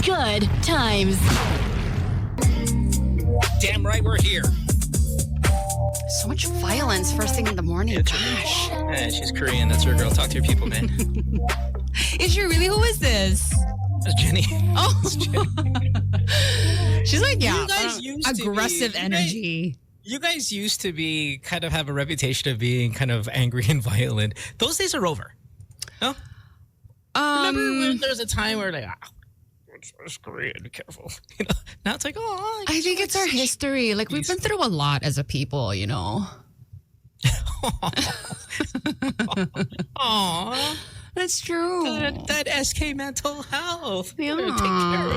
Good times. Damn right we're here. So much violence first thing in the morning. Gosh. She's Korean. That's her girl. Talk to your people, man. Is she really? Who is this? That's Jenny. Oh. It's Jenny. She's like, yeah, You guys used to aggressive be- energy. You guys used to be kind of have a reputation of being kind of angry and violent. Those days are over. No? Remember when there was a time where it's Korean, be careful. You know? Now it's like, oh. I think it's our history. Like, we've been through a lot as a people, you know. Aww. That's true. That SK mental health. Yeah. We're gonna take care of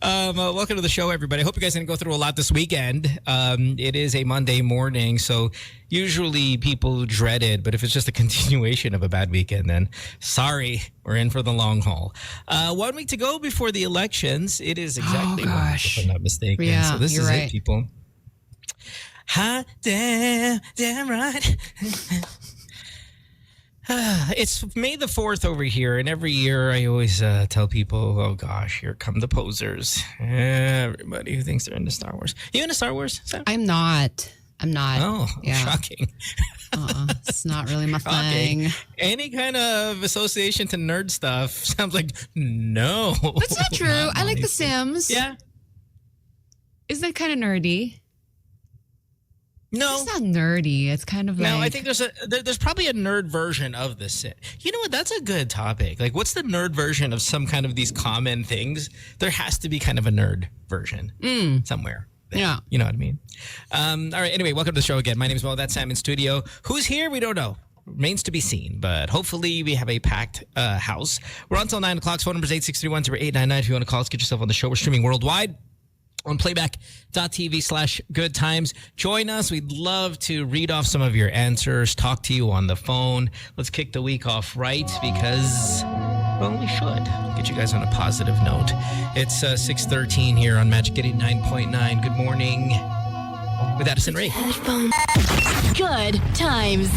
that. Welcome to the show, everybody. I hope you guys didn't go through a lot this weekend. It is a Monday morning, so usually people dread it, but if it's just a continuation of a bad weekend, then sorry, we're in for the long haul. 1 week to go before the elections. It is exactly 1 week, if I'm not mistaken. Yeah, so this is right. it, people. Hot damn right. It's May the 4th over here, and every year I always tell people, oh gosh, here come the posers. Everybody who thinks they're into Star Wars. You into Star Wars, Sam? I'm not. Oh, Yeah. shocking. It's not really my Shocking. thing. Any kind of association to nerd stuff sounds like no. That's not true. I like The Sims. Yeah. Isn't that kind of nerdy? No. It's not nerdy. It's kind of like... No, I think there's probably a nerd version of this. You know what? That's a good topic. Like, what's the nerd version of some kind of these common things? There has to be kind of a nerd version somewhere. There. Yeah. You know what I mean? All right. Anyway, welcome to the show again. My name is Mo. That's Sam in studio. Who's here? We don't know. Remains to be seen, but hopefully we have a packed house. We're on until 9 o'clock. Phone number is 863-0899. If you want to call us, get yourself on the show. We're streaming worldwide on playback.tv/goodtimes. Join us. We'd love to read off some of your answers, talk to you on the phone. Let's kick the week off right because, well, we should get you guys on a positive note. It's 6:13 here on Magic 89.9. Good morning with Addison Ray. Good times.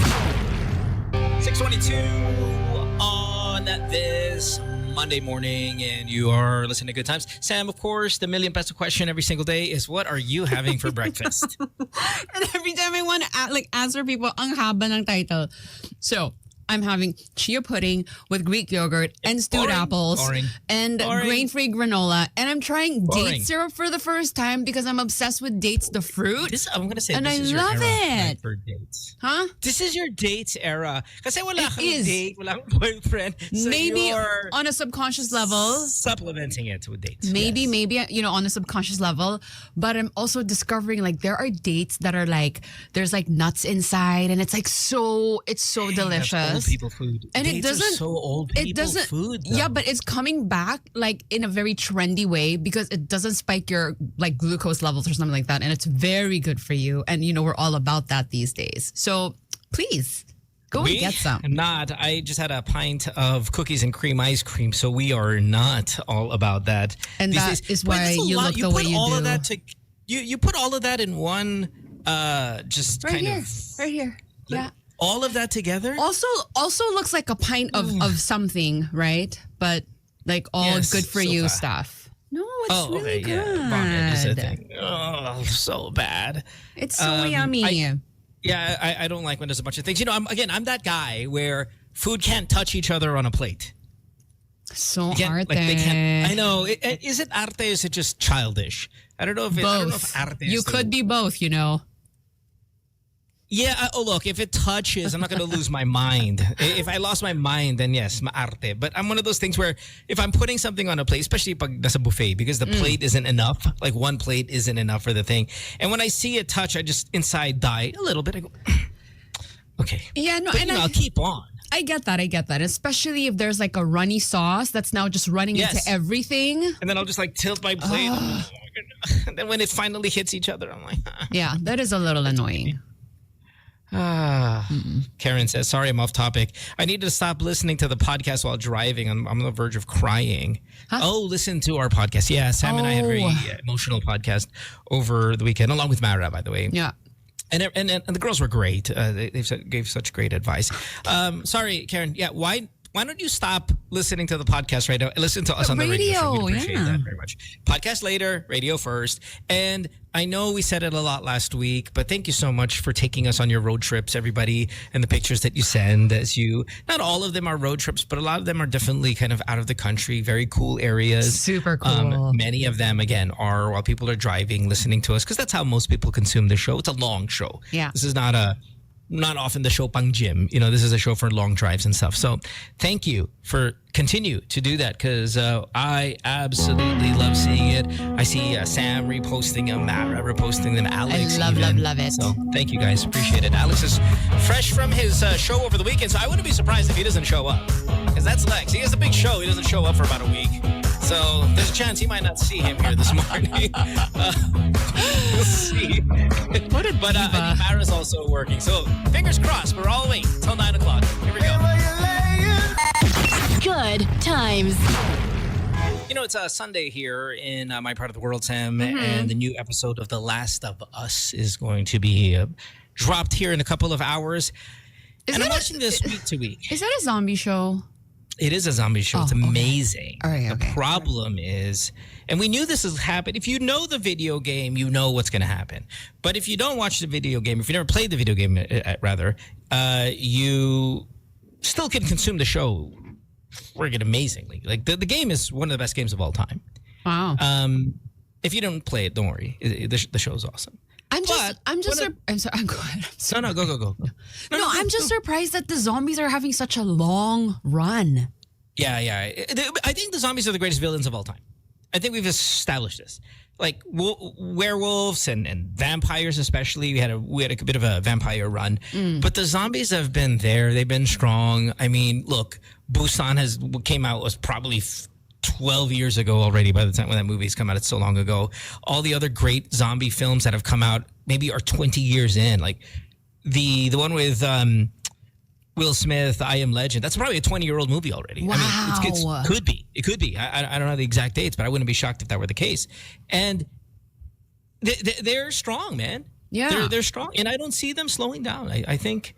6:22 on this Monday morning, and you are listening to Good Times. Sam, of course, the million peso question every single day is, what are you having for breakfast? And every time I want to answer people, ang haba ng title. So, I'm having chia pudding with Greek yogurt and stewed apples and grain-free granola. And I'm trying date syrup for the first time because I'm obsessed with dates, the fruit. I'm going to say and this I is your love era it. for dates. Huh? This is your dates era. Kasi wala kang is. date, wala kang boyfriend. So Maybe you're on a subconscious level. supplementing it with dates. Maybe, Yes. maybe, you know, on a subconscious level. But I'm also discovering like there are dates that are like, there's like nuts inside and it's like it's so delicious. That's old people food. And Dates it doesn't. are so old people It doesn't. food. Though. Yeah, but it's coming back like in a very trendy way because it doesn't spike your like glucose levels or something like that, and it's very good for you. And you know we're all about that these days. So please go and get some. Not. I just had a pint of cookies and cream ice cream, so we are not all about that. And these that days. is But why it's a you lot. look the way put you all do. Of that you put all of that in one. Just Right kind here, of right here. Yeah. all of that together. Also looks like a pint of something, right? But like all Yes, good for so you bad. stuff. No, it's really good. Yeah. Vomit is a thing. Oh, so bad. It's so yummy. I don't like when there's a bunch of things. You know, I'm that guy where food can't touch each other on a plate. So Can't- arte. They can't. I know. Is it arte? Is it just childish? I don't know if both. I don't know if arte You is could be both, you know. Yeah. Look, if it touches, I'm not going to lose my mind. If I lost my mind, then yes, maarte. But I'm one of those things where if I'm putting something on a plate, especially pag nasa buffet, because the plate isn't enough, like one plate isn't enough for the thing. And when I see it touch, I just inside die a little bit. I go, okay. Yeah, no, But, and I'll keep on. I get that. Especially if there's like a runny sauce that's now just running Yes. into everything. And then I'll just like tilt my plate. And then when it finally hits each other, I'm like, Yeah, that is a little annoying. Karen says, sorry, I'm off topic. I need to stop listening to the podcast while driving. I'm on the verge of crying. Huh? Oh, listen to our podcast. Yeah, Sam and I had a very emotional podcast over the weekend, along with Mara, by the way. Yeah. And the girls were great. They gave such great advice. Sorry, Karen. Yeah, why why don't you stop listening to the podcast right now and listen to us on the radio show? We'd appreciate that very much. Podcast later, radio first. And I know we said it a lot last week, but thank you so much for taking us on your road trips, everybody, and the pictures that you send not all of them are road trips, but a lot of them are definitely kind of out of the country, very cool areas. Super cool. Many of them, again, are while people are driving, listening to us, because that's how most people consume the show. It's a long show. Yeah. This is not often the show pang gym. This is a show for long drives and stuff. So thank you for continue to do that, because I absolutely love seeing it. I see Sam reposting them, Mara reposting them, Alex. I love it. So thank you guys. Appreciate it. Alex is fresh from his show over the weekend, so I wouldn't be surprised if he doesn't show up, because that's Lex. He has a big show. He doesn't show up for about a week. So there's a chance he might not see him here this morning. We'll see. What a But I think Mara's also working. So fingers crossed. We're all waiting till 9 o'clock. Here we go. Good times. It's a Sunday here in my part of the world, Sam, and the new episode of The Last of Us is going to be dropped here in a couple of hours. And I'm watching this week to week. Is that a zombie show? It is a zombie show. It's amazing. Okay. The problem is, and we knew this is happening. If you know the video game, you know what's going to happen. But if you don't watch the video game, if you never played the video game, rather, you still can consume the show friggin' amazingly. Like the game is one of the best games of all time. Wow. If you don't play it, don't worry. The show's awesome. I'm sorry. I'm sorry. Go ahead. No, go. No, I'm just surprised that the zombies are having such a long run. Yeah. I think the zombies are the greatest villains of all time. I think we've established this. Like werewolves and vampires, especially. We had a bit of a vampire run, but the zombies have been there. They've been strong. I mean, look, Busan came out was probably 12 years ago already. By the time when that movie's come out, it's so long ago. All the other great zombie films that have come out maybe are 20 years in. Like the one with Will Smith, I Am Legend. That's probably a 20-year-old movie already. Wow. I mean, it could be. I don't know the exact dates, but I wouldn't be shocked if that were the case. And they're strong, man. Yeah, they're strong, and I don't see them slowing down. I think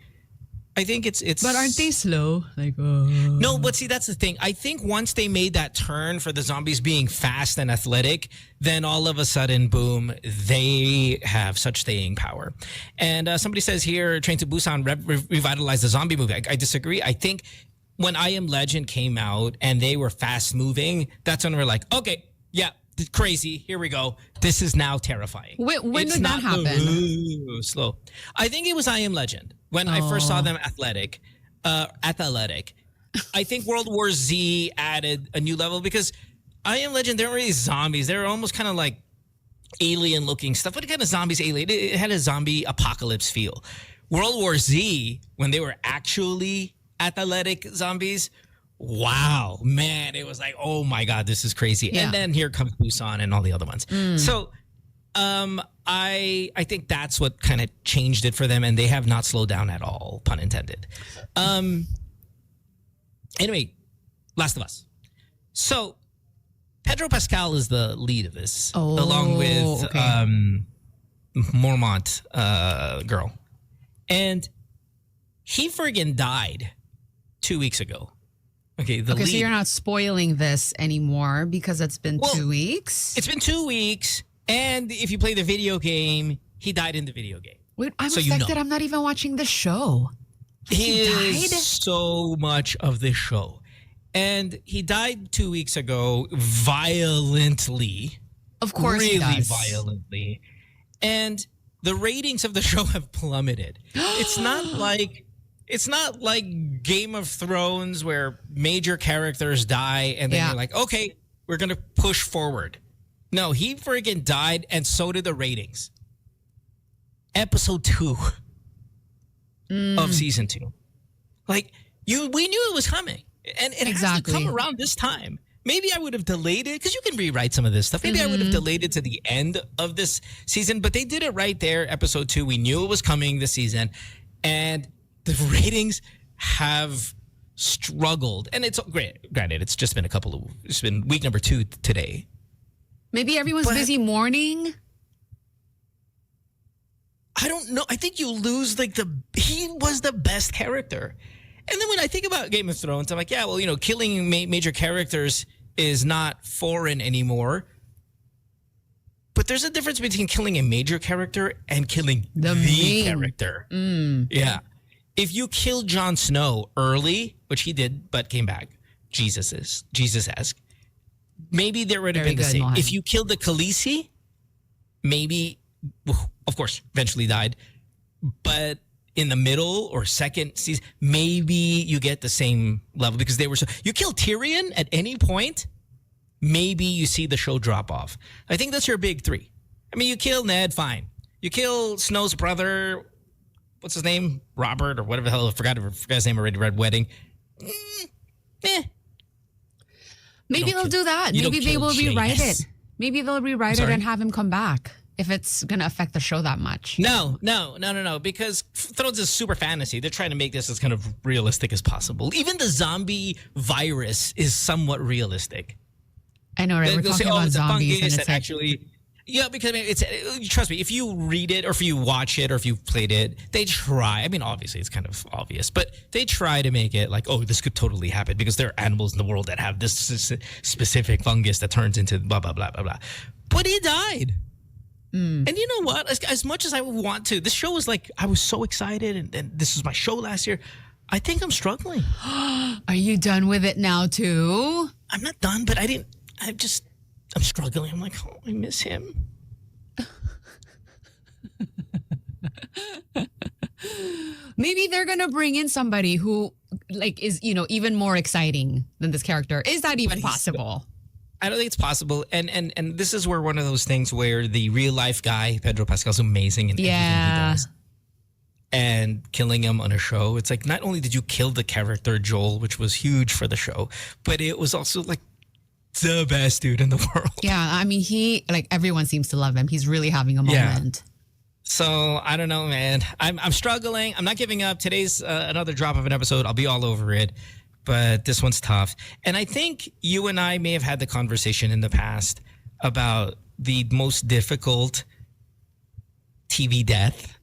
it's. But aren't they slow? No, but see, that's the thing. I think once they made that turn for the zombies being fast and athletic, then all of a sudden, boom, they have such staying power. And somebody says here, Train to Busan revitalized the zombie movie. I disagree. I think when I Am Legend came out and they were fast moving, that's when we're like, okay, yeah, crazy. Here we go. This is now terrifying. When did that happen? Slow. I think it was I Am Legend. When I first saw them athletic. I think World War Z added a new level, because I Am Legend, they weren't really zombies. They were almost kind of like alien-looking stuff. What kind of zombies alien? It had a zombie apocalypse feel. World War Z, when they were actually athletic zombies, wow, man, it was like, oh my God, this is crazy. Yeah. And then here comes Busan and all the other ones. So I think that's what kind of changed it for them, and they have not slowed down at all, pun intended. Anyway, Last of Us. So Pedro Pascal is the lead of this, along with Mormont girl. And he friggin' died 2 weeks ago. Okay, so you're not spoiling this anymore because it's been 2 weeks? It's been 2 weeks. And if you play the video game, he died in the video game. Wait, I'm affected. I'm not even watching the show. He died? Is so much of the show. And he died 2 weeks ago violently. Of course really he does. Violently. And the ratings of the show have plummeted. It's not like Game of Thrones where major characters die and then you're like, okay, we're going to push forward. No, he friggin' died, and so did the ratings. Episode 2 of season 2. Like, we knew it was coming. And it has to come around this time. Maybe I would have delayed it, because you can rewrite some of this stuff. Maybe I would have delayed it to the end of this season, but they did it right there, episode 2. We knew it was coming this season, and the ratings have struggled. And it's granted, it's just been it's been week number 2 today. Maybe everyone's busy mourning. I don't know. I think you lose he was the best character. And then when I think about Game of Thrones, I'm like, yeah, well, killing major characters is not foreign anymore. But there's a difference between killing a major character and killing the character. Yeah. If you kill Jon Snow early, which he did, but came back, Jesus-esque, maybe there would have been the same. Mohan. If you killed the Khaleesi, maybe, of course, eventually died, but in the middle or second season, maybe you get the same level because they were so. You kill Tyrion at any point, maybe you see the show drop off. I think that's your big three. I mean, you kill Ned, fine. You kill Snow's brother, what's his name? Robert or whatever the hell. I forgot his name already. Red Wedding. Maybe they'll do that. Maybe they will rewrite it. Maybe they'll rewrite it and have him come back if it's going to affect the show that much. No. Because Thrones is super fantasy. They're trying to make this as kind of realistic as possible. Even the zombie virus is somewhat realistic. I know, right? We're talking about zombies, and it's actually, yeah, because trust me, if you read it or if you watch it or if you've played it, they try. I mean, obviously it's kind of obvious, but they try to make it like, oh, this could totally happen because there are animals in the world that have this specific fungus that turns into blah blah blah blah blah. But he died. And you know what? As much as I would want to, this show was like, I was so excited, and this was my show last year. I think I'm struggling. Are you done with it now too? I'm not done, but I'm struggling. I'm like, oh, I miss him. Maybe they're going to bring in somebody who is, even more exciting than this character. Is that even possible? I don't think it's possible. And this is where one of those things where the real life guy, Pedro Pascal's amazing in everything he does. And killing him on a show, it's like not only did you kill the character Joel, which was huge for the show, but it was also like the best dude in the world. Yeah, I mean, everyone seems to love him. He's really having a moment. Yeah. So I don't know, man. I'm struggling. I'm not giving up. Today's another drop of an episode. I'll be all over it. But this one's tough. And I think you and I may have had the conversation in the past about the most difficult TV death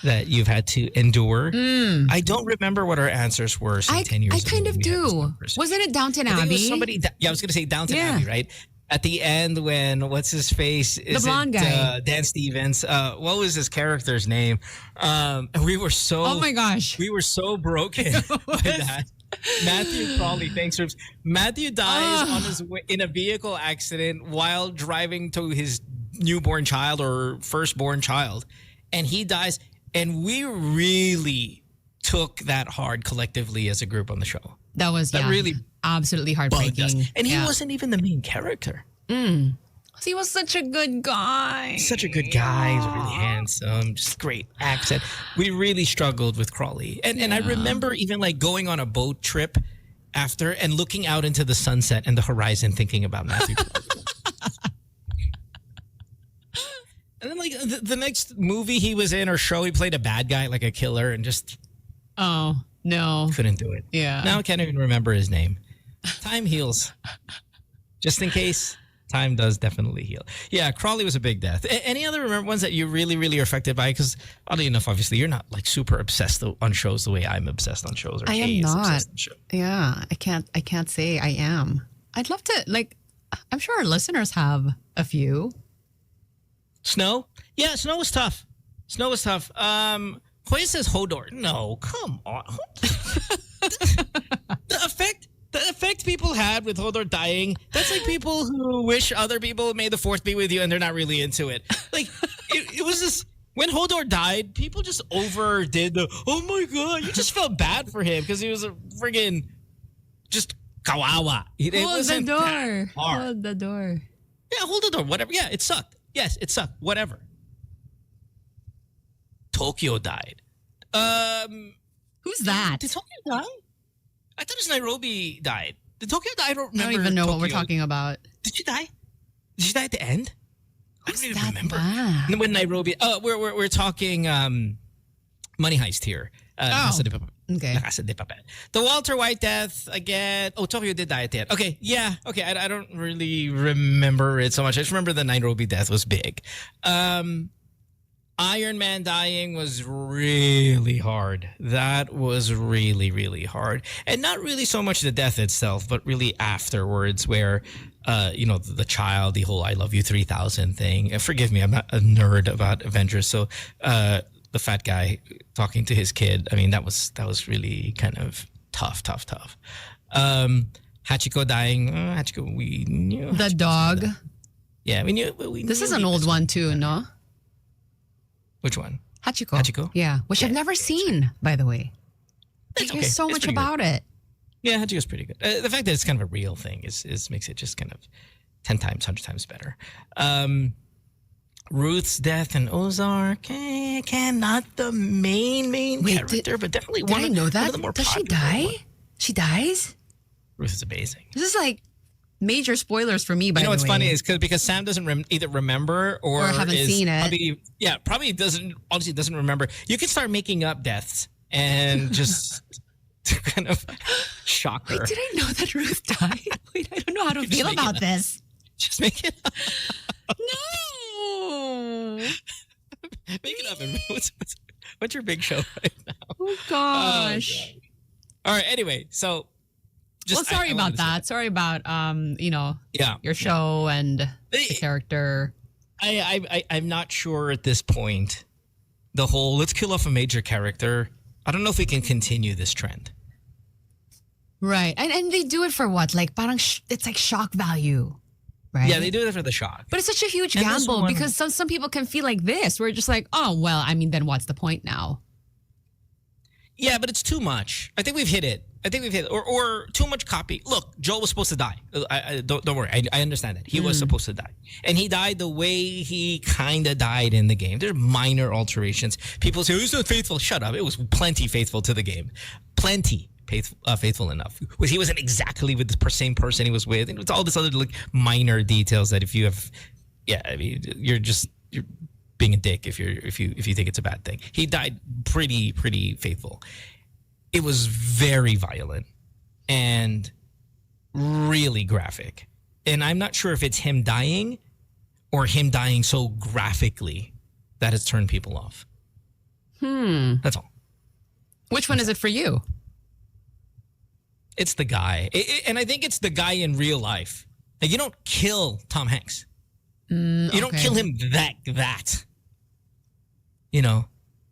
that you've had to endure. I don't remember what our answers were 10 years ago. I kind of do. Wasn't it Downton Abbey? I was going to say Downton Abbey, right? At the end when, what's his face? The blonde guy. Dan Stevens. What was his character's name? And we were so... Oh my gosh. We were so broken by that. Matthew Crawley, thanks for... Matthew dies on his way in a vehicle accident while driving to his newborn child or firstborn child. And he dies. And we really took that hard collectively as a group on the show. That was really bugged absolutely us. heartbreaking. And he wasn't even the main character. He was such a good guy. Such a good guy. He was really handsome. Just great accent. We really struggled with Crawley. And I remember even like going on a boat trip after and looking out into the sunset and the horizon thinking about Matthew Crawley. And then like the next movie he was in or show, he played a bad guy, like a killer, and just... Oh, no. Couldn't do it. Yeah. Now I can't even remember his name. Time heals. Just in case, time does definitely heal. Yeah, Crawley was a big death. Any other ones that you really, really are affected by? Because oddly enough, obviously, you're not like super obsessed on shows the way I'm obsessed on shows. Or I Kay am is not. obsessed on shows. Yeah, I can't say I am. I'd love to, I'm sure our listeners have a few. Snow? Yeah, Snow was tough. Hoya says Hodor. No, come on. The effect people had with Hodor dying, that's like people who wish other people may the fourth be with you and they're not really into it. Like, it was this, when Hodor died, people just overdid the, oh my God, you just felt bad for him because he was a friggin' just kawawa. Hold the door. Hold the door. Yeah, hold the door, whatever. Yeah, it sucked. Yes, it sucked. Whatever. Tokyo died. Who's that? Did Tokyo die? I thought it was Nairobi died. Did Tokyo die? I don't remember. I don't even know Tokyo. what we're talking about. Did she die? Did she die at the end? Who's I don't even that remember. bad? When Nairobi. Oh, we're talking Money Heist here. Okay. La Casa de Papel. The Walter White death again. Oh, Tokyo did die at the end. Okay, yeah. Okay, I don't really remember it so much. I just remember the Nairobi death was big. Iron Man dying was really hard. That was really, really hard. And not really so much the death itself, but really afterwards where, the child, the whole I love you 3000 thing. Forgive me, I'm not a nerd about Avengers. So the fat guy talking to his kid, I mean, that was really kind of tough. Hachiko dying. Hachiko, we knew. The dog. Yeah, we knew. This is an old one too, no? Which one? Hachiko. Yeah, which I've never seen, by the way. I hear so much about it. Yeah, Hachiko's pretty good. The fact that it's kind of a real thing is makes it just kind of 10 times, 100 times better. Ruth's death in Ozark, not the main character, but definitely one of the more popular. Does she die? One. She dies? Ruth is amazing. This is like major spoilers for me, by the way. What's funny is because Sam doesn't either remember or haven't seen it. Probably doesn't remember. You can start making up deaths and just to kind of shock her. Wait, did I know that Ruth died? Wait, I don't know how to feel about this. Just make it up. No. Make it up. What's your big show right now? Oh, gosh. All right, anyway, so... sorry about that. Sorry about your show and the character. I'm not sure at this point. The whole let's kill off a major character. I don't know if we can continue this trend. Right, and they do it for what? Like parang it's like shock value, right? Yeah, they do it for the shock. But it's such a huge gamble because some people can feel like this. We're just like, oh well, I mean, then what's the point now? Yeah, but it's too much. I think we've hit it. Or too much copy. Look, Joel was supposed to die. Don't worry. I understand that. He was supposed to die. And he died the way he kind of died in the game. There's minor alterations. People say, he's not faithful. Shut up. It was plenty faithful to the game. Plenty faithful enough. He wasn't exactly with the same person he was with. And it's all this other like minor details that if you have... Yeah, I mean, you're being a dick if you think it's a bad thing. He died pretty faithful. It was very violent and really graphic. And I'm not sure if it's him dying or him dying so graphically that has turned people off. That's all. Which one is it for you? It's the guy. And I think it's the guy in real life. Like, you don't kill Tom Hanks. You don't kill him that. You know?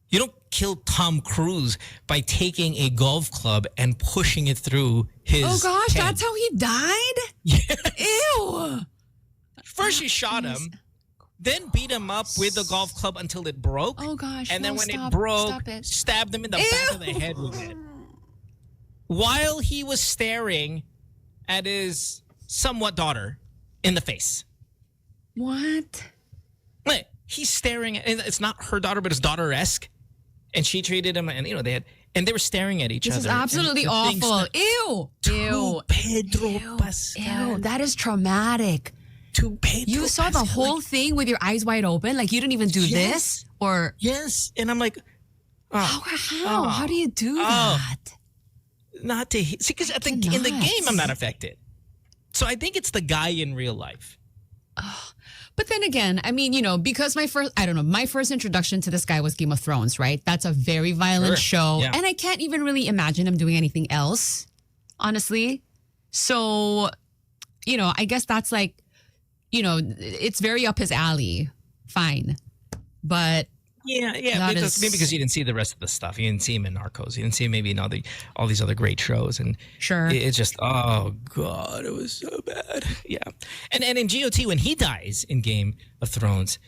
You don't kill Tom Cruise by taking a golf club and pushing it through his head. That's how he died? Yes. Ew. First you shot him, then beat him up with the golf club until it broke. Oh gosh. And then when it broke, stabbed him in the back of the head with it. While he was staring at his somewhat daughter in the face. What? Wait, he's staring at, it's not her daughter, but his daughter-esque. And she treated him, and they were staring at each other. This is absolutely awful. Ew. To Pedro Pascal. Ew. That is traumatic. To Pedro You saw the whole thing with your eyes wide open? Like you didn't even do this? Or yes. And I'm like, how do you do that? Not to see, because in the game I'm not affected. So I think it's the guy in real life. But then again, I mean, because my first introduction to this guy was Game of Thrones, right? That's a very violent show. Yeah. And I can't even really imagine him doing anything else, honestly. So, I guess that's like, it's very up his alley. Fine. But maybe because you didn't see the rest of the stuff. You didn't see him in Narcos. You didn't see him maybe in all these other great shows. And sure, it's just oh god, it was so bad. Yeah, and in GOT when he dies in Game of Thrones,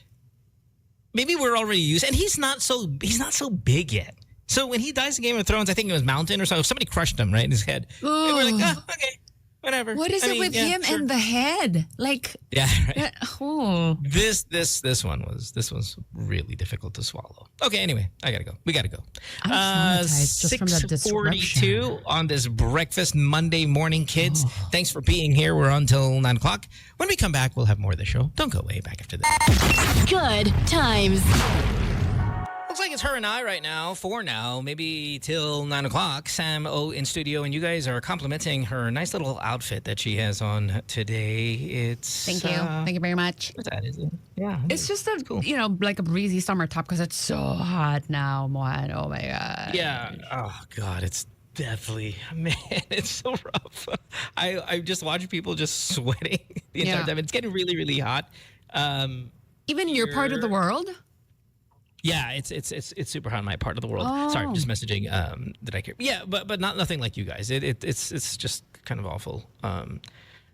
maybe we're already used. And he's not so big yet. So when he dies in Game of Thrones, I think it was Mountain or something. Somebody crushed him right in his head. And we're like, okay. Whatever. What is it with him and the head? Like, right. This one was really difficult to swallow. Okay, anyway, I gotta go. We gotta go. I'm traumatized just from the disruption. 6:42 on this breakfast Monday morning, kids. Thanks for being here. We're on till 9 o'clock. When we come back, we'll have more of the show. Don't go away. Back after this. Good times. Looks like it's her and I right now, for now, maybe till 9 o'clock. Sam O in studio, and you guys are complimenting her nice little outfit that she has on today. It's Thank you. Thank you very much. What's that? Is it? Yeah. It's just a, cool. like a breezy summer top because it's so hot now, Moan. Oh my God. Yeah. Oh, God. It's definitely, man, it's so rough. I just watch people just sweating the entire time. It's getting really, really hot. Even in your part of the world? Yeah, it's super hot in my part of the world. Oh. Sorry, I'm just messaging. Did I care? Yeah, but nothing like you guys. It's just kind of awful.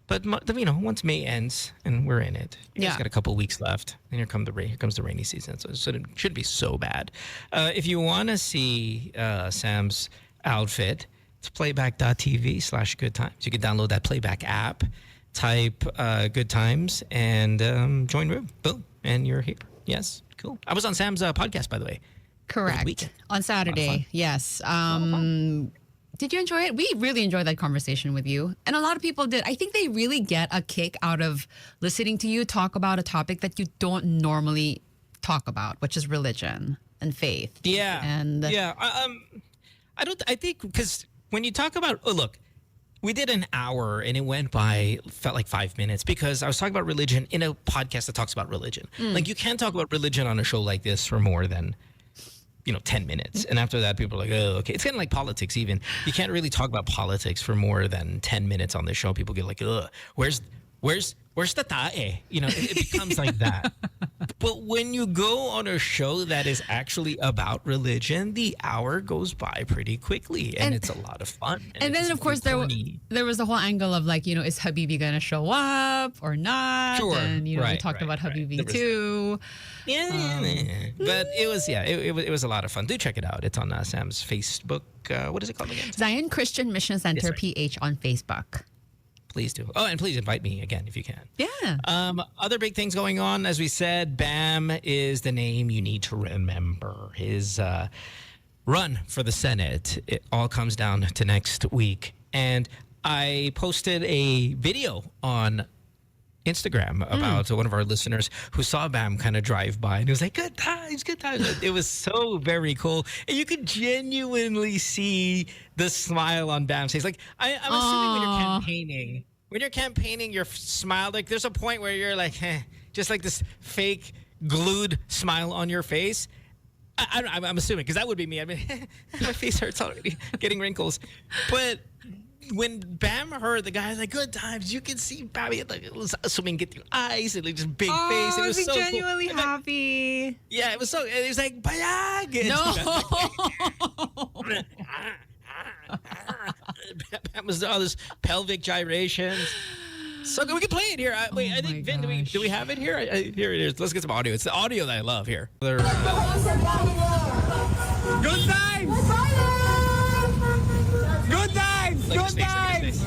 But once May ends and we're in it, you guys got a couple weeks left, and here comes the rainy season. So it shouldn't be so bad. If you want to see Sam's outfit, it's playback.tv/goodtimes. You can download that Playback app, type Good Times, and join room. Boom, and you're here. Yes. Cool. I was on Sam's podcast, by the way. Correct. On Saturday. Yes. Did you enjoy it? We really enjoyed that conversation with you. And a lot of people did. I think they really get a kick out of listening to you talk about a topic that you don't normally talk about, which is religion and faith. Yeah. And I think because when you talk about, look, we did an hour and it went by, felt like 5 minutes because I was talking about religion in a podcast that talks about religion. Like you can't talk about religion on a show like this for more than, 10 minutes. And after that, people are like, oh, okay. It's kind of like politics even. You can't really talk about politics for more than 10 minutes on the show. People get like, ugh, where's the tae? It becomes like that. But when you go on a show that is actually about religion, the hour goes by pretty quickly, and it's a lot of fun. And then, of course, there was the whole angle of like, is Habibi going to show up or not? Sure. And, we talked about Habibi too. But it was a lot of fun. Do check it out. It's on Sam's Facebook. What is it called again? Zion Christian Mission Center, PH on Facebook. Please do. Oh, and please invite me again if you can. Yeah. Other big things going on. As we said, Bam is the name you need to remember. His run for the Senate, it all comes down to next week. And I posted a video on Instagram about one of our listeners who saw Bam kind of drive by, and he was like, good times, good times. It was so very cool. And you could genuinely see the smile on Bam's face. Like, I'm assuming when you're campaigning, your smile, like there's a point where you're like, just like this fake glued smile on your face. I'm assuming, because that would be me. I mean, my face hurts already, getting wrinkles. But when Bam heard the guy was like, good times, you can see Bam, like, it was assuming get your eyes and like just big face. It was so genuinely cool. happy. Yeah, it was so, it was like, bayag. No. Bam was all this pelvic gyrations. So we can play it here. Wait, I think, Vin, do we have it here? Here it is. Let's get some audio. It's the audio that I love here. Good times! Good times! Good times!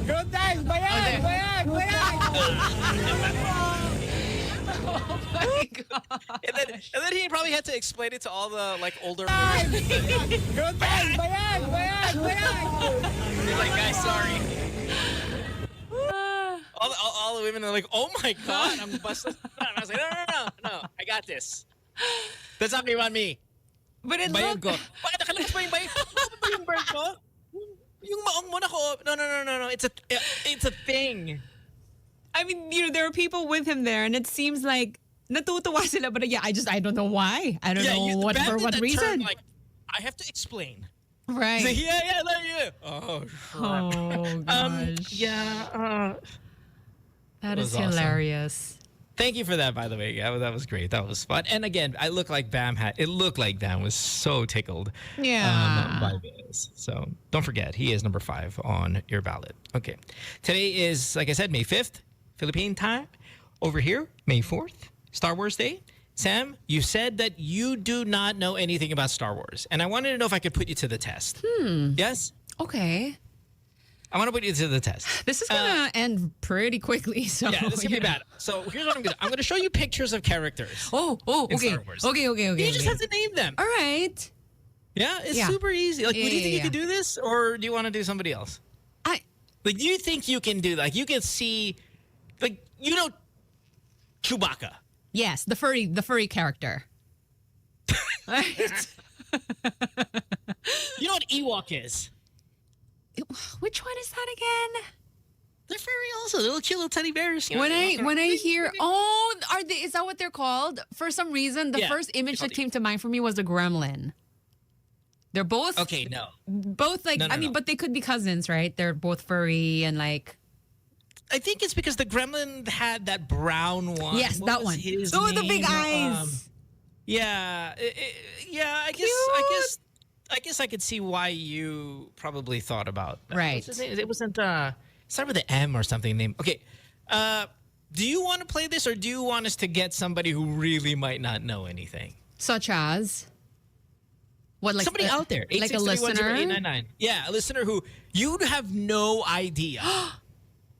Good times! Bayag! Bayag! Bayag! Oh my God. And then he probably had to explain it to all the older. Good times! Bayag! Bayag! Bayag! You're like, guys, sorry. All the women are like, oh my God, I'm busted. And I was like, no, I got this. That's not on me. But it Bayag looked... ko. Bakit nakalimutan mo yung bayag? Ano ba yung bird ko? Yung maong mo na ko. No. It's a thing. I mean, there were people with him there, and it seems like natutuwa sila, but yeah, I don't know why. I don't know for what reason. Term, like, I have to explain. Right. Like, yeah. Oh, sure. Oh gosh. That is awesome. hilarious. Thank you for that, by the way. Yeah, that was great. That was fun. And again, it looked like Bam was so tickled by this. So don't forget, he is number 5 on your ballot. Okay. Today is, like I said, May 5th, Philippine time. Over here, May 4th, Star Wars Day. Sam, you said that you do not know anything about Star Wars. And I wanted to know if I could put you to the test. Yes? Okay. I want to put you to the test. This is going to end pretty quickly. So yeah, this is going to be bad. So here's what I'm going to do. I'm going to show you pictures of characters. Okay. Star Wars. Okay. You just have to name them. All right. Yeah, it's super easy. Like, do you think you can do this, or do you want to do somebody else? Do you think you can do, like, you can see, like, Chewbacca. Yes, the furry character. Right? You know what Ewok is? Which one is that again? They're furry also. They're little cute little teddy bears. You know, When I hear, are they? Is that what they're called? For some reason, the first image that came to mind for me was a gremlin. They're both okay. No, both like I mean, but they could be cousins, right? They're both furry and like. I think it's because the gremlin had that brown one. Yes, that one. Oh, the big eyes. Yeah, yeah. I guess I could see why you probably thought about that. Right. What's his name? It wasn't. Start with an M or something. Name. Okay. Do you want to play this, or do you want us to get somebody who really might not know anything? Such as. What, like somebody out there, like a listener? 899. Yeah, a listener who you have no idea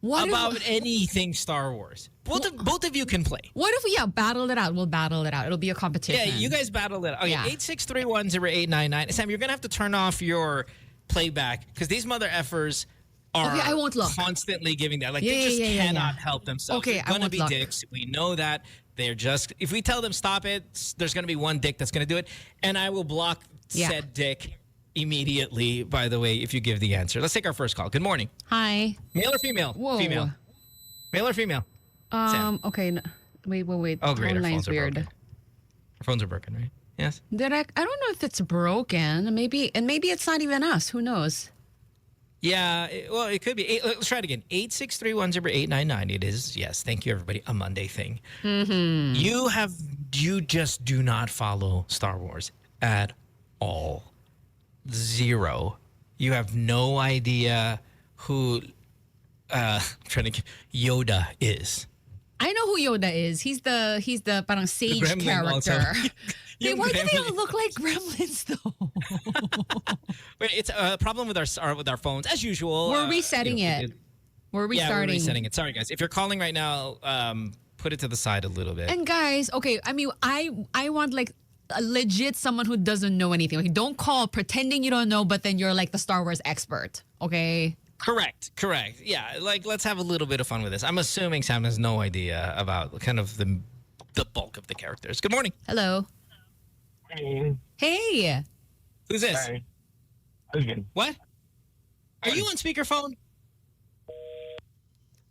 about anything Star Wars. Both of you can play. What if we battle it out? We'll battle it out. It'll be a competition. Yeah, you guys battle it out. Okay, 863108899. Sam, you're gonna have to turn off your playback because these mother effers are I won't look. constantly giving that. Like they just cannot help themselves. Okay, they're gonna be dicks. We know that. They're just if we tell them stop it, there's gonna be one dick that's gonna do it, and I will block said dick immediately. By the way, if you give the answer, let's take our first call. Good morning. Hi. Male or female? Whoa. Female. Male or female? Sam. Okay. Wait. Oh, great. Our line's phones are weird. broken. Our phones are broken, right? Yes. I don't know if it's broken. Maybe it's not even us. Who knows? Yeah, well, it could be. Let's try it again. 863108899. It is, yes, thank you, everybody, a Monday thing. Mm-hmm. You just do not follow Star Wars at all. Zero. You have no idea who Yoda is. I know who Yoda is. He's the parang sage character. Hey, why do they all look like gremlins though? Wait, it's a problem with our phones as usual. We're resetting it. We're restarting. We're resetting it. Sorry, guys. If you're calling right now, put it to the side a little bit. And guys, okay, I mean, I want like a legit someone who doesn't know anything. Okay, don't call pretending you don't know, but then you're like the Star Wars expert. Okay. Correct. Yeah, like let's have a little bit of fun with this. I'm assuming Sam has no idea about kind of the bulk of the characters. Good morning. Hello. Hey. Who's this? Sorry. Husband. What? Are you on speakerphone?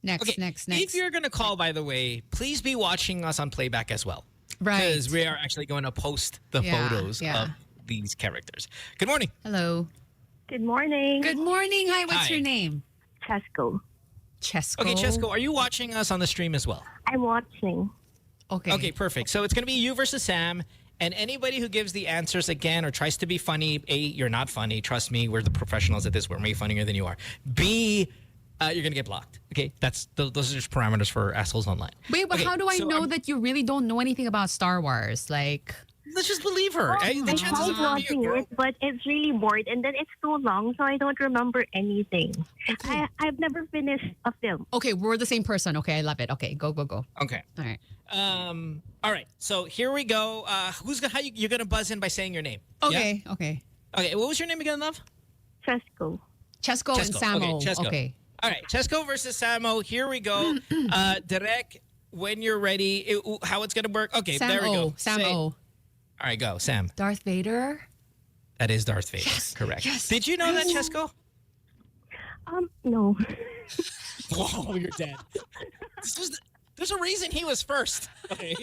Next. If you're going to call, by the way, please be watching us on playback as well. Right. Because we are actually going to post the photos of these characters. Good morning. Hello. Good morning. Good morning. Hi, what's Hi. your name? Chesko. Chesko. Okay, Chesko, are you watching us on the stream as well? I'm watching. Okay. Okay, perfect. So it's going to be you versus Sam. And anybody who gives the answers again or tries to be funny, A, you're not funny. Trust me, we're the professionals at this. We're way funnier than you are. B, you're going to get blocked. Okay? Those are just parameters for assholes online. Wait, but how do I know that you really don't know anything about Star Wars? Like, let's just believe her. I tried watching it, but it's really bored. And then it's too long, so I don't remember anything. Okay. I've never finished a film. Okay, we're the same person. Okay, I love it. Okay, go. Okay. All right. All right. So here we go. You're gonna buzz in by saying your name? Okay. Yeah? Okay. Okay. What was your name again, love? Chesko. Chesko and Samo. Okay. Chesko. Okay. All right. Chesko versus Samo. Here we go. Direct. When you're ready, how it's gonna work? Okay. There we go. Samo. All right. Go, Sam. Darth Vader. That is Darth Vader. Yes. Correct. Yes. Did you know that, Chesko? No. Whoa, you're dead. There's a reason he was first. Okay.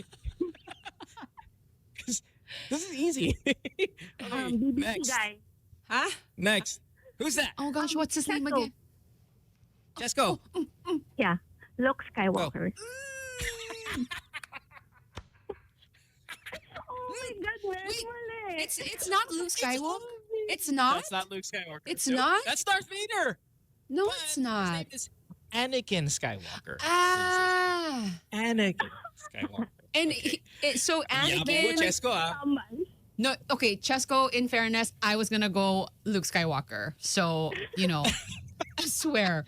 This is easy. Okay, BBC next. guy. Huh? Next. Who's that? Oh gosh, what's his name Chesko. again? Chesko. Yeah. Luke Skywalker. Oh my God, where's Mali? It's not Luke Skywalker. It's not. That's not Luke Skywalker. It's Nope. not? That's Darth Vader. No, But it's His not. name is Anakin Skywalker. Ah. Anakin Skywalker. And so Yeah, but Anakin. Chesko, No, okay, Chesko, in fairness, I was going to go Luke Skywalker. So, I swear.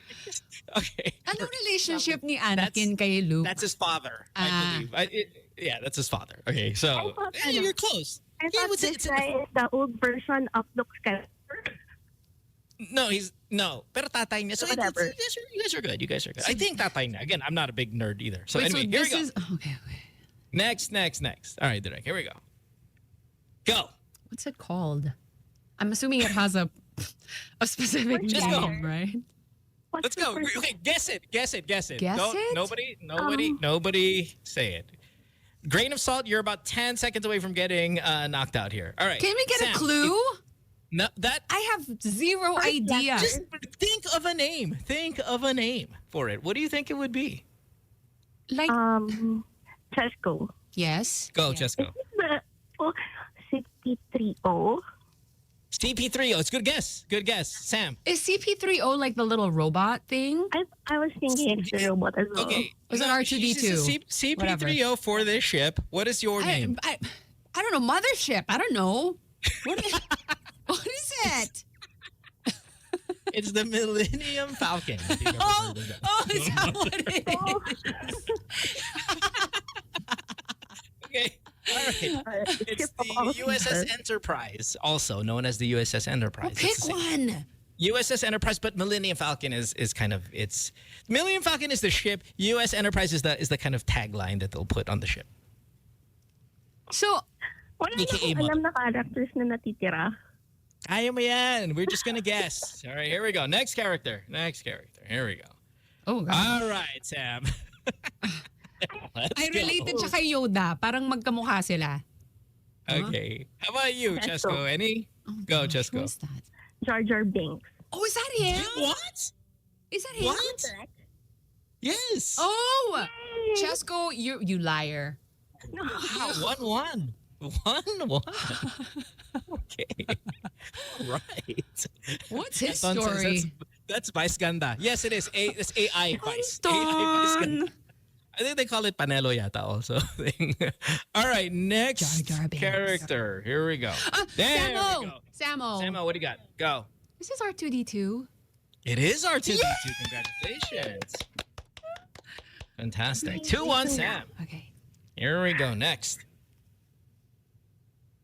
Okay. Ano relationship ni Anakin kay Luke? That's his father, I believe. Yeah, that's his father. Okay, so you're close. I Yeah, thought it's this guy is the old version of Luke Skywalker. No. Pero tatay niya. So Whatever. you guys are good. You guys are good. I think tatay niya. Again, I'm not a big nerd either. So Wait, anyway, so here we this go. is okay. Next. All right, Direk, here we go. Go. What's it called? I'm assuming it has a specific Just name, go. right? What's Let's the go. first- Okay, guess it. Guess Don't, it? Nobody say it. Grain of salt, you're about 10 seconds away from getting knocked out here. All right. Can we get Sam, a clue? No, that I have zero idea. just think of a name. Think of a name for it. What do you think it would be? Like, Tesco. yes. Go, just go. The 63O. CP3. It's good guess. Good guess. Sam. Is CP3O like the little robot thing? I was thinking it's the robot as well. Okay. Was it R2D2? CP3O for this ship. What is your name? I don't know. Mothership. I don't know. What is, what is it? It's the Millennium Falcon. if you've ever Oh, heard of that. is that what it is? Okay. All right. It's the USS Enterprise, also known as the USS Enterprise. Pick It's the one. USS Enterprise, but Millennium Falcon is kind of it's Millennium Falcon is the ship. US Enterprise is the kind of tagline that they'll put on the ship. So, Wala na AKA akong alam na characters na natitira. Kaya mo yan. We're just gonna guess. All right, here we go. Next character. Here we go. oh God. All right, Sam. Let's I go. related siya kay Yoda. Parang magkamukha sila. Okay. How about you, Chesko. Chesko? Any? Go, Gosh, Chesko. Who is that? Jar Jar Binks. Oh, is that him? What? Is that him? What? Yes. Oh, Chesko, you liar. No. 1-1. 1-1. Okay. Right. What's his Anton says story? That's Vice Ganda. Yes, it is. It's AI Vice. Anton. AI Vice Ganda. I think they call it Panelo yata also. All right, next Jar Jar Binks. character. Here we go. There we Samo. go. Samo. Samo, what do you got? Go. This is R2D2. It is R2D2. Congratulations. Fantastic. 2-1, Sam. Okay. Here we go. Next.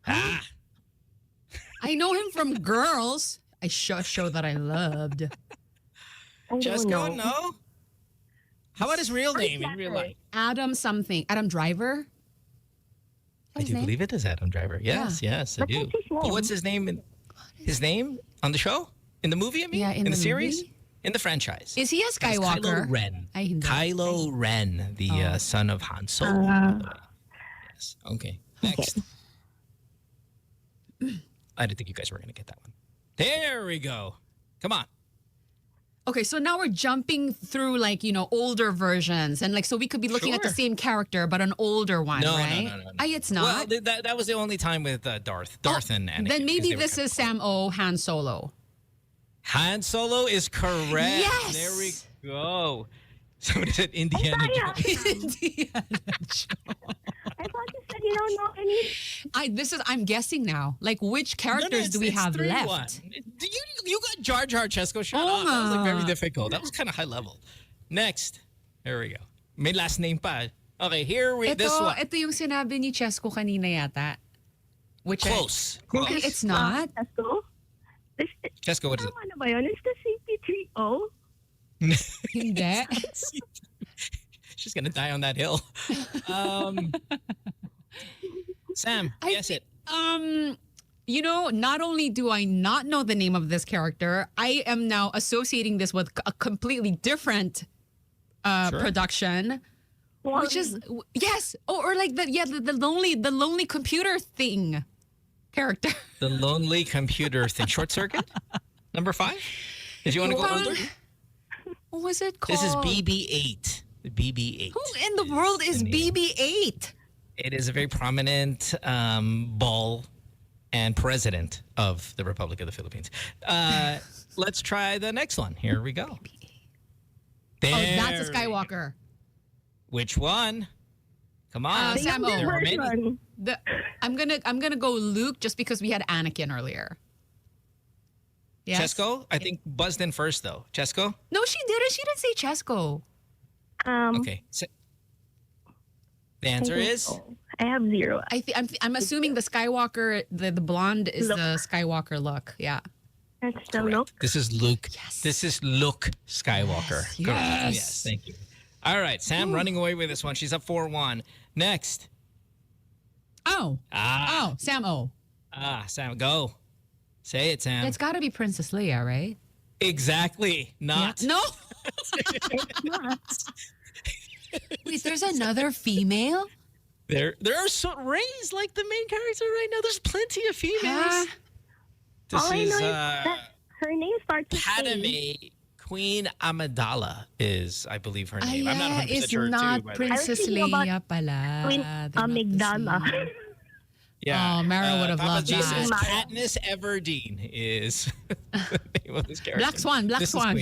Ah. I know him from Girls. A show that I loved. I Just don't go, know. no? How about his real name in real life? Adam something. Adam Driver? I do believe it is Adam Driver. Yes, yes, I But do. what's his name? But what's his name? His name on the show? In the movie, I mean? Yeah, in the the series? movie? In the franchise. Is he a It's Skywalker? Kylo Ren. Ay, hindi. Kylo Ren, the son of Han Solo. by the way. Yes. Okay. Next. I didn't think you guys were going to get that one. There we go. Come on. Okay, so now we're jumping through older versions and so we could be looking at the Sure. same character but an older one, No, right? no. Ay, it's not. Well, that was the only time with Darth and Anakin. Then maybe because this they were is Sam O. Han Solo. Han Solo is correct. Yes! There we go. Somebody said Indiana Jones. Indiana Jones. I thought you said you don't know any. I'm guessing now. Which characters do we it's have 3-1. left? You got Jar Jar, Chesko. Shut Oo up. That was very nga. difficult. That was kind of high level. Next. There we go. May last name pa. Okay, here we this one. Ito yung sinabi ni Chesko kanina yata. Which Close. Okay, it's not. Tesco? Chesko, what is it? Ano ba yun? It's the CP3O. Hindi. She's gonna die on that hill. Sam, guess it. Not only do I not know the name of this character, I am now associating this with a completely different Sure. production, which is yes, or the lonely computer thing character. The lonely computer thing. Short Circuit? Number 5? Did you want to go older? What was it called? This is BB-8. The BB-8. Who in the world is the name. BB-8? It is a very prominent ball and president of the Republic of the Philippines. Let's try the next one. Here we go. Oh, that's a Skywalker. Which one? Come on. Sam O. There are many. Version. I'm gonna go Luke just because we had Anakin earlier. Yes? Chesko? I think buzzed in first, though. Chesko? No, she didn't. She didn't say Chesko. Okay. The answer is? I have 0. I'm assuming the Skywalker, the blonde is Look. the Skywalker look. Yeah. That's the Correct. look. This is Luke. Yes. This is Luke Skywalker. Yes. Correct. Yes. Yes. Thank you. All right. Sam running away with this one. She's up 4-1. Next. Oh. Ah. Oh, Sam O. Sam, go. Say it, Sam. It's got to be Princess Leia, right? Exactly. Not. No. It's not. Wait, there's another female? There are Rey's like the main character right now. There's plenty of females. Huh? This All I is know is that her name starts with A. Padme. Queen Amidala is, I believe, her name. I'm not 100% it's sure not too. But Princess I was thinking about Leia pala. Queen They're not the Amygdala. same. yeah. Oh, Mara would have Papa loved Jesus that. Katniss Everdeen is the name of this character. Black Swan, Black This is Swan.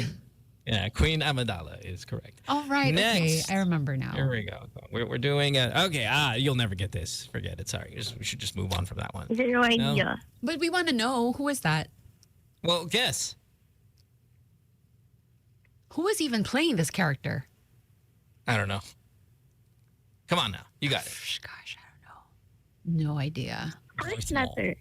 Queen Amidala is correct. All right, Next. okay. I remember now. Here we go. We're doing it. Okay, you'll never get this. Forget it. Sorry. We should just move on from that one. Zero idea. But we want to know, who is that? Well, guess. Who is even playing this character? I don't know. Come on now. You got it. Gosh, I don't know. No idea. First Maul. letter.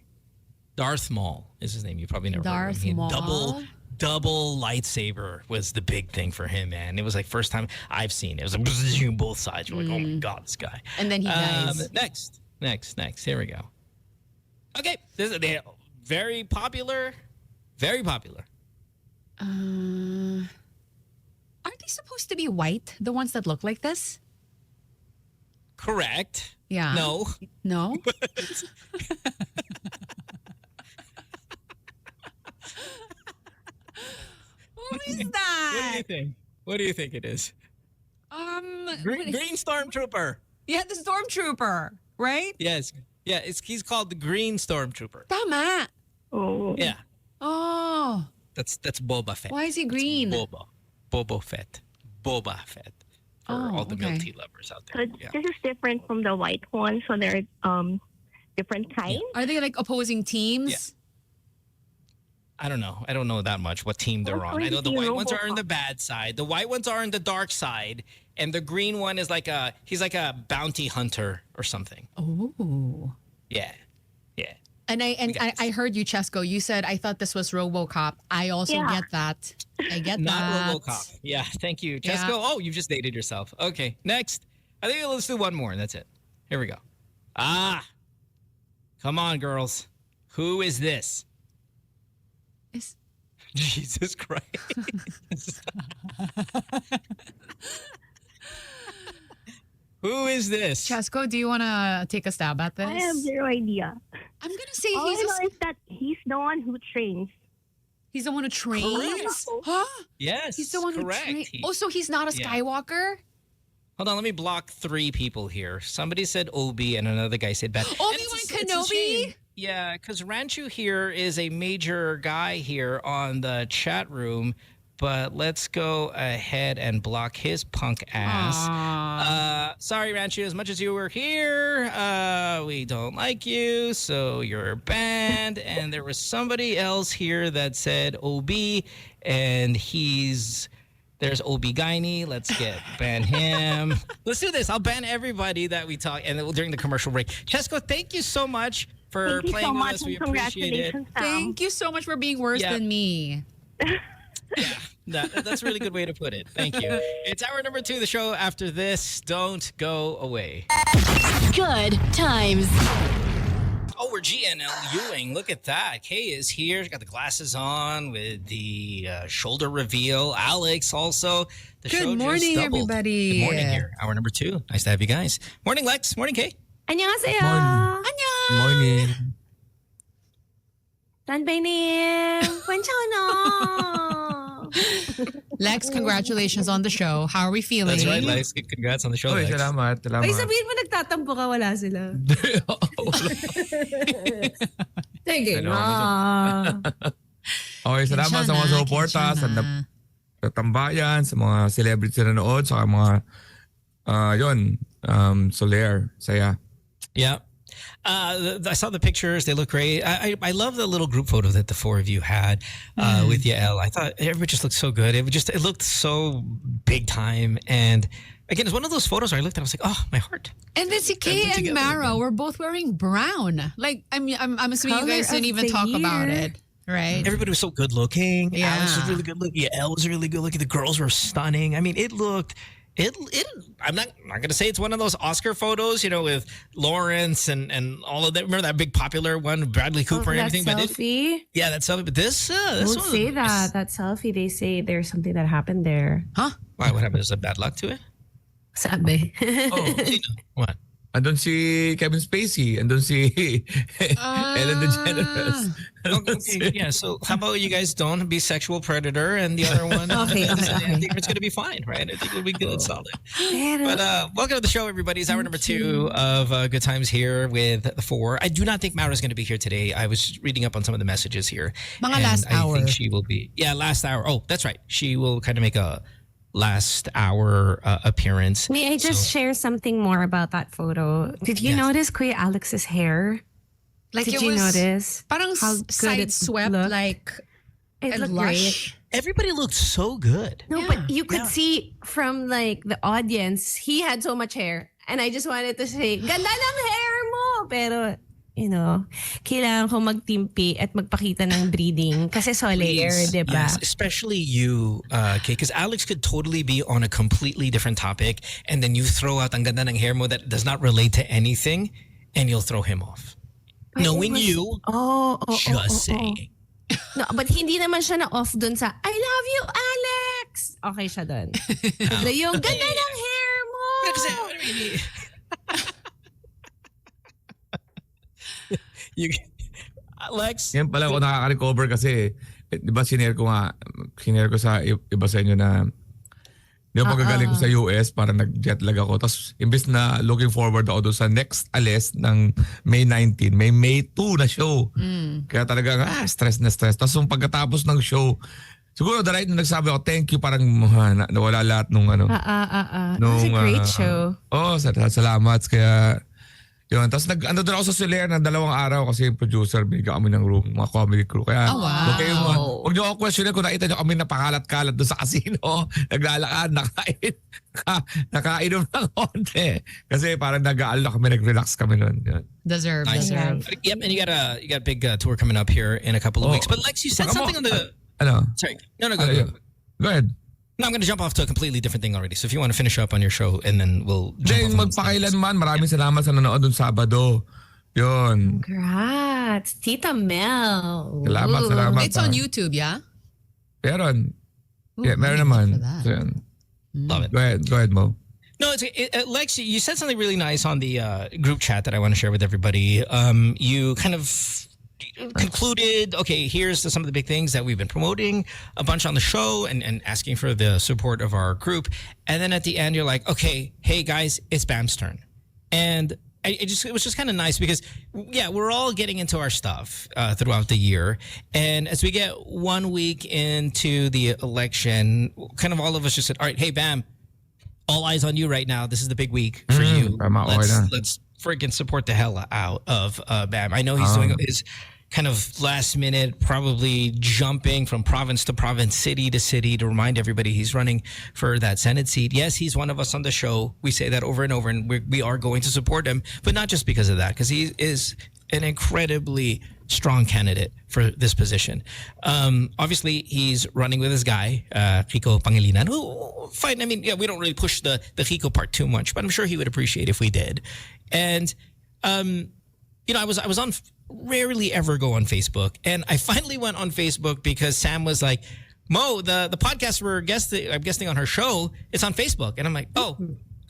Darth Maul is his name. You probably never heard Darth of him. Maul? Double lightsaber was the big thing for him, man. It was like first time I've seen it. It was like both sides. You're like, oh my God, this guy. And then he dies. Next. Here we go. Okay. This is very popular. Very popular. Aren't they supposed to be white? The ones that look like this? Correct. Yeah. No. No? Who is What do you that? think? What do you think it is? Green Stormtrooper. Yeah, the stormtrooper, right? Yes. Yeah, he's called the Green Stormtrooper. Tama. Oh. Yeah. Oh, That's Boba Fett. why is he green? Boba Fett. Boba Fett. For Oh, all the okay. milk tea lovers out So there. Yeah. this is different from the white one. So they're different kinds. Are they like opposing teams? I don't know. I don't know that much what team they're on. I know the white ones are on the bad side. The white ones are on the dark side. And the green one is he's like a bounty hunter or something. Oh. Yeah. Yeah. And I got I heard you, Chesco. You said I thought this was RoboCop. I also Yeah. get that. I get Not that. RoboCop. Yeah, thank you. Yeah. Chesco, oh, you just dated yourself. Okay, next. I think let's do one more and that's it. Here we go. Come on, girls. Who is this? Is- Jesus Christ. Who is this? Chesco, do you want to take a stab at this? I have zero idea. I'm gonna say All I know is that he's the one who trains. he's the one who trains. Correct. Huh? Yes, He's the one correct. who trains. Oh, so he's not a Yeah. Skywalker? Hold on, let me block 3 people here. Somebody said Obi and another guy said Bad. Obi-Wan It's a Kenobi? shame. Yeah, because Ranchu here is a major guy here on the chat room. But let's go ahead and block his punk ass. Sorry, Ranchu, as much as you were here, we don't like you, so you're banned. And there was somebody else here that said OB, and there's OB Guiney. Let's ban him. Let's do this. I'll ban everybody that we talk, and during the commercial break. Chesco, thank you so much for Thank you playing so with much us. We and appreciate it. congratulations, Sam. Thank you so much for being worse Yeah. than me. That's a really good way to put it. Thank you. It's hour number 2 of the show. After this, don't go away. Good times. Oh, we're GNLUing. Look at that. Kay is here. She's got the glasses on with the shoulder reveal. Alex also. The Good show just morning, doubled. everybody. Good morning here. Hour number 2. Nice to have you guys. Morning, Lex. Morning, Kay. 안녕하세요. Annyeong! Morning. 선배님, 괜찮아. Lex, congratulations on the show. How are we feeling? That's right, Lex. Congrats on the show, Oy, Lex. salamat. Ay, sabihin mo nagtatampo ka, wala sila. Sige Ano, na. Okay, salamat sa mga suporta, sa tambayan, sa mga celebrity na nanood, sa mga, Soler, saya. Yeah. I saw the pictures. They look great. I love the little group photo that the 4 of you had with Yael. I thought everybody just looked so good. It looked so big time. And again, it's one of those photos where I looked at it, I was like, oh, my heart. And then si Kay and together Mara again. were both wearing brown. Like, I'm assuming you Color guys didn't of even the talk about year. it, right? Everybody was so good looking. Yeah. Alex was really good looking. Yael was really good looking. The girls were stunning. I mean, it looked I'm not gonna say it's one of those Oscar photos, with Lawrence and all of that. Remember that big popular one, Bradley Cooper and everything. That selfie? That selfie. But this Don't one, say that. That selfie, they say there's something that happened there. Huh? Why? What happened? Is there bad luck to it? Sabi. Oh, what? Andun si Kevin Spacey. Andun si Ellen DeGeneres. Okay, yeah. So how about you guys don't be sexual predator, and the other one? Okay. I think it's gonna be fine, right? I think it'll be good, solid. But welcome to the show, everybody. It's hour number 2 of Good Times here with the 4. I do not think Mara's going to be here today. I was reading up on some of the messages here. Mga last I hour. think she will be. Yeah, last hour. Oh, that's right. She will kind of make a last hour appearance. May I just share something more about that photo? Did you notice Kuya Alex's hair? Like Did it you was notice? Parang how good side it swept, looked? like It and looked lush. Everybody looked so good. No, but you could see from like the audience, he had so much hair. And I just wanted to say, ganda ng hair mo! Pero, kailangan ko magtimpi at magpakita ng breeding kasi Soler, di ba? Yes, especially you, Kay, because Alex could totally be on a completely different topic and then you throw out ang ganda ng hair mo that does not relate to anything and you'll throw him off. But Knowing it was- you, just saying. No, but hindi naman siya na-off dun sa, I love you, Alex! Okay siya dun. Pero yung ganda ng hair mo! Kasi, Alex? Yan pala ako nakaka-recover kasi, di ba sinare ko sa iba sa inyo na di ba pagkagaling ko sa US, parang nag-jet lag ako. Tapos imbes na looking forward ako doon sa next ALES ng May 19, may May 2 na show. Kaya talaga, stress na stress. Tapos yung pagkatapos ng show, siguro the right na nagsabi ako, thank you, parang nawala lahat nung ano. It was a great show. Salamat. Kaya, yun. Tapos doon ako sa Soler ng 2 araw kasi yung producer, binigyan kami ng room, mga comedy crew. Kaya, huwag niyo ako questionin kung nakita niyo kami napakalat-kalat doon sa casino. Naglalakad, nakainom ng konti. Kasi parang nag-aalala kami, nag-relax kami noon. Deserve. Yep, and you got a big tour coming up here in a couple of weeks. But Lex, you said something on the... Sorry. No, go. Go ahead. No, I'm going to jump off to a completely different thing already. So if you want to finish up on your show and then we'll Jane, magpakailanman. Maraming salamat sa nanonood dun Sabado. Yun. Congrats, Tita Mel. Salamat. It's on YouTube, yeah? Meron. Yeah, meron naman. So, yun. Love it. Go ahead, Mo. No, Lex, you said something really nice on the group chat that I want to share with everybody. You kind of concluded, okay, here's some of the big things that we've been promoting a bunch on the show and asking for the support of our group. And then at the end, you're like, okay, hey guys, it's Bam's turn. And it was just kind of nice because, yeah, we're all getting into our stuff throughout the year. And as we get 1 week into the election, kind of all of us just said, all right, hey, Bam, all eyes on you right now. This is the big week for you. Let's freaking support the hell out of Bam. I know he's doing his kind of last minute, probably jumping from province to province, city to city to remind everybody he's running for that Senate seat. Yes, he's one of us on the show. We say that over and over, and we are going to support him, but not just because of that, because he is an incredibly strong candidate for this position. Obviously, he's running with his guy, Kiko Pangilinan, who, fine, I mean, yeah, we don't really push the Kiko part too much, but I'm sure he would appreciate if we did. And, I was on, rarely ever go on Facebook, and I finally went on Facebook because Sam was like, Mo, the podcast I'm guesting on her show, it's on Facebook. And I'm like, oh,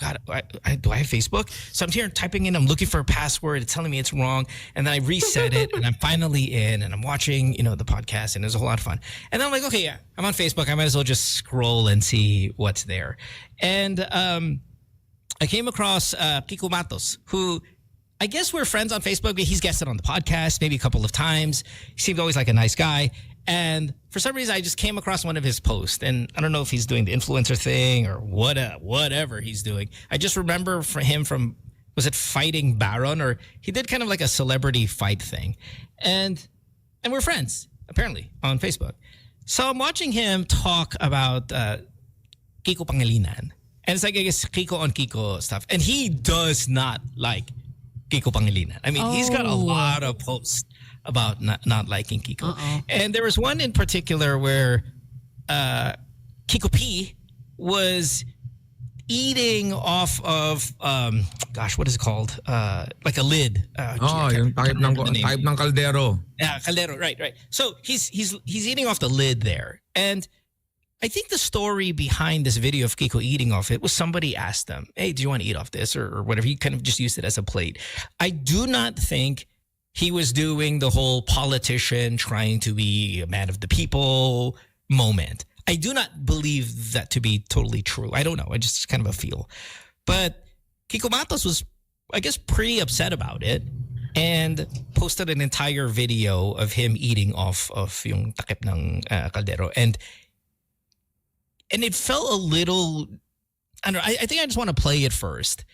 God, do I have Facebook? So I'm here typing in, I'm looking for a password. It's telling me it's wrong. And then I reset it and I'm finally in and I'm watching, the podcast, and it was a whole lot of fun. And then I'm like, okay, yeah, I'm on Facebook. I might as well just scroll and see what's there. And I came across Kiko Matos, who I guess we're friends on Facebook, but he's guested on the podcast maybe a couple of times. He seemed always like a nice guy. And for some reason, I just came across one of his posts. And I don't know if he's doing the influencer thing or whatever he's doing. I just remember him from, was it Fighting Baron? Or he did kind of like a celebrity fight thing. And we're friends, apparently, on Facebook. So I'm watching him talk about Kiko Pangilinan. And it's like, I guess, Kiko on Kiko stuff. And he does not like Kiko Pangilinan. I mean, he's got a lot of posts about not liking Kiko. And there was one in particular where Kiko P was eating off of gosh, what is it called? Like a lid. Yung type ng kaldero. Yeah, caldero. Right. So he's eating off the lid there, and I think the story behind this video of Kiko eating off it was somebody asked them, "Hey, do you want to eat off this or whatever?" He kind of just used it as a plate. I do not think he was doing the whole politician trying to be a man of the people moment. I do not believe that to be totally true. I don't know. I just kind of a feel. But Kiko Matos was, I guess, pretty upset about it and posted an entire video of him eating off of yung takip ng kaldero. And it felt a little, I don't know, I think I just want to play it first.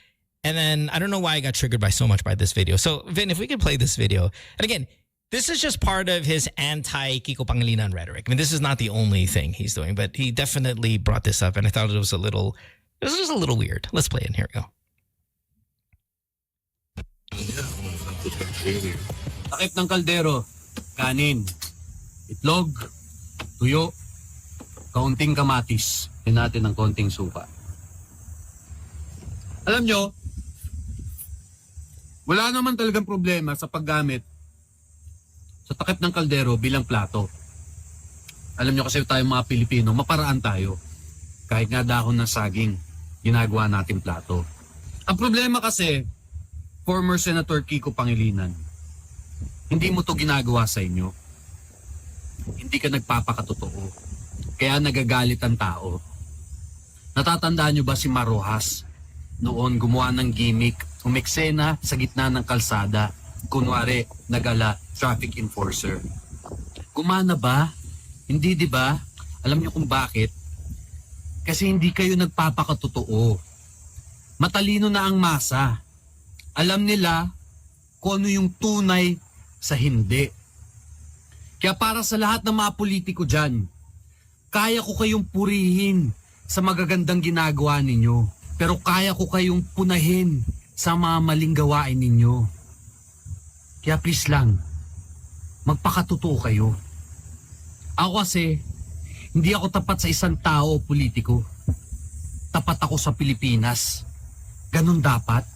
And then I don't know why I got triggered by so much by this video. So Vin, if we could play this video. And again, this is just part of his anti-Kiko Pangilinan rhetoric. I mean, this is not the only thing he's doing, but he definitely brought this up. And I thought it was just a little weird. Let's play it. Here we go. Takip ng kaldero, kanin, itlog, tuyo, kaunting kamatis, natin ng konting suka. Alam nyo, wala naman talagang problema sa paggamit sa takip ng kaldero bilang plato. Alam nyo kasi tayo mga Pilipino, maparaan tayo. Kahit nga dahon ng saging, ginagawa natin plato. Ang problema kasi, former Senator Kiko Pangilinan, hindi mo to ginagawa sa inyo. Hindi ka nagpapakatotoo. Kaya nagagalit ang tao. Natatandaan nyo ba si Marojas? Noon gumawa ng gimmick, umeksena sa gitna ng kalsada, kunwari nagala traffic enforcer. Gumana ba? Hindi, di ba? Alam niyo kung bakit? Kasi hindi kayo nagpapakatotoo. Matalino na ang masa. Alam nila kung ano yung tunay sa hindi. Kaya para sa lahat ng mga politiko dyan, kaya ko kayong purihin sa magagandang ginagawa ninyo. Pero kaya ko kayong punahin sa mga maling gawain ninyo. Kaya please lang, magpakatotoo kayo. Ako kasi, hindi ako tapat sa isang tao o politiko. Tapat ako sa Pilipinas. Ganun dapat.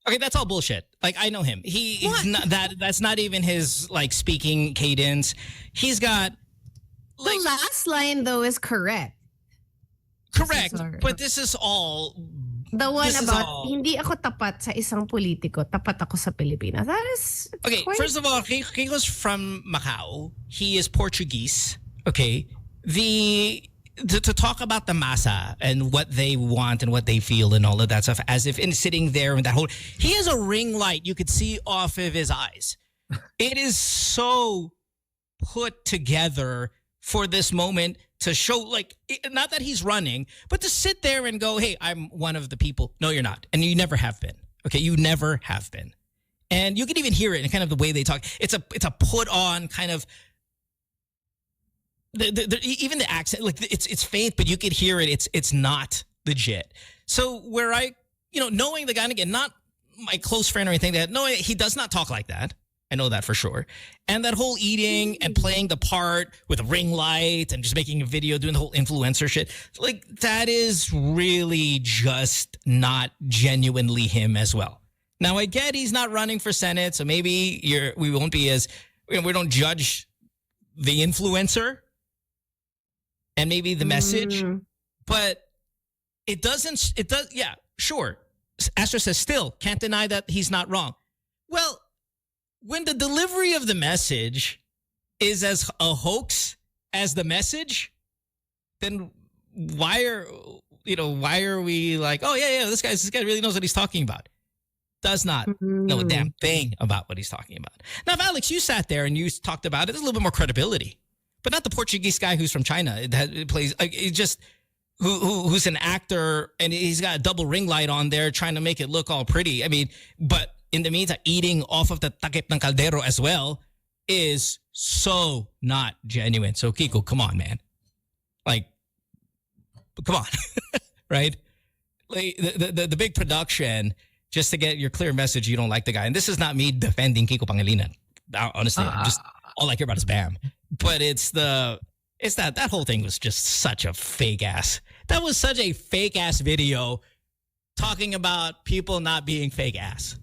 Okay, that's all bullshit. Like, I know him. He's not that's not even his like speaking cadence. He's got like, the last line though is correct. Correct, but this is all the one about hindi ako tapat sa isang politiko, tapat ako sa Pilipinas. That is okay. First of all, Kiko's from Macau. He is Portuguese. Okay, to talk about the masa and what they want and what they feel and all of that stuff, as if in sitting there in that whole, he has a ring light you could see off of his eyes. It is so put together for this moment to show, like, not that he's running, but to sit there and go, hey, I'm one of the people. No, you're not. And you never have been. Okay, you never have been. And you can even hear it in kind of the way they talk. It's a put on kind of, even the accent, like it's faint, but you could hear it. It's not legit. So where I, knowing the guy, and again, not my close friend or anything, that no, he does not talk like that. I know that for sure. And that whole eating and playing the part with a ring light and just making a video, doing the whole influencer shit, like that is really just not genuinely him as well. Now I get he's not running for Senate, so maybe we won't be as, we don't judge the influencer and maybe the message, but yeah, sure. Astro says still can't deny that he's not wrong. Well, when the delivery of the message is as a hoax as the message, then why are we like, oh yeah, this guy really knows what he's talking about. Does not know a damn thing about what he's talking about. Now, if Alex, you sat there and you talked about it, there's a little bit more credibility, but not the Portuguese guy who's from China. It plays who's an actor and he's got a double ring light on there trying to make it look all pretty. I mean, but in the meantime, eating off of the takip ng kaldero as well is so not genuine. So Kiko, come on, man. Like, come on, right? Like the big production just to get your clear message you don't like the guy. And this is not me defending Kiko Pangilinan. Honestly, all I care about is Bam. But it's that whole thing was just such a fake ass. That was such a fake ass video talking about people not being fake ass.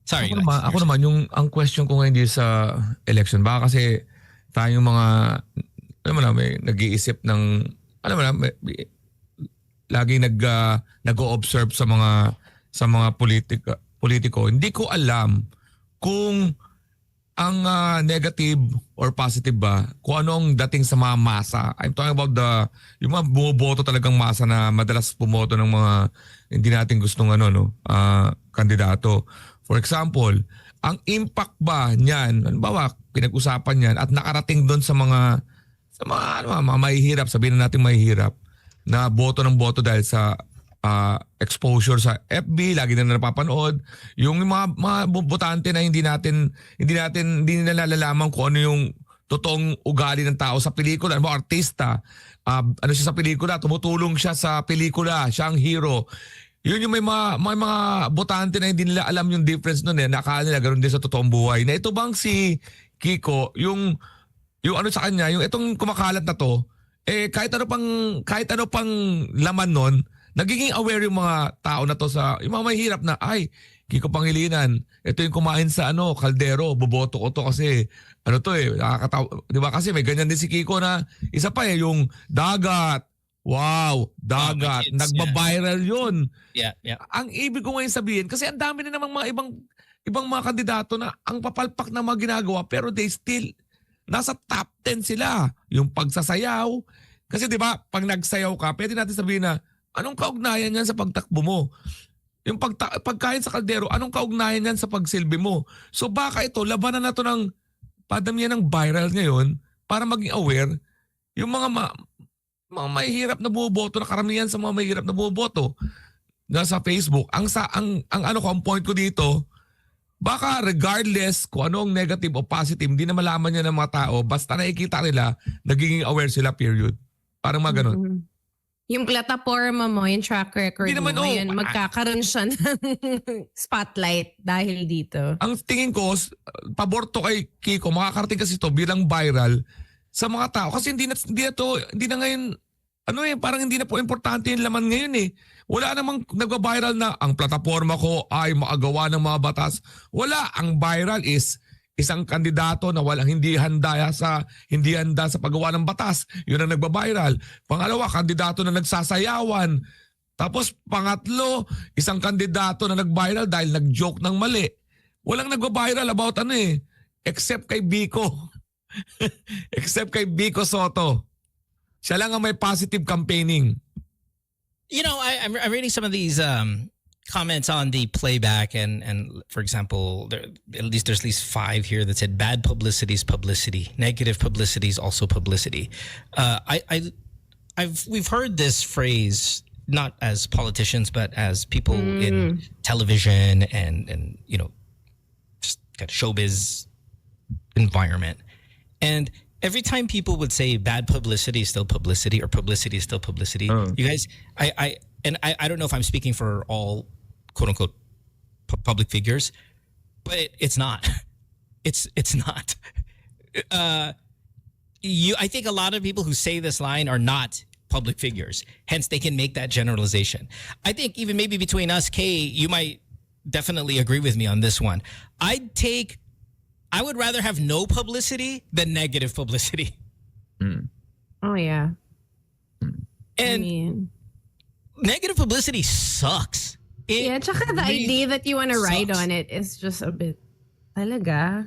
Sorry. Ako naman yung ang question ko ngayon sa election baka kasi tayong mga alam mo na may nag-iisip ng alam mo na lagi nag-o-observe sa mga politiko. Hindi ko alam kung ang negative or positive ba kung ano ang dating sa mga masa. I'm talking about yung mga bumoboto talagang masa na madalas bumoto ng mga hindi natin gustong kandidato. For example, ang impact ba niyan, halimbawa pinag-usapan niyan at nakarating doon sa mga mahihirap, sabihin na natin mahihirap, na boto ng boto dahil sa exposure sa FB, lagi na napapanood. Yung mga botante na hindi nila nalalaman kung ano yung totoong ugali ng tao sa pelikula. Ano artista, ano siya sa pelikula, tumutulong siya sa pelikula, siya ang hero. Yun yung may mga botante na hindi nila alam yung difference nun nakakala nila ganoon din sa totoong buhay. Na ito bang si Kiko, yung ano sa kanya, yung itong kumakalat na to, kahit ano pang laman nun, nagiging aware yung mga tao na to sa yung mga mahihirap na Kiko Pangilinan, ito yung kumain sa kaldero, boboto ko to kasi nakakatawa, 'di ba? Kasi may ganyan din si Kiko na isa pa yung dagat. Wow, dagat, nagba-viral 'yun. Yeah. Ang ibig ko ngayon sabihin kasi ang dami na namang mga ibang mga kandidato na ang papalpak na mga ginagawa pero they still nasa top 10 sila. Yung pagsasayaw. Kasi 'di ba, pag nagsayaw ka, pwede natin sabihin na anong kaugnayan yan sa pagtakbo mo? Yung pagkain sa kaldero, anong kaugnayan yan sa pagsilbi mo? So baka ito, labanan na to ng padamihan ng viral ngayon para maging aware yung mga mahihirap na bumoboto, na karamihan sa mga mahihirap na bumoboto na sa Facebook. Ang point ko dito, baka regardless kung ano ang negative o positive, hindi na malaman niya ng mga tao, basta nakikita nila, nagiging aware sila, period. Parang mga ganun. Mm-hmm. Yung plataforma mo, yung track record mo, yan, magkakaroon siya ng spotlight dahil dito. Ang tingin ko, pabor to kay Kiko, makakarating kasi ito bilang viral sa mga tao. Kasi hindi na ngayon, parang hindi na po importante yung laman ngayon Wala namang nagwa-viral na ang plataforma ko ay maagawa ng mga batas. Wala. Ang viral is isang kandidato na hindi handa sa paggawa ng batas. Yun ang nagba-viral. Pangalawa, kandidato na nagsasayawan. Tapos pangatlo, isang kandidato na nag-viral dahil nag-joke ng mali. Walang nagba-viral about except kay Biko. Except kay Biko Soto. Siya lang ang may positive campaigning. You know, I'm reading some of these comments on the playback, and for example, there's at least 5 here that said bad publicity is publicity, negative publicity is also publicity. We've heard this phrase not as politicians but as people in television and just kind of showbiz environment. And every time people would say bad publicity is still publicity or publicity is still publicity, you guys, I don't know if I'm speaking for all quote unquote public figures, but it's not. It's not. I think a lot of people who say this line are not public figures. Hence, they can make that generalization. I think even maybe between us, Kay, you might definitely agree with me on this one. I would rather have no publicity than negative publicity. Oh, yeah. And negative publicity sucks. Tsaka the idea that you want to ride on it is just a bit, talaga?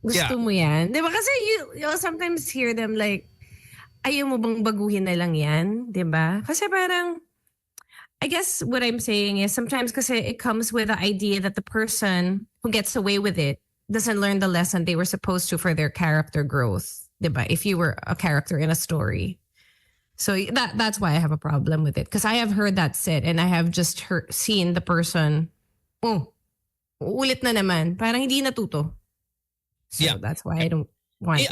Gusto mo yan? Diba? Kasi you'll sometimes hear them like, ayaw mo bang baguhin na lang yan? Diba? Kasi parang, I guess what I'm saying is sometimes kasi it comes with the idea that the person who gets away with it doesn't learn the lesson they were supposed to for their character growth. Diba? If you were a character in a story. So that's why I have a problem with it. Because I have heard that said and I have just seen the person, ulit na naman. Parang hindi natuto. So that's why I don't Why?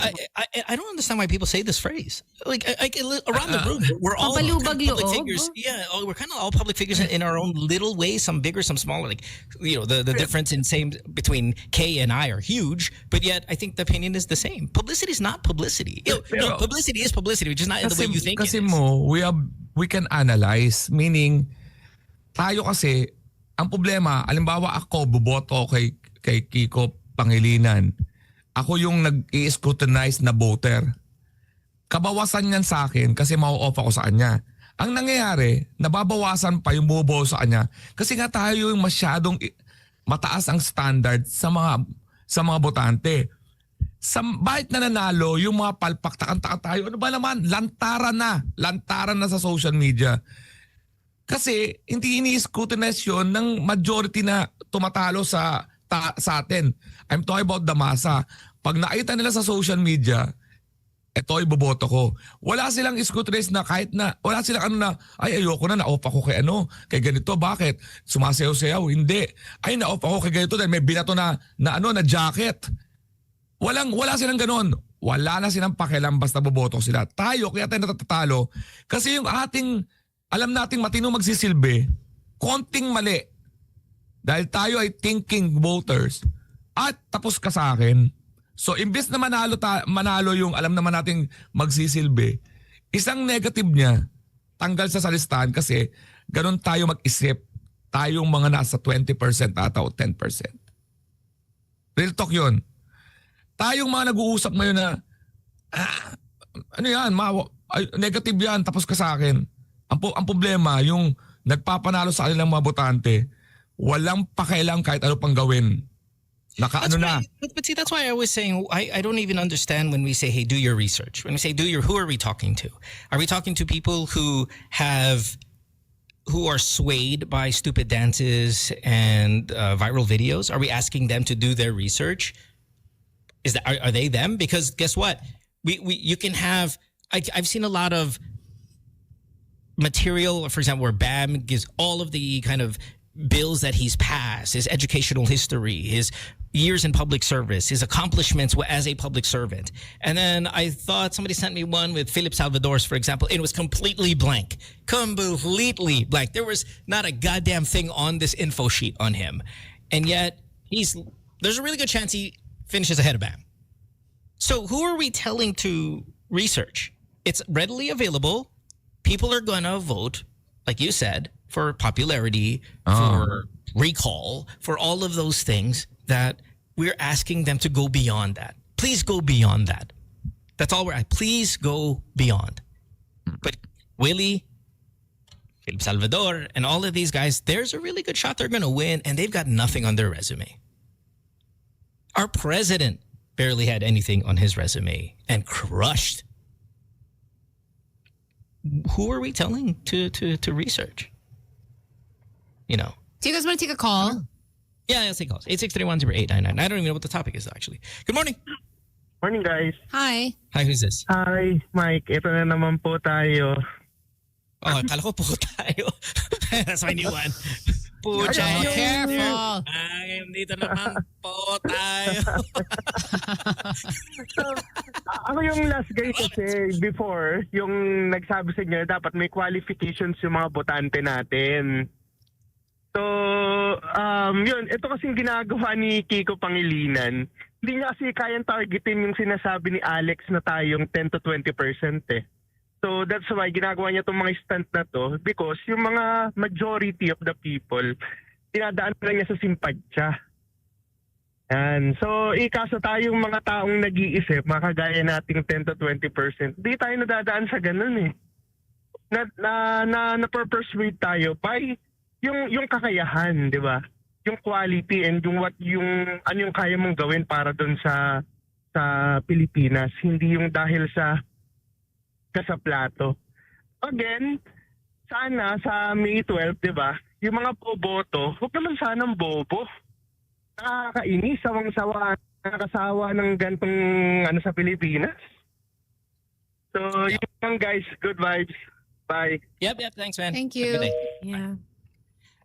I don't understand why people say this phrase. Like around the room, we're all kind of Papalubag public loob? figures. Yeah, we're kind of all public figures in our own little ways. Some bigger, some smaller. Like the difference in same between Kay and I are huge, but yet I think the opinion is the same. Publicity is not publicity. No, publicity is publicity, which is not in the way you think. Kasi we can analyze. Meaning, tayo kasi, ang problema, alimbawa ako, boboto kay Kiko Pangilinan. Ako yung nag-i-scrutinize na voter. Kabawasan niyan sa akin kasi mau-off ako sa kanya. Ang nangyayari, nababawasan pa yung bubo sa kanya kasi nga tayo yung masyadong mataas ang standard sa mga botante. Bakit nananalo yung mga palpak takang-taka tayo? Ano ba naman? Lantaran na sa social media. Kasi hindi ini-scrutinize yun ng majority na tumatalo sa atin. I'm talking about the masa. Pag nakita nila sa social media, ito iboboto ko. Wala silang scrutinize na kahit na, wala silang ay ayoko na-off ako kay ganito. Bakit? Sumasayaw-sayaw. Hindi. Ay na-off ako kay ganito dahil may binato na jacket. Wala silang ganon. Wala na silang pakialam basta boboto sila. Tayo, kaya tayo natatatalo. Kasi yung alam nating matino magsisilbi, konting mali. Dahil tayo ay thinking voters at tapos ka sa akin. So imbes na manalo yung alam naman nating magsisilbi, isang negative niya, tanggal sa listahan kasi ganun tayo mag-isip. Tayong mga nasa 20% ata o 10%. Real talk yun. Tayong mga nag-uusap ngayon na, ano yan, negative yan, tapos ka sa akin. Ang problema, yung nagpapanalo sa kanilang mga botante, walang pakialam kahit ano pang gawin. But see, that's why I was saying I don't even understand when we say, hey, do your research. When we say who are we talking to? Are we talking to people who are swayed by stupid dances and viral videos? Are we asking them to do their research? Are they them? Because guess what? You can have I've seen a lot of material, for example, where Bam gives all of the kind of bills that he's passed, his educational history, his years in public service, his accomplishments as a public servant. And then I thought somebody sent me one with Philip Salvador's, for example. It was completely blank. Completely blank. There was not a goddamn thing on this info sheet on him. And yet, there's a really good chance he finishes ahead of Bam. So who are we telling to research? It's readily available. People are going to vote, like you said, for popularity, for recall, for all of those things that we're asking them to go beyond that. Please go beyond that. That's all we're at. Please go beyond. But Willie, Philip Salvador, and all of these guys, there's a really good shot they're going to win, and they've got nothing on their resume. Our president barely had anything on his resume and crushed. Who are we telling to research? You know. Do you guys want to take a call? Yeah, let's take calls. 863-10899. I don't even know what the topic is actually. Good morning. Morning, guys. Hi. Hi, who's this? Hi, Mike. Ito na naman po tayo. Oh, akala ko po tayo. That's my new one. Po tayo. Careful. Ay, dito naman po tayo. Ako yung last guy kasi before, yung nagsabi sa inyo dapat may qualifications yung mga botante natin. So, yun. Ito kasing ginagawa ni Kiko Pangilinan. Hindi niya kasi kayang targetin yung sinasabi ni Alex na tayong 10 to 20% eh. So, that's why ginagawa niya itong mga stunt na to because yung mga majority of the people, dinadaan na niya sa simpatsya. Yan. So, ikaso tayong mga taong nag-iisip, makagaya nating 10 to 20%, di tayo nadadaan sa ganun eh. Na-persuade tayo by yung kakayahan, di ba? Yung quality and yung ano yung kaya mong gawin para doon sa Pilipinas, hindi yung dahil sa plato. Again, sana sa May 12, di ba? Yung mga boboto, huwag naman sanang bobo. Nakakainis, sawang-sawa, nakakasawa ng gantong sa Pilipinas. So, yun lang guys, good vibes. Bye. Yep, thanks man. Thank Have a good you. day. Yeah.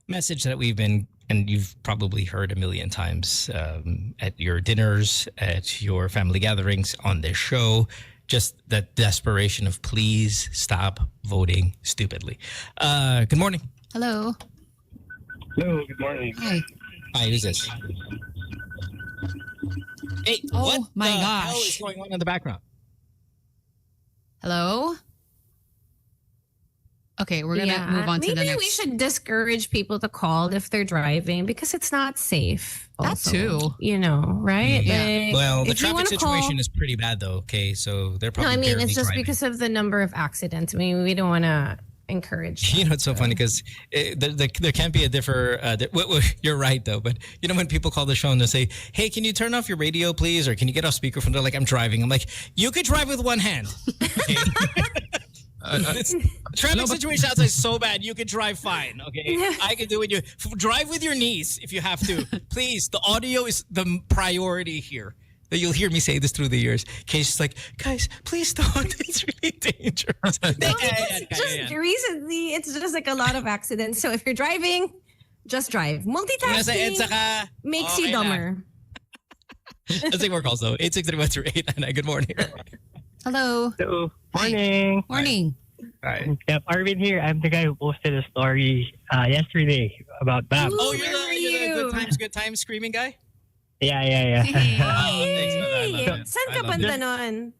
message that we've been, and you've probably heard a million times at your dinners, at your family gatherings, on this show. Just that desperation of please stop voting stupidly. Good morning. Hello. Hello, good morning. Hi. Hi, who's this? Hey, Oh, what my the gosh. hell is going on in the background? Hello. Okay, we're gonna move on to the Maybe next. we should discourage people to call if they're driving because it's not safe. That also, too. You know, right? Yeah. Like, Well, the if you traffic wanna situation call- is pretty bad, though. Okay, so they're No, probably I mean, barely it's just driving. because of the number of accidents. I mean, we don't want to encourage. You know, it's so funny because there can't be a you're right, though. But you know, when people call the show and they say, "Hey, can you turn off your radio, please?" Or "Can you get off speakerphone?" They're like, "I'm driving." I'm like, "You could drive with one hand." Okay? Traffic situation outside is so bad. You can drive fine. Okay, I can do it. You drive with your knees if you have to. Please, the audio is the priority here. You'll hear me say this through the years. Casey's like, guys, please don't. It's really dangerous. Just recently, it's just like a lot of accidents. So if you're driving, just drive. Multitasking makes you dumber. Let's take more calls though. 863-138. Good morning. Hello. So, morning. Morning. Hi. Yep, Arvin here. I'm the guy who posted a story yesterday about BAM. Ooh. Oh, Where you're were the you? good times screaming guy? Yeah. Oh, thanks for that. Hey, saan ka banda nun?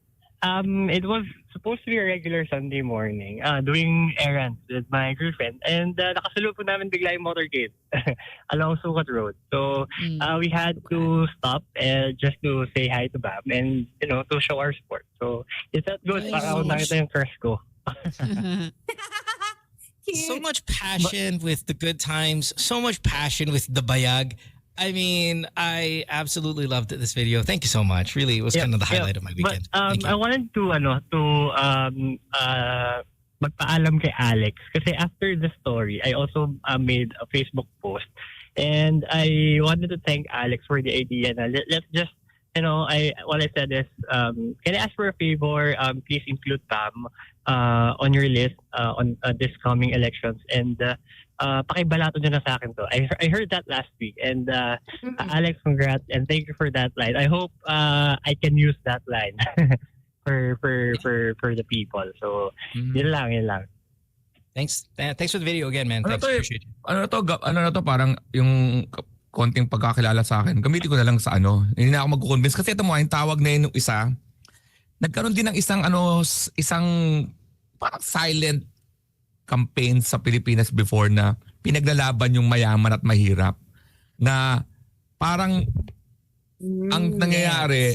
It was supposed to be a regular Sunday morning, doing errands with my girlfriend. And nakasalubong namin bigla yung motorcade along Sukat Road. So we had to stop just to say hi to Bam and, you know, to show our support. So it felt good. Para ako nakita yung crush ko. So much passion with the good times. So much passion with the bayag. I mean, I absolutely loved this video. Thank you so much. Really, it was kind of the highlight of my weekend. But I wanted to magpaalam kay Alex kasi after the story, I also made a Facebook post and I wanted to thank Alex for the idea. Na let's just, you know, what I said is, can I ask for a favor? Please include Pam on your list on this coming elections and pakibalato nyo na sa akin to. I heard that last week and Alex, congrats and thank you for that line. I hope I can use that line for the people. So yun lang. Thanks for the video again, man. Thanks, appreciate it. Ano na to, parang yung konting pagkakilala sa akin. Gamitin ko na lang sa ano. Hindi na ako magkukonvince kasi ito mo, yung tawag na yun yung isa. Nagkaroon din ng isang parang silent campaign sa Pilipinas before na pinaglalaban yung mayaman at mahirap na parang ang nangyayari,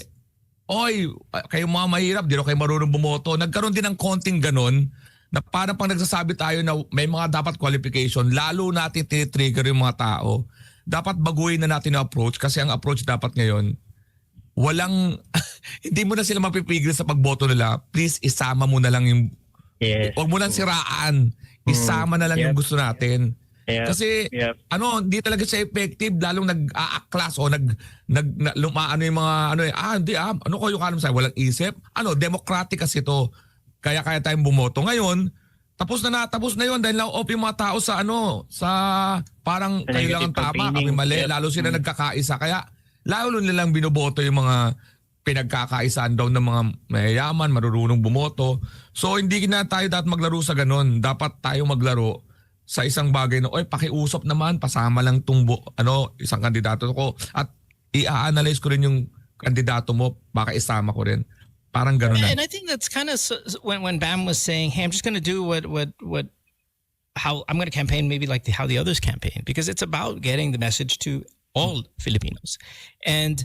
oy, kayo mga mahirap, di rin kayo marunong bumoto. Nagkaroon din ng konting ganun na parang pang nagsasabi tayo na may mga dapat qualification, lalo natin tinitrigger yung mga tao. Dapat baguhin na natin yung approach kasi ang approach dapat ngayon, walang, hindi mo na sila mapipigil sa pagboto nila. Please, isama mo na lang yung, huwag mo lang siraan. Isama na lang yung gusto natin. Kasi hindi talaga siya effective lalong nag-aaklas o lumaano yung mga ano kayo kanam sa walang isip. Democratic kasi ito. Kaya tayong bumoto. Ngayon, tapos na yun dahil na-off yung mga tao sa sa parang kayo lang ang tama, kami mali. Lalo sila nagkakaisa. Kaya lalo nilang binoboto yung mga pinagkakaisaan daw ng mga mayayaman, marurunong bumoto. So hindi na tayo dapat maglaro sa ganun. Dapat tayo maglaro sa isang bagay na, pakiusap naman, pasama lang itong isang kandidato ko at i-analyze ko rin yung kandidato mo, baka isama ko rin. Parang ganun na. And I think that's kind of when Bam was saying, hey, I'm just going to do how I'm going to campaign maybe like how the others campaign because it's about getting the message to all Filipinos. And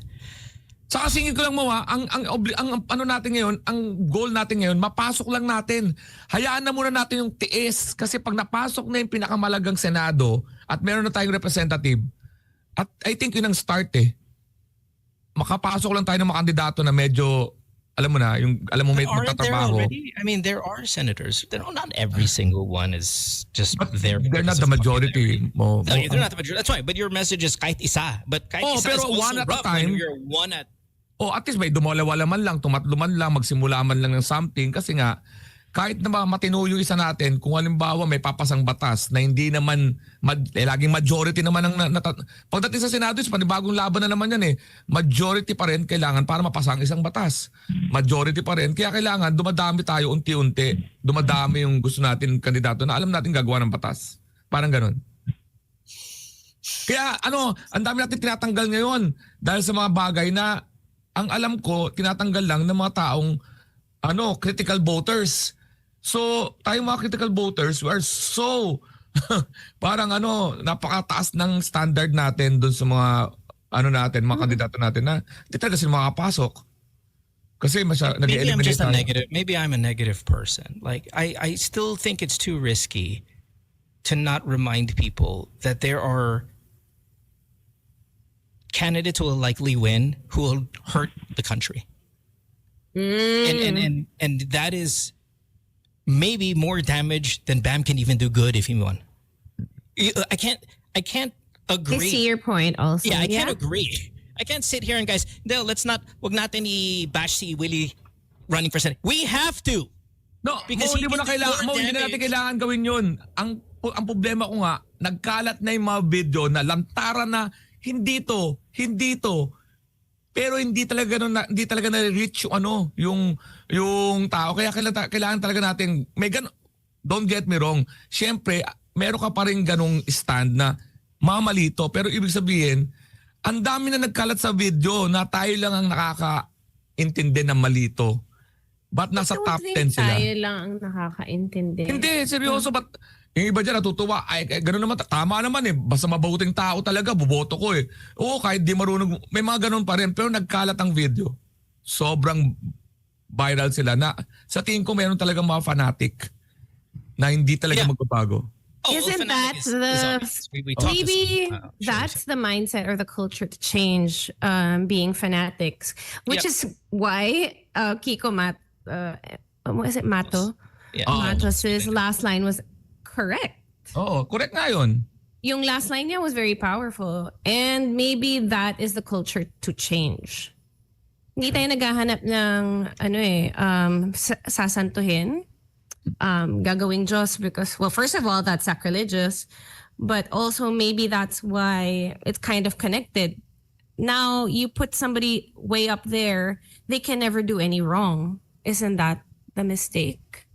Saka singin ko lang ang ano natin ngayon, ang goal natin ngayon, mapasok lang natin. Hayaan na muna natin yung tiis kasi pag napasok na yung pinakamalagang Senado at meron na tayong representative, at I think yun ang start makapasok lang tayo ng mga kandidato na medyo, alam mo may magtatrabaho. I mean, there are senators. Not every single one is just there. They're not the majority. No, they're not the majority. That's right. But your message is kahit isa. But kahit isa pero is also one at a rough time. when you're one at at least may dumalawa man lang, tumatlo man lang, magsimula man lang ng something kasi nga kahit na matino yung isa natin, kung halimbawa may papasang batas na hindi naman, laging majority naman ang pagdating sa Senado, panibagong laban na naman yan eh. Majority pa rin kailangan para mapasa ang isang batas. Majority pa rin. Kaya kailangan dumadami tayo unti-unti. Dumadami yung gusto natin kandidato na alam natin gagawa ng batas. Parang ganun. Kaya ang dami natin tinatanggal ngayon dahil sa mga bagay na ang alam ko tinatanggal lang ng mga taong critical voters. So, tayong mga critical voters, we are so parang napakataas ng standard natin doon sa mga mga kandidato natin na di talaga sila makapasok. Kasi maybe I'm just a negative. Maybe I'm a negative person. Like I still think it's too risky to not remind people that there are candidates who will likely win who will hurt the country. And that is maybe more damage than Bam can even do good if he won. I can't agree. I see your point also. Yeah, I can't agree. I can't sit here and guys, no, wag natin i-bash si Willie running for Senate. We have to. No, because hindi na natin kailangan gawin yun. Ang problema ko nga, nagkalat na yung mga video na lantaran na hindi to. Pero hindi talaga na-reach yung tao. Kaya kailangan talaga natin don't get me wrong. Siyempre, meron ka pa rin ganung stand na mamalito. Pero ibig sabihin, ang dami na nagkalat sa video na tayo lang ang nakakaintindi ng malito. Ba't nasa top 10 sila? Tayo lang ang nakakaintindi. Hindi, seryoso. Ba't yung iba dyan natutuwa, ay gano'n naman, tama naman eh. Basta mabuting tao talaga, buboto ko eh. Oo, kahit di marunong, may mga gano'n pa rin. Pero nagkalat ang video. Sobrang viral sila na sa tingin ko meron talaga mga fanatic na hindi talaga magbabago. Isn't that maybe that's the mindset or the culture to change being fanatics, which is why Kiko is it Mato? Yeah. Matos' last line was correct. Oo, correct nga yun. Yung last line niya was very powerful. And maybe that is the culture to change. Hindi tayo naghahanap ng sasantuhin, gagawing Diyos because, well, first of all, that's sacrilegious. But also maybe that's why it's kind of connected. Now, you put somebody way up there, they can never do any wrong. Isn't that the mistake?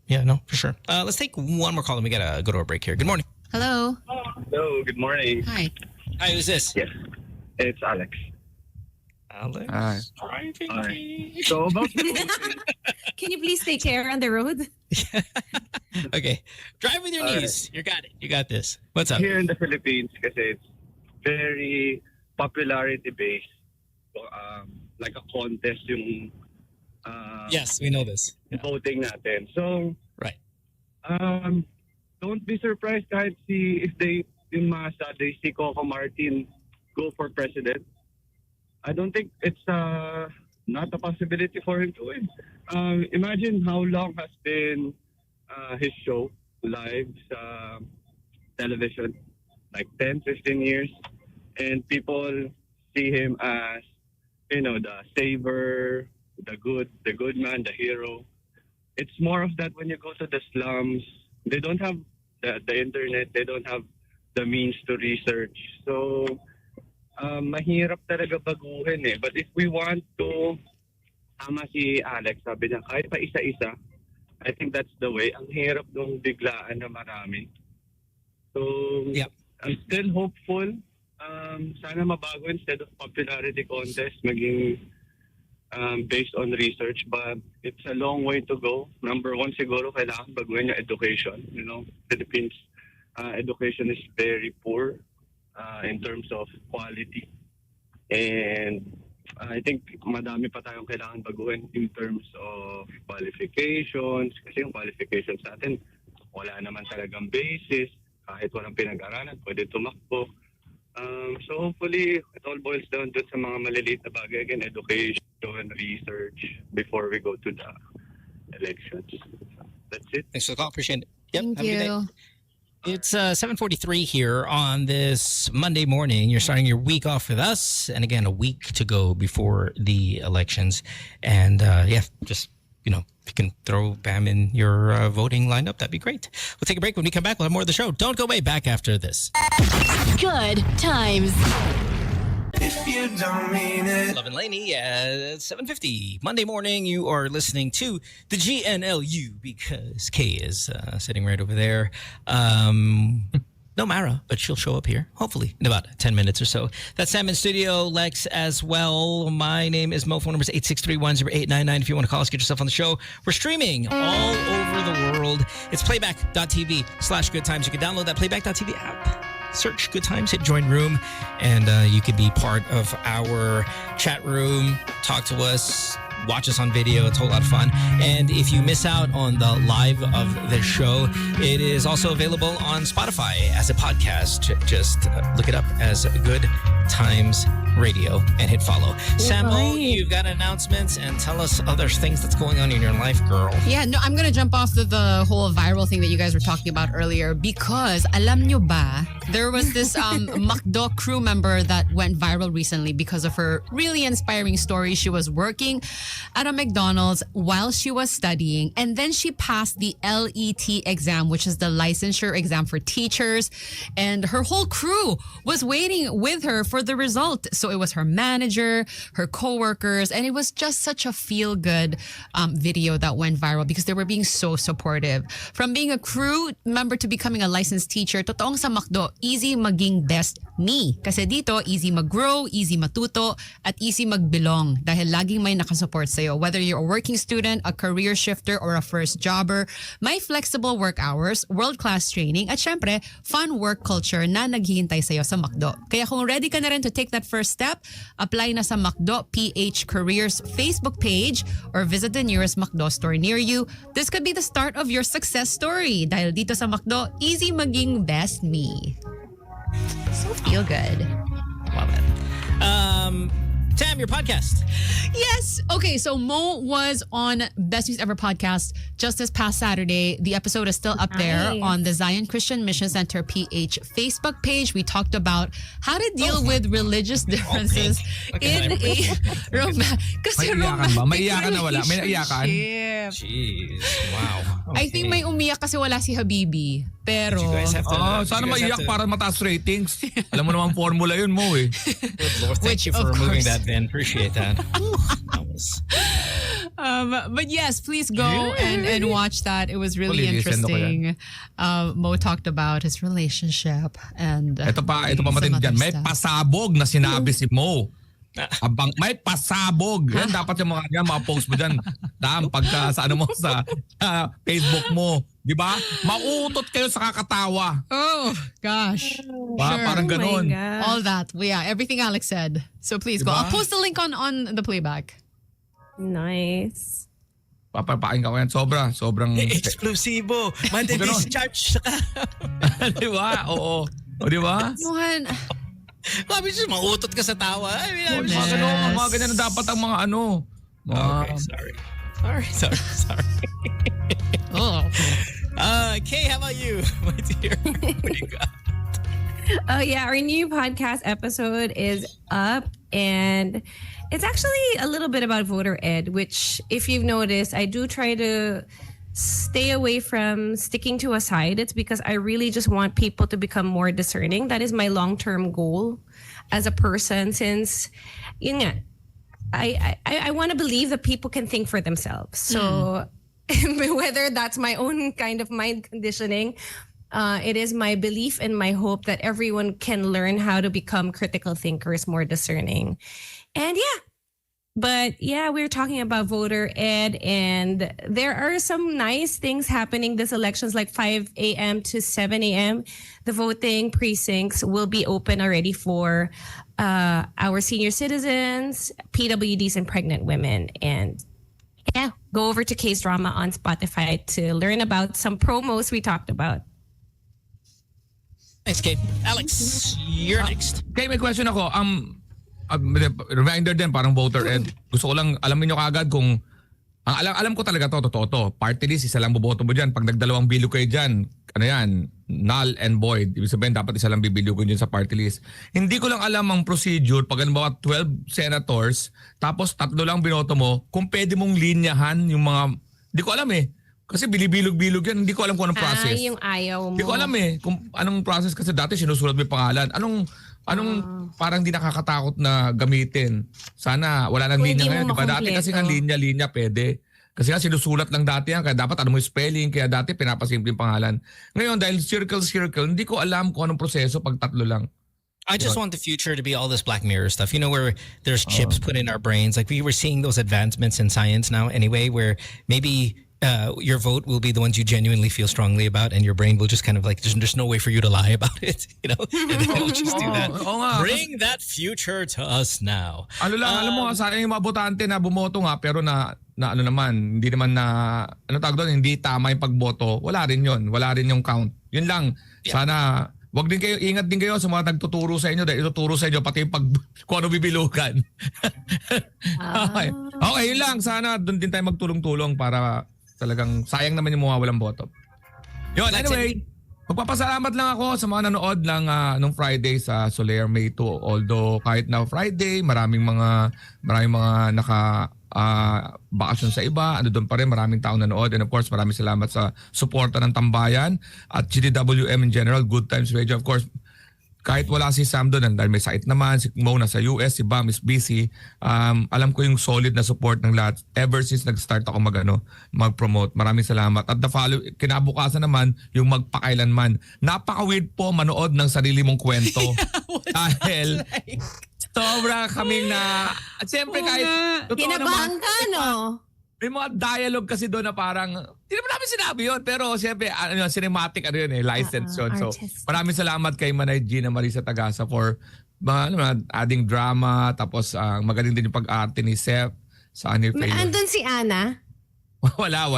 Yeah, no, for sure. Let's take one more call and we gotta go to a break here. Good morning. Hello. Hello, good morning. Hi. Hi, who's this? Yes, it's Alex. Alex. Hi. So about Can you please take care on the road? Okay. Drive with your knees. You got it. You got this. What's up? here in the Philippines, kasi it's very popularity based. Like a contest yung Yes, we know this. Yeah. voting natin. So Right. don't be surprised kahit if they in Masa they see Coco Martin go for president. I don't think it's not a possibility for him to win. Imagine how long has been his show live sa television, like 10, 15 years, and people see him as the saver, the good man, the hero. It's more of that when you go to the slums. They don't have the internet. They don't have the means to research. So, mahirap talaga baguhin eh. But if we want to, tama si Alex, sabi niya, kahit pa isa-isa, I think that's the way. Ang hirap nung biglaan na marami. So, I'm still hopeful. Sana mabago instead of popularity contest, maging based on research, but it's a long way to go. Number one, siguro kailangan baguhin yung education. Philippines education is very poor in terms of quality, and I think madami pa tayong kailangan baguhin in terms of qualifications. Kasi yung qualifications natin wala naman talagang basis. Kahit walang pinag-aralan, pwede tumakbo. So hopefully, it all boils down to sa mga maliliit na bagay. Again, education and research before we go to the elections. That's it. Thanks for the call. Appreciate it. Yep. Thank have a good day. you. It's 7:43 here on this Monday morning. You're starting your week off with us, and again, a week to go before the elections. And just If you can throw Bam in your voting lineup, that'd be great. We'll take a break. When we come back, we'll have more of the show. Don't go away. Back after this. Good times. If you don't mean it. Love and Laney at 7:50 Monday morning. You are listening to the GNLU because Kay is sitting right over there. No Mara, but she'll show up here, hopefully, in about 10 minutes or so. That's Sam in studio, Lex as well. My name is Mo. Phone number is 863-10899. If you want to call us, get yourself on the show. We're streaming all over the world. It's playback.tv/goodtimes. You can download that playback.tv app. Search Good Times, hit join room, and you could be part of our chat room. Talk to us. Watch us on video. It's a whole lot of fun. And if you miss out on the live of the show, it is also available on Spotify as a podcast. Just look it up as Good Times Radio and hit follow. Sammo, you've got announcements and tell us other things that's going on in your life, girl. Yeah, no, I'm gonna jump off the whole viral thing that you guys were talking about earlier because alam nyo ba, there was this McDo crew member that went viral recently because of her really inspiring story. She was working at a McDonald's while she was studying, and then she passed the LET exam, which is the licensure exam for teachers, and her whole crew was waiting with her for the result. So it was her manager, her coworkers, and it was just such a feel-good video that went viral because they were being so supportive. From being a crew member to becoming a licensed teacher, totoong sa McDo, easy maging best me. Kasi dito, easy mag-grow, easy matuto, at easy mag-belong dahil laging may nakasupport sa'yo. Whether you're a working student, a career shifter, or a first jobber, may flexible work hours, world-class training, at syempre, fun work culture na naghihintay sa'yo sa McDo. Kaya kung ready ka na rin to take that first step, apply na sa McDo PH Careers Facebook page or visit the nearest McDo store near you. This could be the start of your success story dahil dito sa McDo, easy maging best me. So feel good. Love it. Tam, your podcast. Yes. Okay, so Mo was on Best News Ever podcast just this past Saturday. The episode is still up there on the Zion Christian Mission Center PH Facebook page. We talked about how to deal with religious differences in a romantic Maiyakan na wala? May naiyakan? Jeez. Wow. Okay. I think may umiyak kasi wala si Habibi. Pero sana maiyak para mataas ratings. Alam mo naman formula yun, Mo eh. Good Lord, thank you for removing that, Ben. Appreciate that. But yes, please go and watch that. It was really interesting. Mo talked about his relationship and ito pa matindi dyan. May pasabog na sinabi si Mo. May pasabog. Yan dapat yung mga post mo dyan. Pagka sa mo sa Facebook mo. Di ba? Mautot kayo sa kakatawa. Oh, gosh. Sure. Parang ganun. All that. Yeah, everything Alex said. So please go. I'll post the link on the playback. Nice. Papapain ka ko yan. Sobrang Exclusivo. Monday Church. Di ba? Oo. O di ba? Mohan. Sabi siya, mautot ka sa tawa. Mga ganyan na dapat ang mga ano. Okay, sorry. Oh. Kay, how about you, my dear? What do you got? Oh yeah, our new podcast episode is up, and it's actually a little bit about voter ed, which, if you've noticed, I do try to stay away from sticking to a side. It's because I really just want people to become more discerning. That is my long-term goal as a person, since yun nga, I want to believe that people can think for themselves. So whether that's my own kind of mind conditioning, it is my belief and my hope that everyone can learn how to become critical thinkers, more discerning. And we're talking about voter ed, and there are some nice things happening this elections, like 5 a.m. to 7 a.m. The voting precincts will be open already for our senior citizens, PWDs, and pregnant women. And go over to K's Drama on Spotify to learn about some promos we talked about. Thanks, Kay. Alex, you're next. Kay, may question ako. Reminder din, parang voter ed. Gusto ko lang alamin nyo kaagad kung alam ko talaga totoo to. Party list, isa lang boboto mo dyan. Pag nagdalawang bilyo kayo dyan, ano yan, null and void. Ibig sabihin, dapat isa lang bibilyo ko dyan sa party list. Hindi ko lang alam ang procedure pag 12 senators, tapos 3 lang binoto mo, kung pwede mong linyahan yung mga Di ko alam eh. Kasi bilibilog-bilog yan. Hindi ko alam kung anong process. Yung ayaw mo. Hindi ko alam eh kung anong process kasi dati sinusulat mo yung pangalan. Anong parang di nakakatakot na gamitin. Sana wala nang Kung linya hindi ngayon. mo Diba dati kasi nga makumpleto. linya pwede. Kasi nga sinusulat lang dati yan. Kaya dapat ano mo yung spelling. Kaya dati pinapasimple yung pangalan. Ngayon dahil circle, hindi ko alam kung anong proseso pag tatlo lang. I just want the future to be all this Black Mirror stuff. You know, where there's chips put in our brains. Like we were seeing those advancements in science now anyway, where maybe your vote will be the ones you genuinely feel strongly about, and your brain will just kind of like, there's no way for you to lie about it, you know? And then it'll just do that. Bring that future to us now. Alam mo, sayang yung mga botante na bumoto nga, pero na ano naman, hindi naman na, ano tawag doon, hindi tama yung pagboto. Wala rin yun. Wala rin yung count. Yun lang. Sana, wag din kayo, ingat din kayo sa mga nagtuturo sa inyo dahil ituturo sa inyo pati yung kung ano bibilugan. Okay, yun lang. Sana doon din tayo magtulong-tulong para talagang sayang naman yung mga walang boto. Yun, anyway, magpapasalamat lang ako sa mga nanood ng nung Friday sa Soler May 2. Although kahit na Friday, maraming mga naka bakasyon sa iba, ano doon pa rin, maraming tao nanood. And of course, maraming salamat sa suporta ng Tambayan at GDWM in general, Good Times Radio. Of course, kahit wala si Sam doon, dahil may sakit naman, si Mo nasa US, si Bam is busy, alam ko yung solid na support ng lahat ever since nag-start ako mag-promote. Maraming salamat. At kinabukasan naman, yung magpakailanman. Napaka-weird po manood ng sarili mong kwento. Dahil sobra kaming na, at siyempre kahit Kinabahan ka, no? may mga dialogue kasi doon na parang, hindi naman namin sinabi yun, pero siyempre, cinematic license yun. So, maraming salamat kay Manay Gina Marisa Tagasa for adding drama, tapos magaling din yung pag-arte ni Seth sa Anir Failure. Andun si Ana? Wala.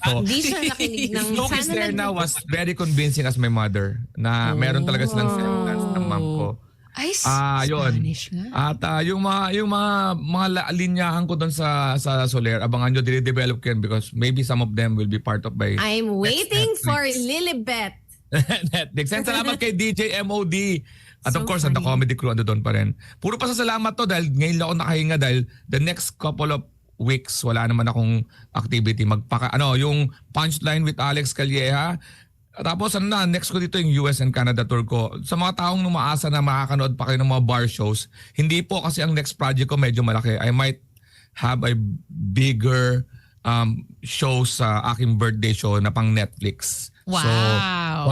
So, Hindi siya nakinig ng... Loki Serna was very convincing as my mother na meron talaga silang semblance ng mom ko. Ay, Spanish nga. At yung mga linyahan ko doon sa Soler, abangan nyo, dinidevelop ko yan because maybe some of them will be part of by I'm waiting for Lilibet. Netflix. And salamat kay DJ MOD. At of So course, ang The funny. Comedy Crew ando doon pa rin. Puro pasasalamat to dahil ngayon lang ako nakahinga dahil the next couple of weeks wala naman akong activity. Yung Punchline with Alex Calleja. Tapos next ko dito yung US and Canada tour ko. Sa mga taong umaasa na makakanood pa kayo ng mga bar shows, hindi po kasi ang next project ko medyo malaki. I might have a bigger show sa aking birthday show na pang Netflix. Wow. So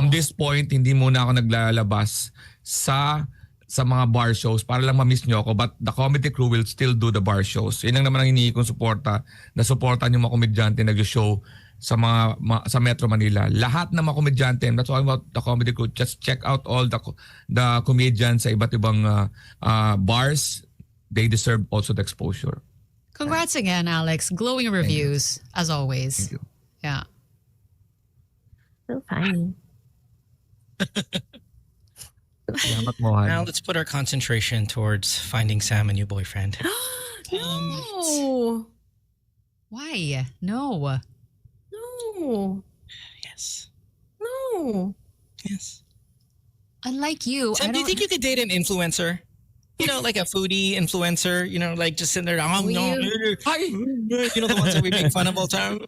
from this point, hindi muna ako naglalabas sa mga bar shows para lang ma-miss nyo ako. But the Comedy Crew will still do the bar shows. Yun lang naman ang hinihingi kong suporta. Na suportan yung mga komedyante nag-show sa Metro Manila. Lahat ng mga komedyante, that's all about the Comedy Crew. Just check out all the comedians sa iba't ibang bars. They deserve also the exposure. Congrats again, Alex. Glowing reviews, as always. Thank you. Yeah. So funny. Salamat mo, Han. Now let's put our concentration towards finding Sam a new boyfriend. No. Why? No. No. Yes. No. Yes. Unlike you, Sam, do you think you could date an influencer? You know, like a foodie influencer, you know, like just sitting there, oh, no. Hi. You know, the ones that we make fun of all the time.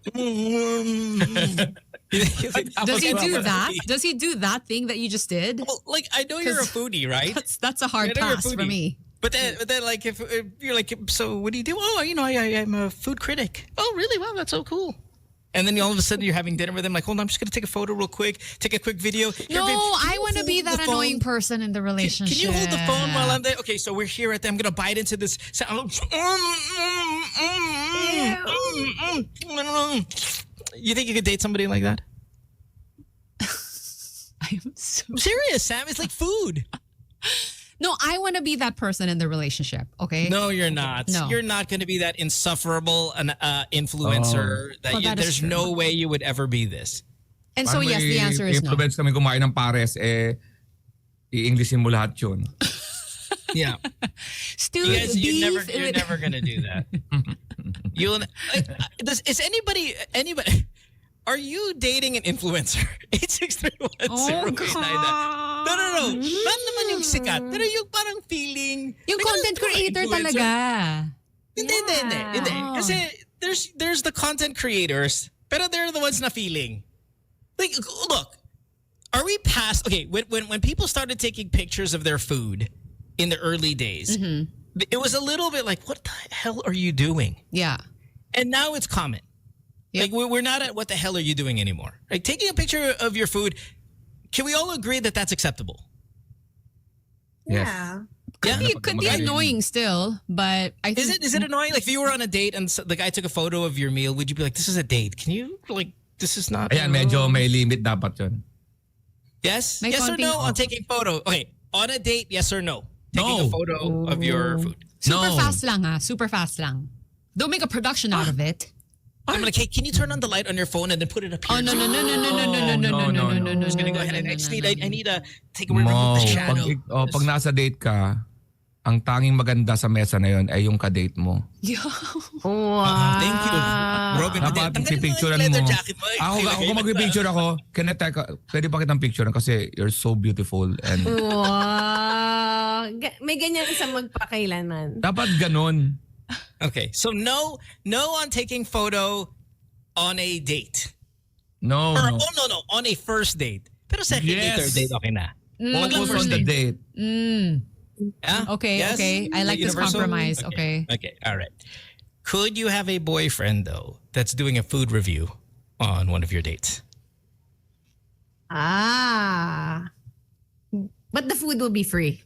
Does he do that? Does he do that thing that you just did? Well, like, I know you're a foodie, right? That's a hard I know you're a pass for foodie. me. But then, like, if you're like, so what do you do? Oh, you know, I'm a food critic. Oh, really? Wow, that's so cool. And then all of a sudden you're having dinner with him, like, hold on, I'm just going to take a photo real quick, take a quick video. Here, No, babe, can I you want to hold be the that phone? annoying person in the relationship. Can you hold the phone while I'm there? Okay, so we're here at the, I'm going to bite into this. You think you could date somebody like that? I'm so... I'm serious, Sam. It's like food. No, I want to be that person in the relationship, okay? No, you're not. No. You're not going to be that insufferable influencer. Well, that is There's true. no way you would ever be this. And so, Paano yes, may the answer is no. influence kami kumain ng pares, i-Englishin mo lahat yun. Yeah. Stewed You're beef. never going to do that. Is anybody, are you dating an influencer? 86310. Oh, God. No. Not naman yung sikat. Pero yung parang feeling. Yung like, content ano, creator influencer? talaga. Hindi. Kasi there's the content creators, pero they're the ones na feeling. Like, look, are we past? Okay, when people started taking pictures of their food in the early days, it was a little bit like, what the hell are you doing? Yeah. And now it's common. Yep. Like we're not at what the hell are you doing anymore. Like taking a picture of your food, can we all agree that that's acceptable? Yeah. Could be annoying still, but I think... Is it annoying? Like if you were on a date and the guy took a photo of your meal, would you be like, this is a date? Can you, like, this is not... Ayan, medyo may limit dapat yun. Yes? May Yes or no on taking photo? Okay, on a date, yes or no? Taking a photo of your food. Super fast lang ha. Super fast lang. Don't make a production out of it. I'm like, hey, can you turn on the light on your phone and then put it up here? Oh, no. I'm just gonna go ahead and I need to take a remove the shadow. Pag nasa date ka, ang tanging maganda sa mesa na yun ay yung ka-date mo. Wow. Thank you. Robin, dapat pipicturean mo. Ako mag-picture ako, pwede pa kitang picture kasi you're so beautiful. And Wow. May ganyan isang magpakailanman. dapat ganun. Okay, so no on taking photo on a date. No. No, on a first date. Pero second date, third date, okay na. Focus on the date. Yeah? Okay, Yes? okay. I like this Universal? compromise. Okay. Okay, all right. Could you have a boyfriend, though, that's doing a food review on one of your dates? But the food will be free.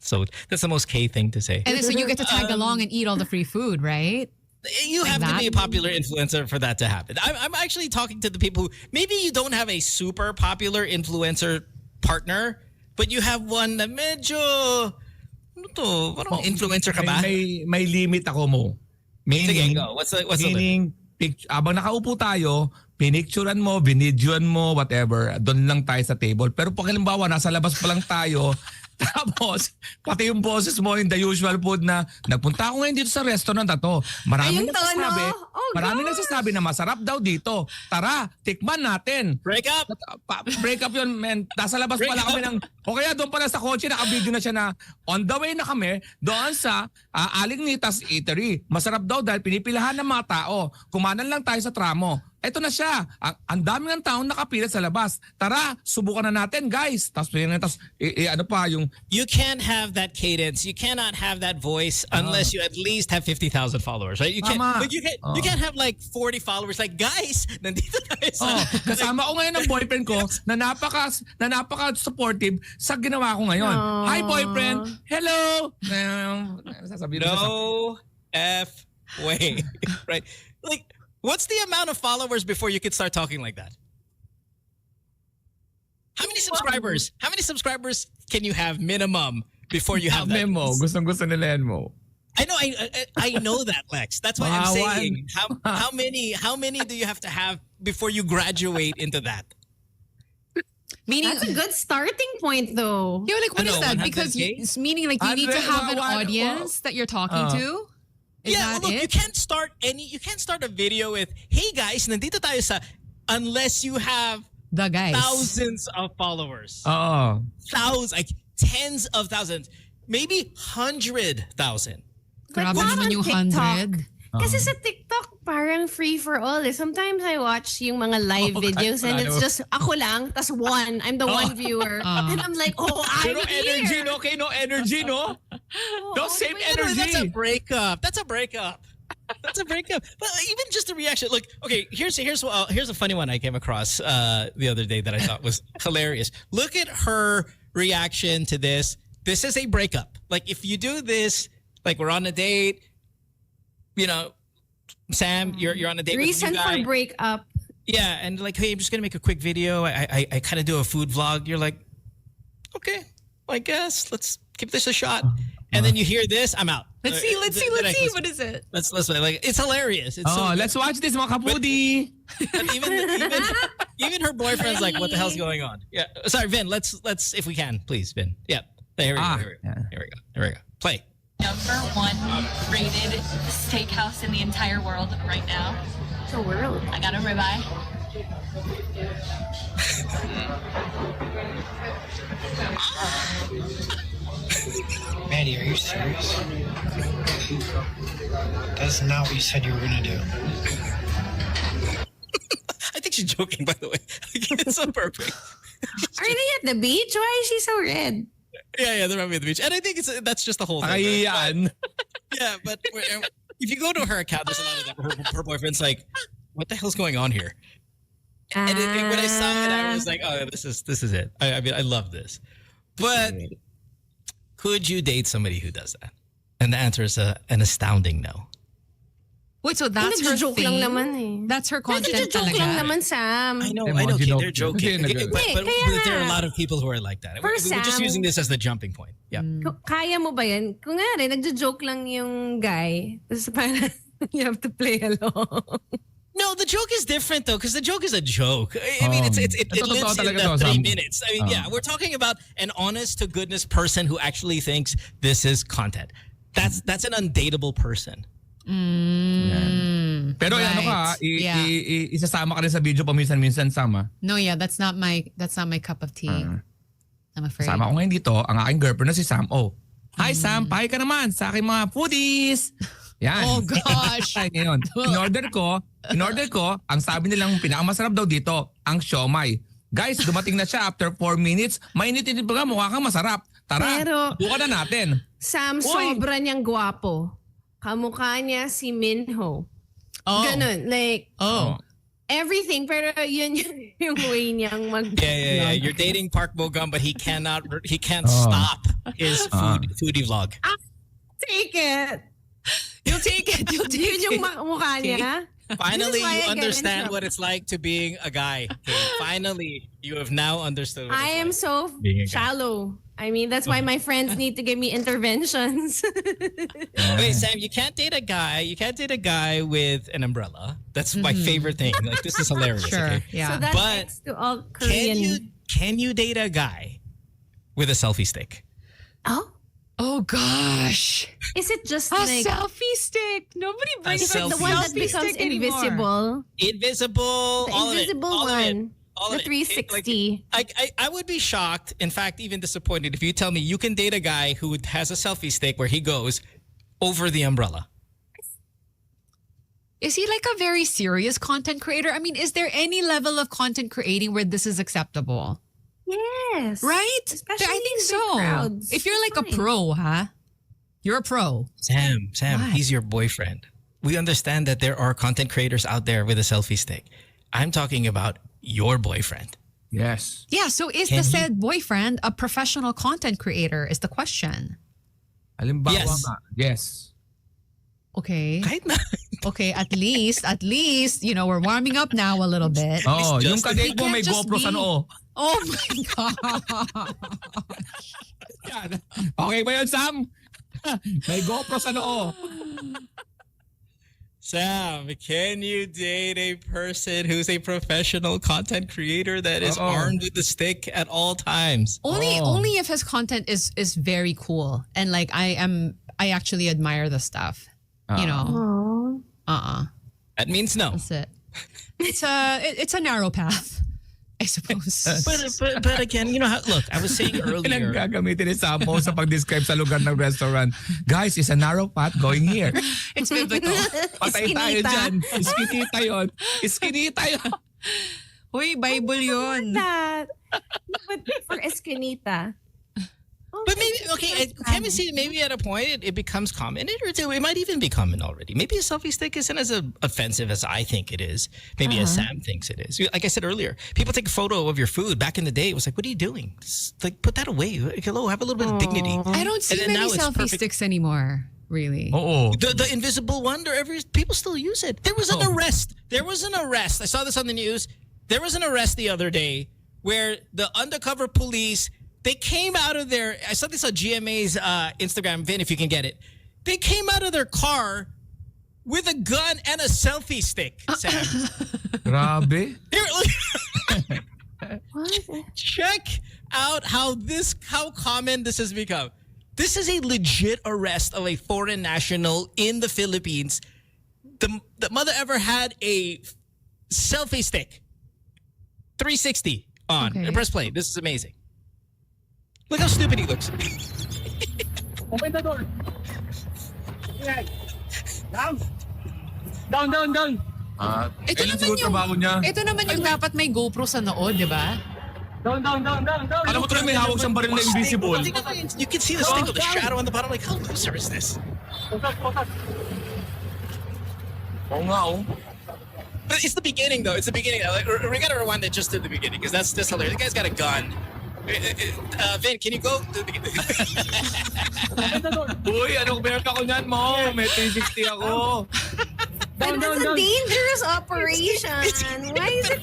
So that's the most K thing to say. And then so you get to tag along and eat all the free food, right? You have to be a popular influencer for that to happen. I'm actually talking to the people who maybe you don't have a super popular influencer partner, but you have one na medyo parang influencer ka ba? May limit ako mo. Meaning, sige, go. What's the meaning, abang nakaupo tayo, pinicturean mo, binidyoan mo, whatever, doon lang tayo sa table. Pero pag halimbawa, nasa labas pa lang tayo, tapos, pati yung boses mo in the usual food na nagpunta ako ngayon dito sa restaurant na to. Maraming nagsasabi na masarap daw dito. Tara, tikman natin. Break up! Break up yun, man. Nasa labas pala kami ng... O kaya doon pala sa kotse, nakabidyo na siya na on the way na kami doon sa Aling Nitas Eatery. Masarap daw dahil pinipilahan ng mga tao. Kumanan lang tayo sa tramo. Ito na siya. Ang dami ng taong nakapila sa labas. Tara, subukan na natin, guys. Tapos ano pa yung... You can't have that cadence. You cannot have that voice unless you at least have 50,000 followers, right? You can't. But you can't have like 40 followers. Like, guys, nandito tayo sa... kasama ko ngayon ng boyfriend ko na napaka-supportive sa ginawa ko ngayon. Hi, boyfriend. Hello. No F way. Right? Like, what's the amount of followers before you could start talking like that? How many subscribers? How many subscribers can you have minimum before you have that? Mo. Gustong-gusto nila yan mo. I know. I know that, Lex. That's why I'm saying how many do you have to have before you graduate into that? Meaning, that's a good starting point, though. Yeah, like what is that? Because it's meaning like you need to have an audience that you're talking to. Is look, you can't start a video with, hey guys, nandito tayo sa, unless you have the guys. Thousands of followers. Thousands, like tens of thousands, maybe 100,000. But not on TikTok. Kasi sa TikTok, parang free for all. Sometimes I watch yung mga live videos and it's just ako lang, tas I'm the one viewer. And I'm like, I'm here. Energy, no? Okay, no energy, no? Don't save energy. That's a breakup. That's a breakup. But even just the reaction. Look, okay, here's a funny one I came across the other day that I thought was hilarious. Look at her reaction to this. This is a breakup. Like, if you do this, like we're on a date, you know, Sam, you're on a date Reason with a new guy. for breakup. Yeah, and like, hey, I'm just gonna make a quick video. I kind of do a food vlog. You're like, okay, I guess let's give this a shot. And then you hear this, I'm out. Let's see. What is it? Let's like, it's hilarious. It's let's watch this, mga kapudi. Even her boyfriend's like, what the hell's going on? Yeah, sorry, Vin. Let's if we can, please, Vin. Yeah, here we go. Play. #1 rated steakhouse in the entire world right now. The world. I got a ribeye. Maddie, are you serious? That's not what you said you were gonna do. I think she's joking, by the way. It's so perfect. Are they at the beach? Why is she so red? Yeah, they're probably at the beach. And I think that's just the whole thing. Ayan. Yeah, but if you go to her account, there's a lot of that. Her boyfriend's like, what the hell's going on here? And when I saw it, I was like, oh, this is it. I mean, I love this. But could you date somebody who does that? And the answer is an astounding no. Wait, so that's her Nagjo-joke thing? lang naman eh. That's her content Nagjo-joke talaga? lang naman, Sam. I know, okay, they're joking. Hindi, But kaya there are a nga. lot of people who are like that. We're just Sam, using this as the jumping point. Yeah. Kaya mo ba yan? Kung nga rin, nagjo-joke lang yung guy. Tapos parang you have to play along. No, the joke is different though, because the joke is a joke. I mean, it lives in the 3 minutes. I mean, yeah, we're talking about an honest to goodness person who actually thinks this is content. That's an undateable person. Pero ano ka, isasama ka rin sa video paminsan-minsan, Sama. No, yeah, that's not my cup of tea. I'm afraid. Sama ko ngayon dito, ang aking girlfriend na si Sam. Oh, hi Sam, pahay ka naman sa aking mga foodies. Yan. Oh gosh. Ngayon, in order ko, ang sabi nilang pinakamasarap daw dito, ang siomay. Guys, dumating na siya after 4 minutes. Mainit-init pa nga, mukha kang masarap. Tara, Pero, buka na natin. Sam, sobra niyang gwapo. Kamukha niya si Minho. Ganun. Like, everything. Pero yun yung way niyang mag- Yeah. You're dating Park Bo-gum, but he can't stop his foodie vlog. Take it. You'll take it. Yun yung mukha niya. Finally, you understand what it's like to being a guy. Okay? Finally, you have now understood what I am it's so shallow. I mean, that's why my friends need to give me interventions. Wait, Sam, you can't date a guy with an umbrella. That's my favorite thing. Like, this is hilarious. Sure, okay? yeah. So that But gets to all Korean. can you date a guy with a selfie stick? Oh gosh. Is it just A like selfie stick? Nobody brings is it the one that becomes invisible? Invisible. The all invisible of it, one. all The of it. 360. I would be shocked, in fact, even disappointed if you tell me you can date a guy who has a selfie stick where he goes over the umbrella. Is he like a very serious content creator? I mean, is there any level of content creating where this is acceptable? Yes. Right? Especially I think in big so. crowds. If you're like Fine. a pro, huh? You're a pro. Sam, What? he's your boyfriend. We understand that there are content creators out there with a selfie stick. I'm talking about your boyfriend. Yes. Yeah, so is Can the he- said boyfriend a professional content creator is the question. Halimbawa Yes. nga. Yes. Okay. Kahit na. Okay, at least, we're warming up now a little bit. Oh, yung just- kadate mo He may can't just GoPro sa be- noo. Oh my God. Yan. Okay ba yun, Sam? May GoPro sa noo. Sam, can you date a person who's a professional content creator that is armed with the stick at all times? Only if his content is very cool and like I actually admire the stuff. You know. That means no. That's it. It's a narrow path, I suppose. But again, you know how, look, I was saying earlier. Gagamitin ni Sampo sa pag-describe sa lugar ng restaurant. Guys, it's a narrow path going here. It's biblical. Patay tayo dyan. Iskinita yun. Iskinita yun. Uy, Bible yun. That. But for Escanita. But maybe, okay, can we see maybe at a point it becomes common? It might even be common already. Maybe a selfie stick isn't as offensive as I think it is. Maybe as Sam thinks it is. Like I said earlier, people take a photo of your food. Back in the day, it was like, what are you doing? Just, like, put that away. Like, hello, have a little bit of dignity. I don't see And then many now it's selfie perfect. sticks anymore, really. The invisible one, people still use it. There was an arrest. I saw this on the news. There was an arrest the other day where the undercover police, they came out of their, I saw this on GMA's Instagram, Vin, if you can get it. They came out of their car with a gun and a selfie stick, Sam. Grabe. Here, look. Check out how common this has become. This is a legit arrest of a foreign national in the Philippines. The mother ever had a selfie stick. 360 on. Okay. Press play. This is amazing. Look how stupid he looks. Open the door. Down. Ito naman siguro trabaho niya. Ito naman yung dapat may GoPro sa noo, di ba? Down. Alam mo tuloy may hawak siyang baril na invisible. You can see the stick of the shadow on the bottom. Like, how loser is this? Oo nga, oh. But it's the beginning, though. It's the beginning. Like, we gotta rewind it just to the beginning because that's hilarious. The guy's got a gun. Vin, can you go to the beginning? Uy, anong meron ako niyan mo? May 360 ako. But it's a dangerous operation. Why is it?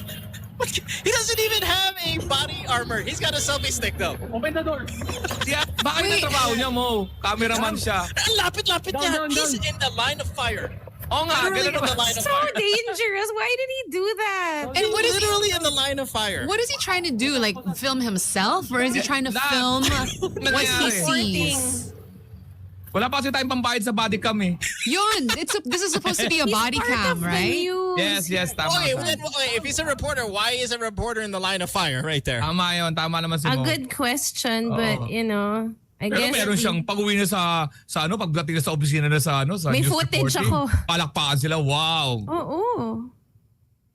He doesn't even have a body armor. He's got a selfie stick, though. Open the door. Yeah, bakit na trabaho niya mo? Cameraman siya. Lapit niya. He's in the line of fire. Oo nga, Literally ganun in the naman. line of So fire. dangerous. Why did he do that? And what is Literally in the line of fire. What is he trying to do? Like film himself, or is he trying to film what he sees? Wala pa kasi tayong pambayad sa body cam eh. Yun, this is supposed to be a body cam, right? Yes, tama. Okay, if he's a reporter, why is a reporter in the line of fire right there? Tama yun, tama naman si A Mo. good question, but you know, I Pero guess meron siyang pag-uwi na sa pagdating na sa opisina na sa May news footage reporting, ako. palakpakan sila, wow. Oo.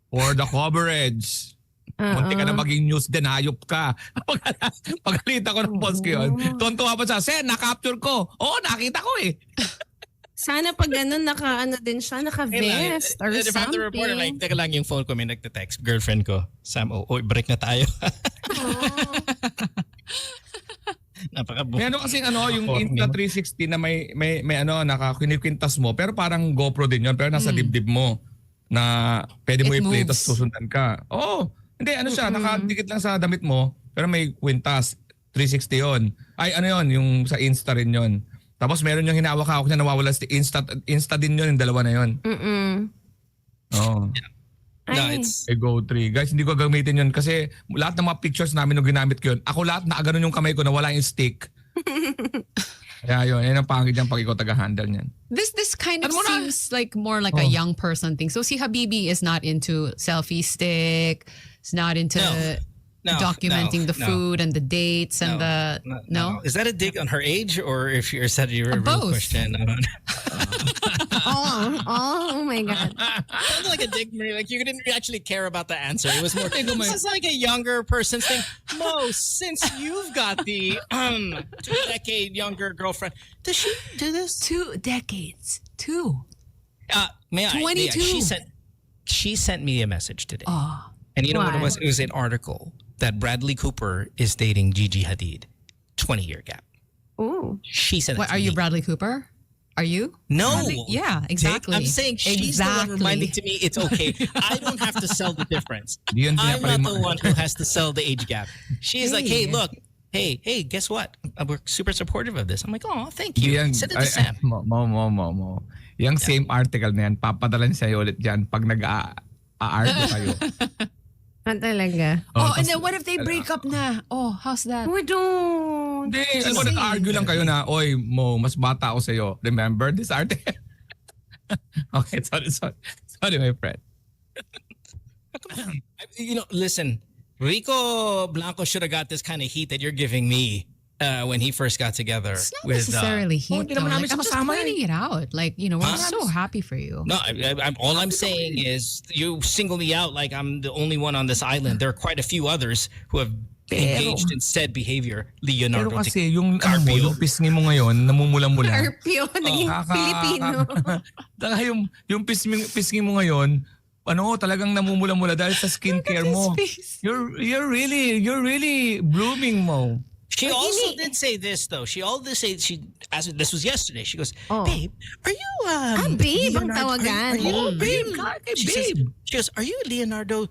For the coverage. Munti ka na maging news din, hayop ka. Pagkalita ko ng boss ko yun, tontuwa pa siya, Sen, na-capture ko. Oo, nakita ko eh. Sana pag ganun, naka-ano din siya, naka-vest or If I'm the reporter, like, something. teka lang yung phone ko, may nagte-text, girlfriend ko, Sam, break na tayo. Napakabuti. May ano kasing yung Insta360 na may naka-kinikwintas mo, pero parang GoPro din yun, pero nasa dibdib mo na pwede mo It i-play moves. tapos susundan ka. Oo. Hindi, siya, nakadikit lang sa damit mo, pero may kwintas. 360 yon. Ay, yung sa Insta rin yon. Tapos meron yung hinawak-hawak niya nawawala sa Insta din yun, yung dalawa na yun. Oo. No, Ay. it's... Ay, Go 3. Guys, hindi ko gagamitin yun kasi lahat ng mga pictures namin nung ginamit ko yun, ako lahat nakaganon yung kamay ko na wala yung stick. Kaya yun, yan ang pangit niyang pag ikaw taga-handle niyan. This kind of seems like more like a young person thing. So si Habibi is not into selfie stick. It's not into documenting the food and the dates and the no. Is that a dig on her age or if you're said you were a real Both. question? Oh my God. Sounded like a dig, Marie. Like you didn't actually care about the answer. It was more. This is like a younger person's thing. Mo, since you've got the 2-decade younger girlfriend, does she do this? 2 decades. 2. May I? 22. She sent me a message today. Oh. And you know what it Why? was? It was an article that Bradley Cooper is dating Gigi Hadid. 20-year gap. Ooh. She said, What, are you Bradley Cooper? Are you? No. Bradley? Yeah, exactly. I'm saying she's the one reminding to me it's okay. I don't have to sell the difference. I'm not the one who has to sell the age gap. She's like, hey, look. Hey, guess what? We're super supportive of this. I'm like, oh, thank you. Send it to Sam. Mo. Yung same article na yan, papadala niya sa'yo ulit dyan pag nag-a-argue kayo. Talaga. And then what if they break up na? Oh, how's that? We don't. Hindi, nag-argue lang kayo na, oy, Mo, mas bata ako sa'yo. Remember this article? Okay, sorry, my friend. Listen, Rico Blanco should have got this kind of heat that you're giving me when he first got together. It's not with, necessarily heat, though. Like, I'm just kasama pointing it out. Like, we're so happy for you. No, all I'm saying is you single me out like I'm the only one on this island. There are quite a few others who have engaged in said behavior. Leonardo Pero kasi yung pisngi mo ngayon, namumula-mula. Carpio, naging Filipino. Saka yung pisngi mo ngayon, talagang namumula-mula dahil sa skincare mo. You're really blooming, Mo. She also did say this though. She this was yesterday. She goes, babe, are you babe ang tawagan. Babe. She goes, are you Leonardo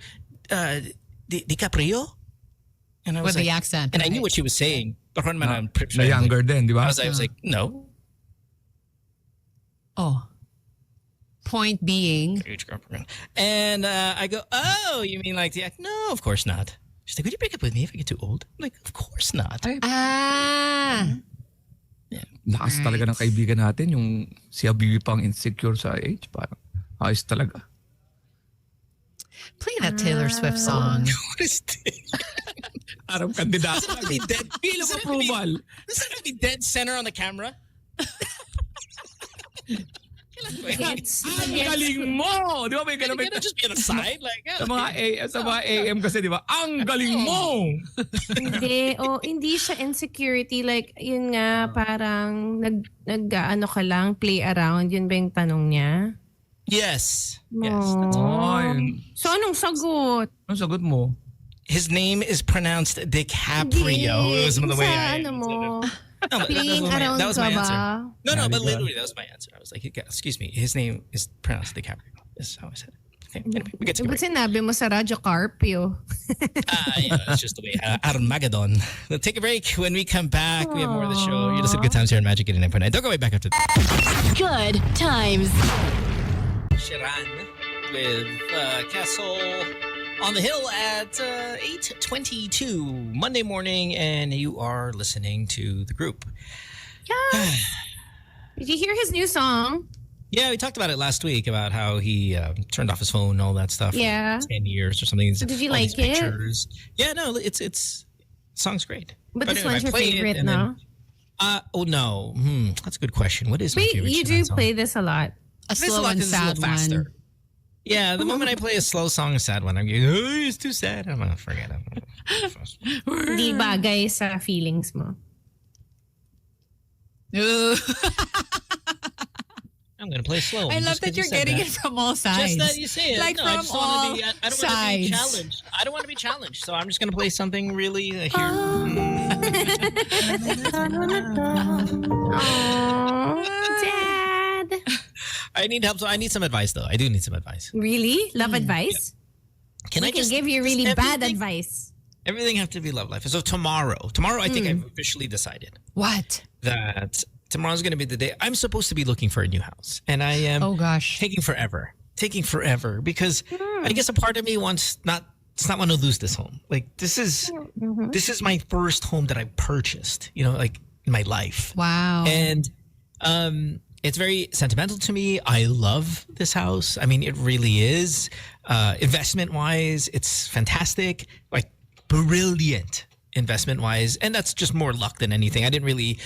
DiCaprio? And I was With like, the accent. and I knew what she was saying. Na younger din, di ba? I was like, no. Oh. Point being. And I go, oh, you mean like the act? No, of course not. She's like, would you break up with me if I get too old? I'm like, of course not. Lakas talaga ng kaibigan natin, yung si Habibi pang insecure sa age. Parang ayos talaga. Play that Taylor Swift song. What is this? Parang kandidato. Doesn't have to be dead. Feel of approval. Doesn't have to be dead center on the camera. Ang galing mo! Di ba may ganun? Can just be on the side? Like, sa mga AM kasi, di ba? Ang galing mo! Hindi siya insecurity. Like, yun nga, parang ano ka lang, play around. Yun ba yung tanong niya? Yes. So, anong sagot? Anong sagot mo? His name is pronounced DiCaprio. It was the way I... No, playing around that was my ka answer. ba? No, but literally that was my answer. I was like, excuse me, his name is pronounced DiCaprio. That's how I said it. Okay, anyway, we get to Ba't sinabi mo sa radyo Carpio? It's just the way. Armageddon. We'll take a break. When we come back, we have more of the show. You're listening to Good Times here on Magic 89.9. Don't go way back after that. Good times. Shiran with Castle on the Hill at 8:22 Monday morning, and you are listening to the group. Yeah. Did you hear his new song? Yeah, we talked about it last week about how he turned off his phone and all that stuff. Yeah. For 10 years or something. So did you like it? Pictures. Yeah, no, it's song's great. But this one's your favorite, no? No. That's a good question. What is my favorite? You do play this a lot. A slow and sad one. Yeah, the moment I play a slow song, a sad one, I'm going, it's too sad. I'm going to forget it. Di bagay sa feelings mo. I'm going to play slow. I love that you're getting it from all sides. Just that you say it. Like no, from all I don't sides. want to be challenged. I don't want to be challenged. So I'm just going to play something really here. Dad. I need help. So I need some advice, though. I do need some advice. Really? Love advice? Can I just give you really bad advice. Everything have to be love life. So tomorrow, I think I've officially decided. What? That tomorrow's going to be the day I'm supposed to be looking for a new house. And I am taking forever because I guess a part of me does not want to lose this home. Like this is my first home that I purchased, like in my life. Wow. And it's very sentimental to me. I love this house. I mean, it really is. Investment wise, it's fantastic. Like brilliant investment wise. And that's just more luck than anything. I didn't really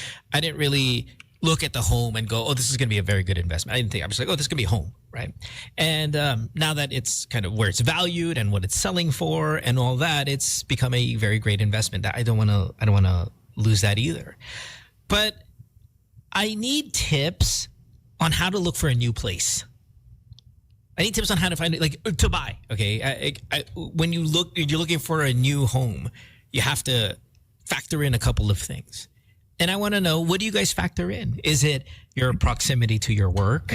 look at the home and go, oh, this is going to be a very good investment. I didn't think. I was like, oh, this is going to be a home, right? And now that it's kind of where it's valued and what it's selling for and all that, it's become a very great investment. That I don't want to lose that either. But I need tips on how to look for a new place. I need tips on how to find it, like to buy. Okay, when you're looking for a new home, you have to factor in a couple of things. And I want to know, what do you guys factor in? Is it your proximity to your work?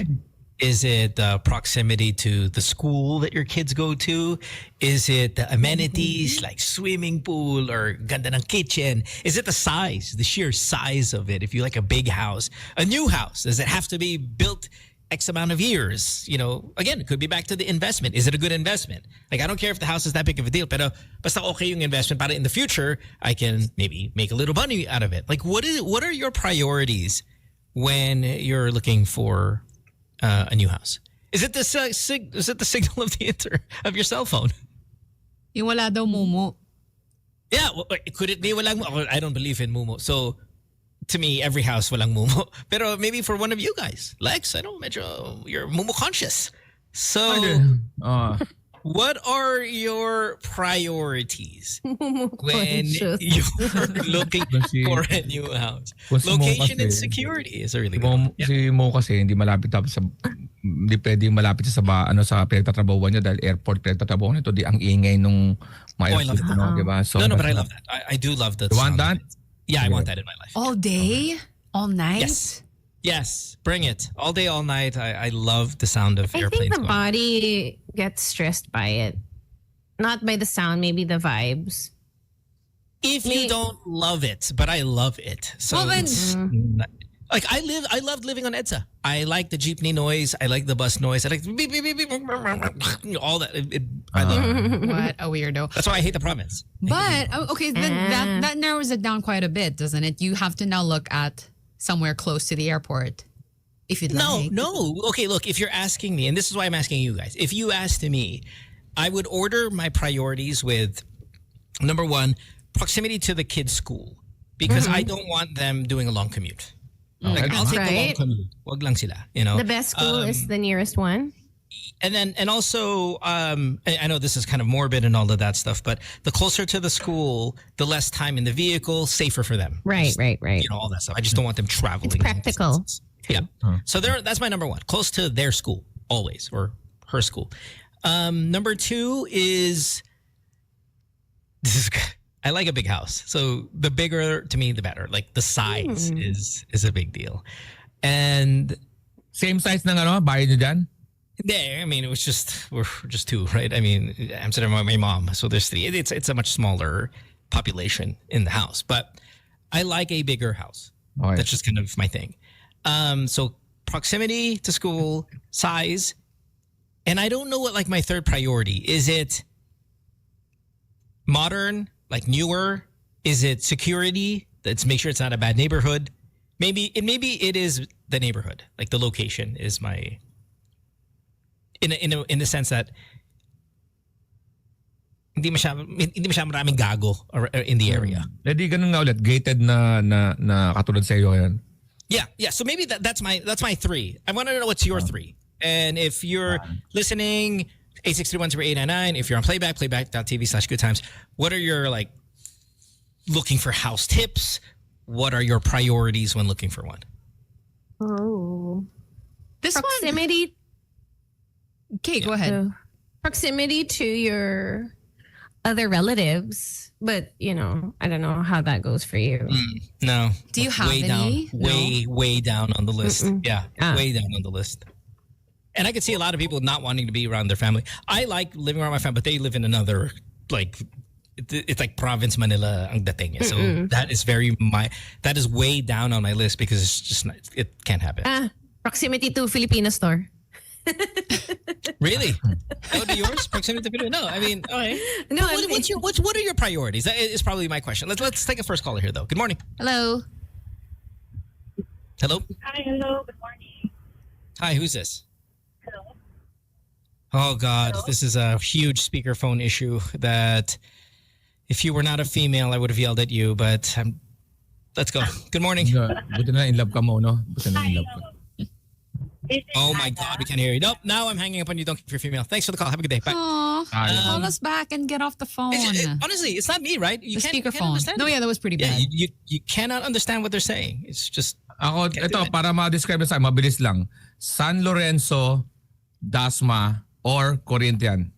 Is it the proximity to the school that your kids go to? Is it the amenities like swimming pool or ganda ng kitchen? Is it the size, the sheer size of it? If you like a big house, a new house, does it have to be built X amount of years? Again, it could be back to the investment. Is it a good investment? Like, I don't care if the house is that big of a deal, pero basta okay yung investment para in the future, I can maybe make a little money out of it. Like, what are your priorities when you're looking for a new house? Is it the signal of your cell phone? Yung wala daw mumu. Yeah, could it be walang mumu? I don't believe in mumu. So, to me, every house walang mumu. Pero maybe for one of you guys, Lex, I know, medyo you're mumu conscious. So, what are your priorities when you're looking for a new house? Location and security is a really good one. Si Mo kasi hindi pwedeng malapit sa sa pinagtatrabahuan niya dahil airport pinagtatrabahuan nito, di ang ingay nung I love that. Diba? So, no, but I love that. I do love that. You want that? Yeah, I want that in my life. All day? All night? Yes. Bring it. All day, all night. I love the sound of airplanes. I think the body gets stressed by it. Not by the sound, maybe the vibes. If you don't love it, but I love it. So well, then, like I loved living on EDSA. I like the jeepney noise. I like the bus noise. I like beep, beep, beep, beep, all that. I love it. What a weirdo. That's why I hate the province. But okay, then that narrows it down quite a bit, doesn't it? You have to now look at somewhere close to the airport. If you'd like. No. Okay, look, if you're asking me, and this is why I'm asking you guys, if you asked me, I would order my priorities with, number one, proximity to the kids' school. Because I don't want them doing a long commute. Like, I'll take the long Right. commute. Wag lang sila, you know. The best school is the nearest one. And also, I know this is kind of morbid and all of that stuff, but the closer to the school, the less time in the vehicle, safer for them. Right, Just, right. You know, all that stuff. I just don't want them traveling. It's practical. Yeah. So that's my number one. Close to their school, always, or her school. Number two is I like a big house. So the bigger, to me, the better. Like the size is a big deal. And Same size ng bahay niyo dyan? there, I mean, we're just two, right? I mean, I'm sitting with my mom, so there's three. It's a much smaller population in the house, but I like a bigger house. Okay. That's just kind of my thing. So proximity to school, size, and I don't know what like my third priority is. It modern, like newer? Is it security? Let's make sure it's not a bad neighborhood. Maybe it is the neighborhood, like the location is my. In the sense that hindi masyadong maraming gago in the area. Hindi ganun nga ulit, gated na katulad sa iyo yan. Yeah. So maybe that's my three. I want to know what's your three. And if you're listening, 863-10899. If you're on playback.tv/goodtimes. What are your like looking for house tips? What are your priorities when looking for one? Oh. This Proximity. one. Okay, go ahead. Proximity to your other relatives. But, you know, I don't know how that goes for you. No. Do you have any? Way down on the list. Yeah, Ah. way down on the list. And I could see a lot of people not wanting to be around their family. I like living around my family, but they live in another, like, it's like province Manila ang dating. So that is way down on my list because it's just not, it can't happen. Proximity to Filipino store. Really? That would be yours? Proximity to Filipino? No, I mean, okay. No, what are your priorities? That is probably my question. Let's take a first caller here, though. Good morning. Hello. Hello? Hi, hello, good morning. Hi, who's this? Hello. Oh, God. This is a huge speakerphone issue that if you were not a female, I would have yelled at you, but let's go. Good morning. Buti na in love ka mo, no? Buti na in love ka. Oh, my God. We can't hear you. Nope. Now I'm hanging up on you. Don't keep your female. Thanks for the call. Have a good day. Bye. Aw, call us back and get off the phone. Honestly, it's not me, right? You the can't speakerphone. understand No, it. yeah, that was pretty Yeah, bad. you cannot understand what they're saying. It's just... Ako, Can't ito, do it. para ma-describe sa mabilis lang. San Lorenzo, Dasma, or Corinthian.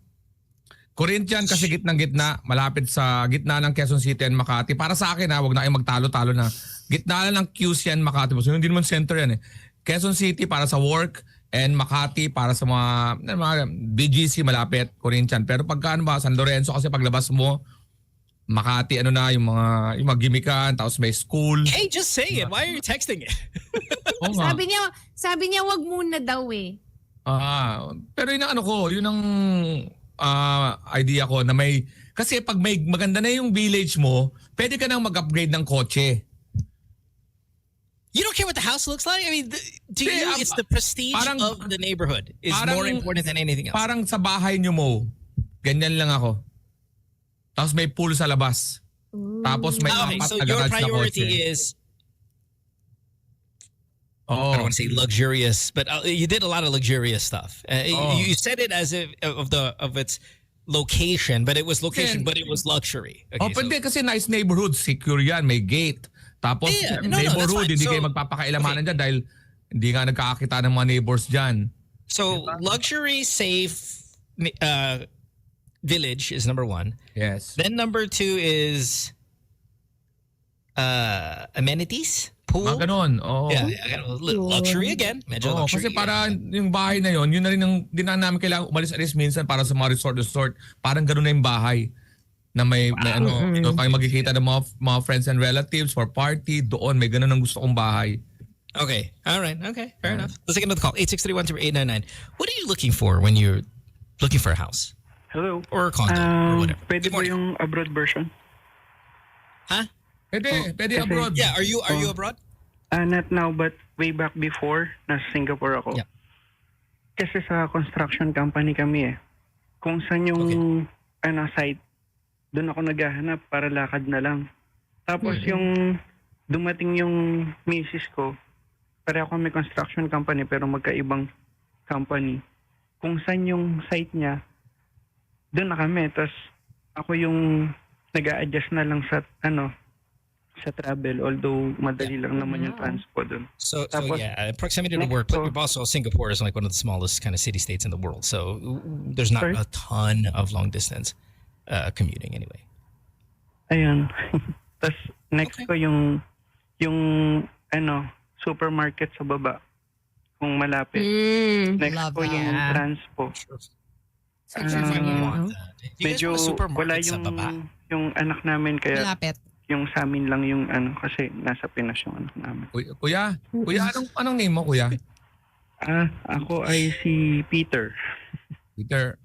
Corinthian kasi gitnang-gitna, malapit sa gitna ng Quezon City and Makati. Para sa akin, wag na kayong magtalo-talo na. Gitna lang ng QC and Makati. So, hindi naman center yan eh. Quezon City para sa work and Makati para sa mga BGC malapit, Corinthian. Pero pagka San Lorenzo kasi paglabas mo, Makati yung mga gimikan, tapos may school. Hey, just say it. Why are you texting it? Oo nga. Sabi niya wag muna daw eh. Pero yun ang idea ko na may, kasi pag may maganda na yung village mo, pwede ka nang mag-upgrade ng kotse. You don't care what the house looks like? I mean, to you, it's the prestige of the neighborhood is more important than anything else. Parang sa bahay nyo mo, ganyan lang ako. Tapos may pool sa labas. Tapos may Okay, apat so na your garage na priority kotse. is... I don't want to say luxurious, but you did a lot of luxurious stuff. You said it as if of its location, but it was location, but it was luxury. Okay, Pwede kasi nice neighborhood, secure yan, may gate. Tapos neighborhood, hindi kayo magpapakailamanan dyan dahil hindi nga nagkakakita ng mga neighbors dyan. So luxury, safe village is number one. Yes. Then number two is amenities. Pool? Mga ganon. Oh. Yeah, luxury again. Medyo luxury. Kasi para yung bahay na yun na rin di na namin kailangan umalis-alis minsan para sa mga resort. Parang ganon na yung bahay. Na may doon kayo magkikita ng mga friends and relatives for party. Doon, may ganon ang gusto kong bahay. Okay. All right. Okay. Fair enough. Let's take another call. 863-10899. What are you looking for when you're looking for a house? Hello. Or a condo or whatever. Pwede ba yung abroad version? Huh? Pwede abroad. Yeah, are you abroad? Not now, but way back before, nasa Singapore ako. Yeah. Kasi sa construction company kami eh. Kung saan yung site, doon ako naghahanap para lakad na lang. Tapos yung dumating yung misis ko, pareho kami construction company pero magkaibang company. Kung saan yung site niya, doon na kami. Tapos ako yung nag-a-adjust na lang sa sa travel, although madali lang naman yung transpo doon. So yeah, proximity to work. But also Singapore is like one of the smallest kind of city states in the world. So there's not a ton of long distance commuting anyway. Ayun. Tapos next ko yung supermarket sa baba. Kung malapit. Next ko yung transpo. Medyo wala yung anak namin kaya Malapit. yung sa amin lang yung kasi nasa Pinas yung anak namin. Kuya, anong name mo, kuya? Ako ay si Peter. Peter.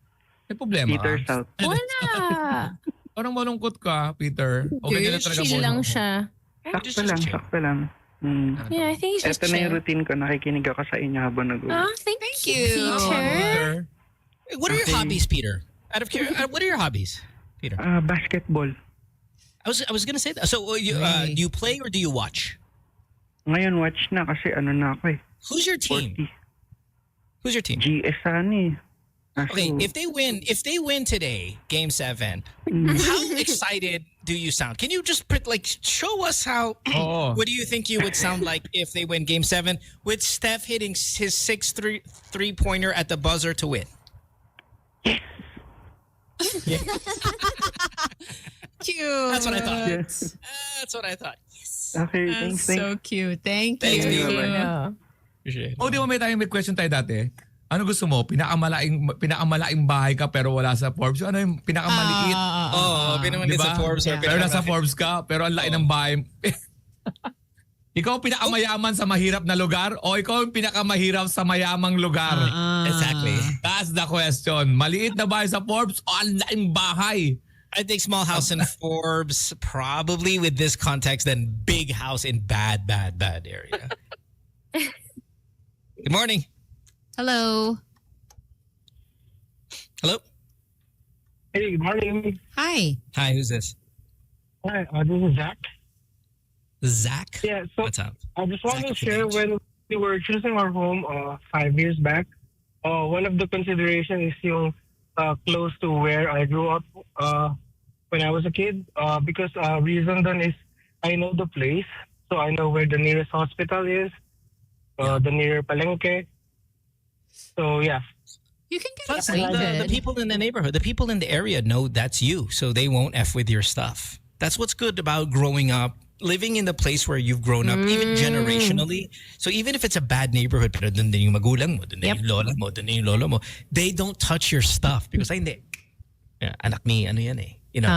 May problema Peter ka? South. Wala. Parang malungkot ka, Peter. O ganyan na talaga Chill lang mo. siya. Sakto lang. Yeah, I think he's just Ito na yung chill. routine ko. Nakikinig ako sa inyo habang nag-uwi. Thank you, Peter. What are your hobbies, Peter? Out of curiosity, what are your hobbies, Peter? Basketball. I was gonna say that. So do you play or do you watch? Ngayon watch na kasi na ako eh. Who's your team? 40. Who's your team? GS eh. Okay, if they win today, Game 7, how excited do you sound? Can you just show us how? What do you think you would sound like if they win Game 7 with Steph hitting his 6-3 3-pointer at the buzzer to win? Cute. That's what I thought. Yes. That's what I thought. Yes. Okay, That's thanks. so cute. Thank Thanks, you. Peter. Appreciate it. Di ba may question tayo dati? Ano gusto mo? Pinakamalaking bahay ka pero wala sa Forbes? Ano yung pinakamaliit? Pinamaliit sa Forbes. Or Pero nasa Forbes ka, pero ang laki ng bahay. Ikaw ang pinakamayaman sa mahirap na lugar o ikaw ang pinakamahirap sa mayamang lugar? Exactly. That's the question. Maliit na bahay sa Forbes o ang laking bahay? I think small house in Forbes, probably with this context, then big house in bad area. Good morning. Hello. Hello. Hey, good morning. Hi. Hi, who's this? Hi, this is Zach. Zach? Yeah, so What's up? I just want Zach, to share when we were choosing our home 5 years back. One of the considerations is yung close to where I grew up when I was a kid. Because reason then is I know the place, so I know where the nearest hospital is, the near palengke. So yeah. You can get Plus, the people in the neighborhood, the people in the area know that's you, so they won't F with your stuff. That's what's good about growing up, living in the place where you've grown up, even generationally. So even if it's a bad neighborhood, pero dun din yung magulang mo, dun din yung lola mo, dun din yung lolo mo, they don't touch your stuff because hindi. Anak ni ano yan eh. You know,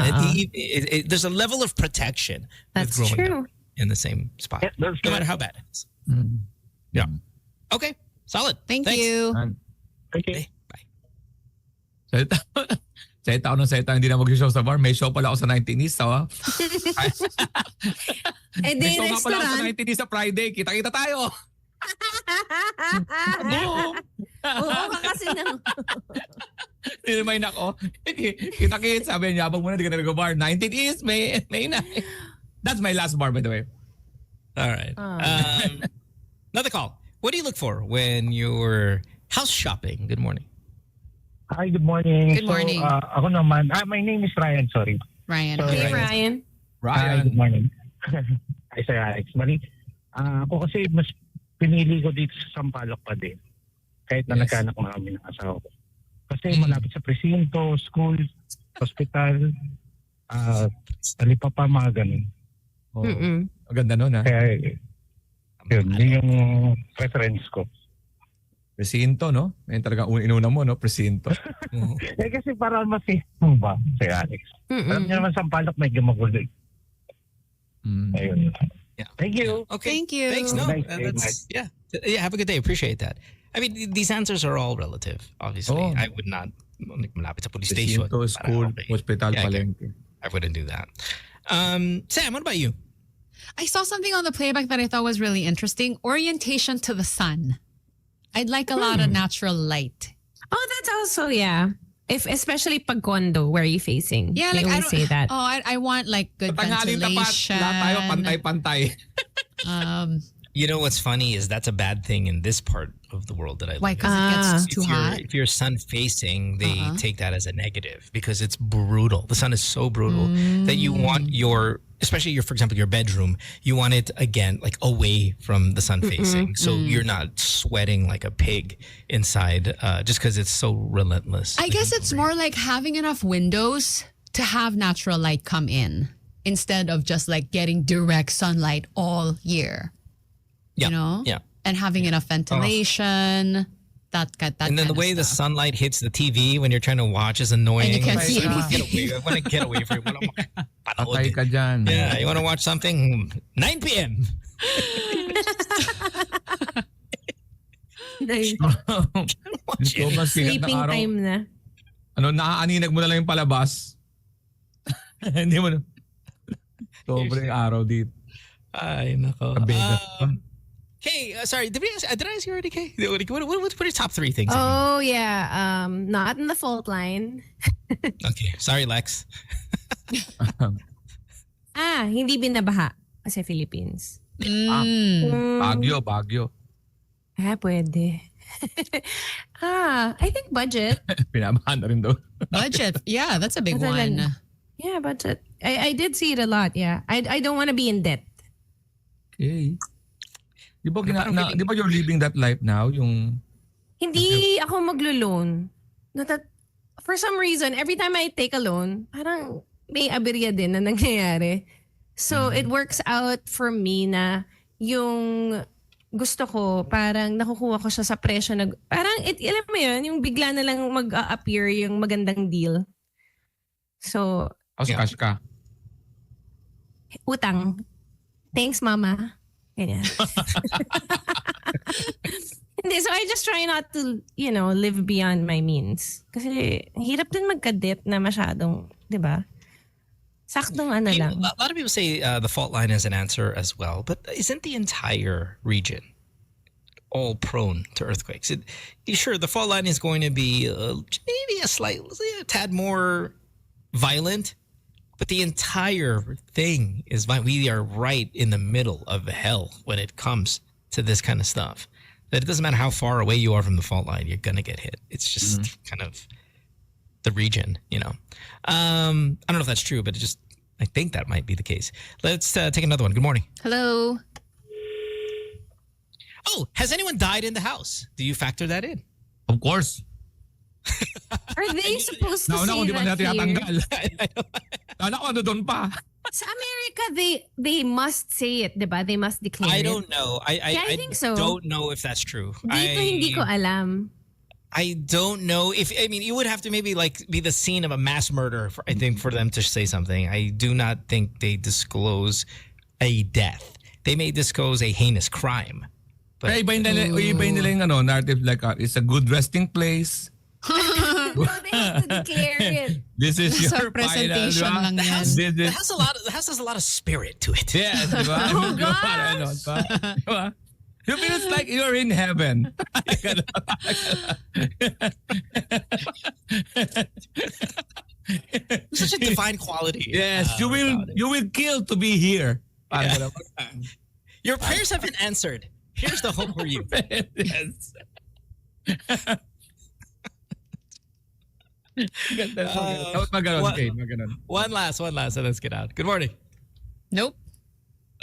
there's a level of protection That's with growing true. up in the same spot, Yeah, that's no good. matter how bad it is. Yeah. Okay. Solid. Thank Thanks. you. Okay. Bye. Salita ako ng salita, hindi na mag-show sa bar. May show pala ako sa 19 East, ha? May show nga pala ako sa 19 East sa Friday. Kita-kita tayo. Oo ka kasi nang... Remind ako. Kita-kit, sabi niya, abang muna, di ka na nag-bar. 19 East, may na. That's my last bar, by the way. All right. Another call. What do you look for when you're house shopping? Good morning. Hi, good morning. Good morning. Ako naman, my name is Ryan, sorry. Ryan. Hey, Ryan. Hi, good morning. Hi, Sir Alex. Mali, ako kasi mas pinili ko dito sa Sampaloc pa din. Kahit na nagkaanak kami ng asawa ko. Kasi malapit sa presinto, school, hospital, talipa pa, mga ganun. Maganda nun, ha? Kaya, yun yung preference ko. Presinto, no? Yan talaga inuna mo, no? Presinto. Kasi para mas safe mo ba, Sir Alex? Alam niyo naman Sampaloc, medyo magulo. Ayun. Yeah. Thank you. Okay. Thank you. Thanks. No, Nice that's, yeah. Have a good day. Appreciate that. I mean, these answers are all relative. Obviously, I would not malapit sa police station. Presinto, school, hospital, Yeah, palengke. I wouldn't do that. Sam, what about you? I saw something on the playback that I thought was really interesting. Orientation to the sun. I'd like a lot of natural light. Oh, that's also, yeah. If especially pag condo, where are you facing? Yeah, they like I always say don't, that. I want like good Tanghaling tapat, ventilation. lahat tayo pantay-pantay. You know what's funny is that's a bad thing in this part of the world that I live in. Why? Because it gets too hot? If you're sun facing, they take that as a negative because it's brutal. The sun is so brutal that you want especially for example, your bedroom, you want it again like away from the sun facing. So you're not sweating like a pig inside just because it's so relentless. I guess it's more like having enough windows to have natural light come in instead of just like getting direct sunlight all year. Yeah. You know? Yeah. And having enough ventilation. That and then the way the sunlight hits the TV when you're trying to watch is annoying. And you can't see anything. I want to get away from it. Patay ka dyan. Yeah, you want to watch something? 9 p.m. Nice. Sobrang sikat Sleeping ng araw. time na. Naaaninag mo na lang yung palabas. Hindi mo na. Sobrang araw dito. Ay, nako. Hey, sorry, did I ask you already, Kay? What are your top 3 things? Oh, yeah. Not in the fault line. Okay, sorry, Lex. Hindi binabaha kasi Philippines. Bagyo. Pwede. I think budget. Pinabahan na rin daw. Budget. Yeah, that's a big one. Yeah, budget. I did see it a lot, yeah. I don't want to be in debt. Okay. Di ba you're living that life now? Hindi ako maglo-loan. For some reason, every time I take a loan, parang may aberya din na nangyayari. So, it works out for me na yung gusto ko, parang nakukuha ko siya sa presyo na, parang, alam mo yun, yung bigla na lang mag-appear yung magandang deal. So, cash ka? Utang. Thanks, mama. Ganyan. Hindi, so I just try not to, live beyond my means. Kasi hirap din magka-debt na masyadong, di ba? Saktong lang. A lot of people say the fault line is an answer as well, but isn't the entire region all prone to earthquakes? Sure, the fault line is going to be maybe a tad more violent, but the entire thing is we are right in the middle of hell when it comes to this kind of stuff. That it doesn't matter how far away you are from the fault line, you're going to get hit. It's just kind of the region, I don't know if that's true, but I think that might be the case. Let's take another one. Good morning. Hello. Oh, has anyone died in the house? Do you factor that in? Of course. Are they supposed to say di ba that natin here? natanggal? Ano doon pa? Sa America, they must say it, diba? They must declare it. I don't know. I think so. Don't know if that's true. Dito hindi ko alam. I don't know you would have to maybe be the scene of a mass murder for them to say something. I do not think they disclose a death. They may disclose a heinous crime. But iba nila yung narrative it's a good resting place. No, they have to declare it. This is your presentation final, lang yan. the house has a lot of spirit to it. Yes, diba? Oh, gosh. Diba? You feel it's like you're in heaven. Such a divine quality. Yes, you will kill to be here. Yeah. Your prayers have been answered. Here's the hope for you. Yes. One last, and let's get out. Good morning. Nope.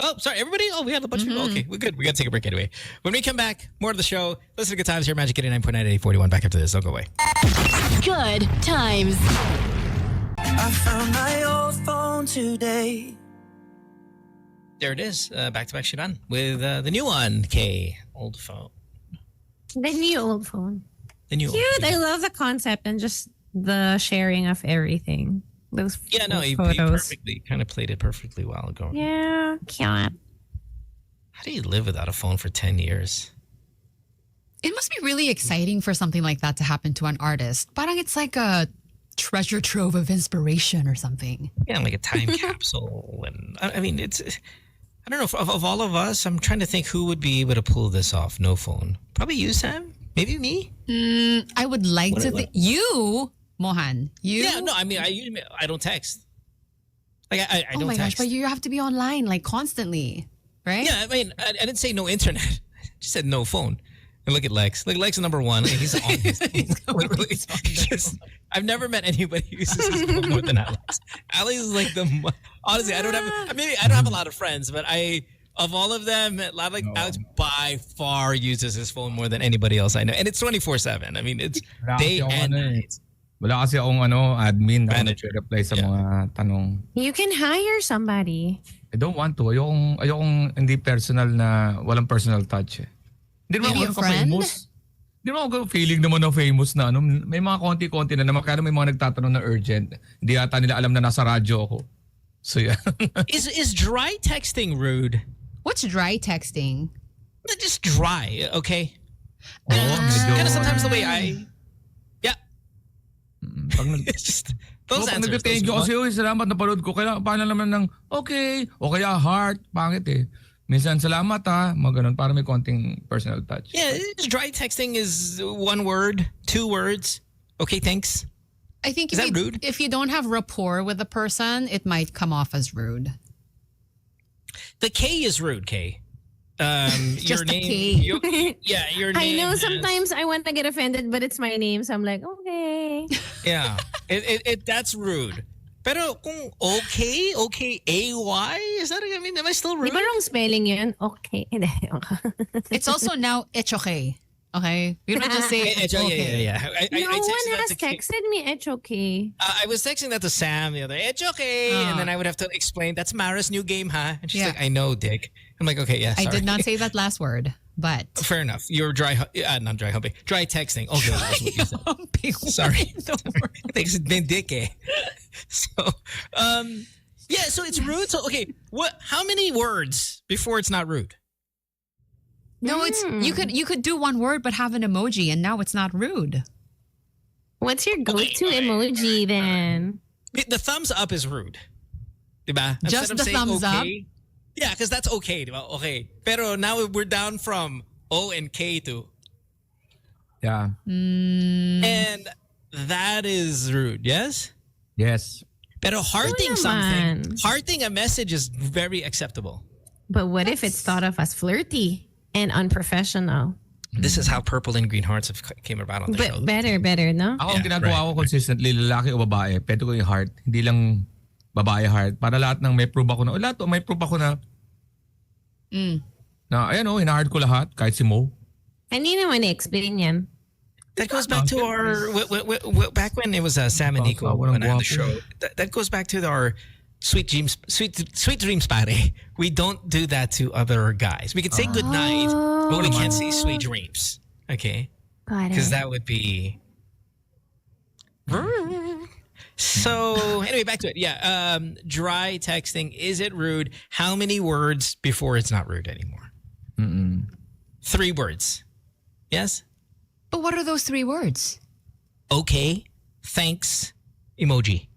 Oh, sorry, everybody. Oh, we had a bunch of people. Okay, we're good. We got to take a break anyway. When we come back, more of the show. Listen to Good Times here, Magic 89.9 at 841. Back after this. Don't go away. Good Times. I found my old phone today. There it is. Back to back Shiran with the new one, Kay. Old phone. The new old phone. The new Cute. old phone. I love the concept and just the sharing of everything. Those he photos. kind of played it perfectly well ago. Yeah, cute. How do you live without a phone for 10 years? It must be really exciting for something like that to happen to an artist. Parang it's like a treasure trove of inspiration or something. Yeah, like a time capsule. And I mean, I don't know, of all of us, I'm trying to think who would be able to pull this off. No phone. Probably you, Sam. Maybe me. I would like to think you, Mohan. You? Yeah, no, I mean, I don't text. Like I oh don't my text. gosh, but you have to be online like constantly. right? Yeah, I mean, I didn't say no internet. I just said no phone. And look at Lex. Like Lex is number one. Like, he's on his phone. Literally, I've never met anybody who uses his phone more than Alex. Alex is like honestly, I don't have a lot of friends, but of all of them, Alex by far uses his phone more than anybody else I know. And it's 24/7. I mean, it's day and night. Wala kasi akong admin na reply sa mga tanong. You can hire somebody. I don't want to. Ayokong hindi personal na walang personal touch. Hindi naman ako famous. Hindi naman ako feeling naman na famous na may mga konti-konti na naman kaya may mga nagtatanong na urgent. Hindi yata nila alam na nasa radyo ako. So yeah. Is dry texting rude? What's dry texting? Just dry, okay? Medyo. Kind of sometimes the way Pag nag-thank you kasi, salamat na parod ko. Paano naman ng okay, o kaya heart, pangit eh. Minsan, salamat ha, mga ganun, para may konting personal touch. Yeah, dry texting is one word, 2 words. Okay, thanks. I think rude? If you don't have rapport with the person, it might come off as rude. The K is rude, K. Just your name. K. Your name. I know sometimes I want to get offended, but it's my name, so I'm like, okay. Yeah, that's rude. Pero kung okay, AY, is that, I mean, am I still rude? Di ba wrong spelling yun? Okay. It's also now it's okay. Okay? You don't just say it's okay. Yeah. No one has texted me it's okay. I was texting that to Sam the other day. It's okay. And then I would have to explain, that's Mara's new game, huh? And she's like, I know, Dick. I'm like, okay, yeah, sorry. I did not say that last word, but... Fair enough. You're not dry humping. Dry texting. Okay, that's what you said. Humping. Sorry. Thanks, Dick, eh? So, yeah, so it's rude. So, okay, how many words before it's not rude? No, it's you could do one word but have an emoji, and now it's not rude. What's your go-to emoji then? The thumbs up is rude. Diba? Just the thumbs up? Yeah, because that's okay. Diba? Okay. Pero now we're down from O and K to... Yeah. And that is rude, yes? Yes. Pero hearting a message is very acceptable. But what if it's thought of as flirty and unprofessional? This is how purple and green hearts came about on the show. Better, no? Ako ang ginagawa ko consistently, lalaki o babae, pwede ko yung heart. Hindi lang babae heart. Para lahat ng may proof ako na, na ayan o, hina-heart ko lahat, kahit si Mo. Hindi naman i-explain yan. That goes back to our, back when it was Sam and Nico when I had the show. That goes back to our sweet dreams, pare. We don't do that to other guys. We can say good night, but we can't say sweet dreams. Okay? Got it. Because that would be... So, anyway, back to it. Yeah, dry texting. Is it rude? How many words before it's not rude anymore? 3 words. Yes? But what are those 3 words? Okay, thanks, emoji.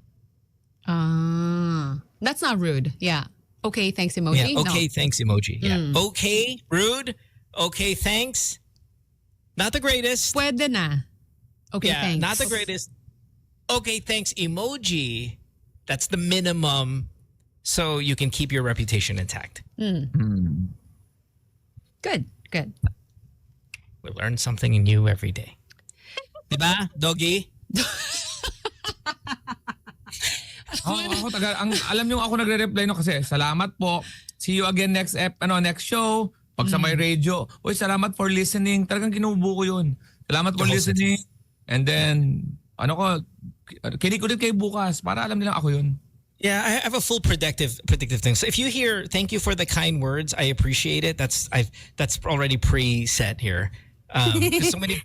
That's not rude. Yeah. Okay, thanks emoji. Yeah, okay, no. thanks emoji. Yeah. Okay, rude. Okay, thanks. Not the greatest. Pwede na. Okay, yeah, thanks. Not the greatest. Okay, thanks emoji. That's the minimum so you can keep your reputation intact. Good. We learn something new every day. Diba, doggy? Alam niyo ako nagre-reply no kasi salamat po. See you again next show. Pag sa may radio, oy salamat for listening. Talagang kinubo ko 'yun. Salamat for listening. And then kinig ulit kayo bukas para alam nila ako 'yun. Yeah, I have a full predictive thing. So if you hear thank you for the kind words, I appreciate it. That's already preset here. 'Cause so many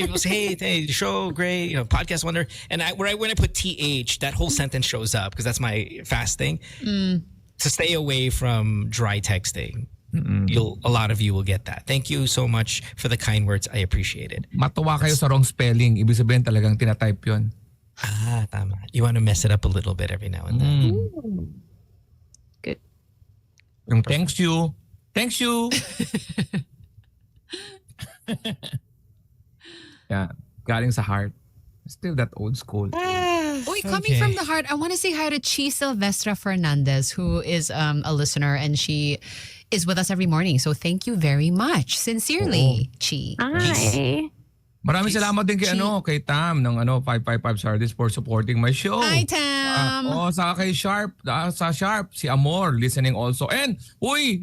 people say, hey, the show, great, podcast wonder. And when I put TH, that whole sentence shows up because that's my fast thing. To stay away from dry texting. A lot of you will get that. Thank you so much for the kind words. I appreciate it. Matuwa kayo sa wrong spelling. Ibig sabihin talagang tinatype yun. Tama. You want to mess it up a little bit every now and then. Good. Yung thanks you. Yeah, galing sa heart. Still that old school. Coming from the heart, I want to say hi to Chi Silvestra Fernandez, who is a listener, and she is with us every morning. So thank you very much. Sincerely, Chi. Hi. Maraming salamat din kay Tam ng 555 Sardis for supporting my show. Hi, Tam. Sa kay Sharp, sa Sharp, si Amor listening also. And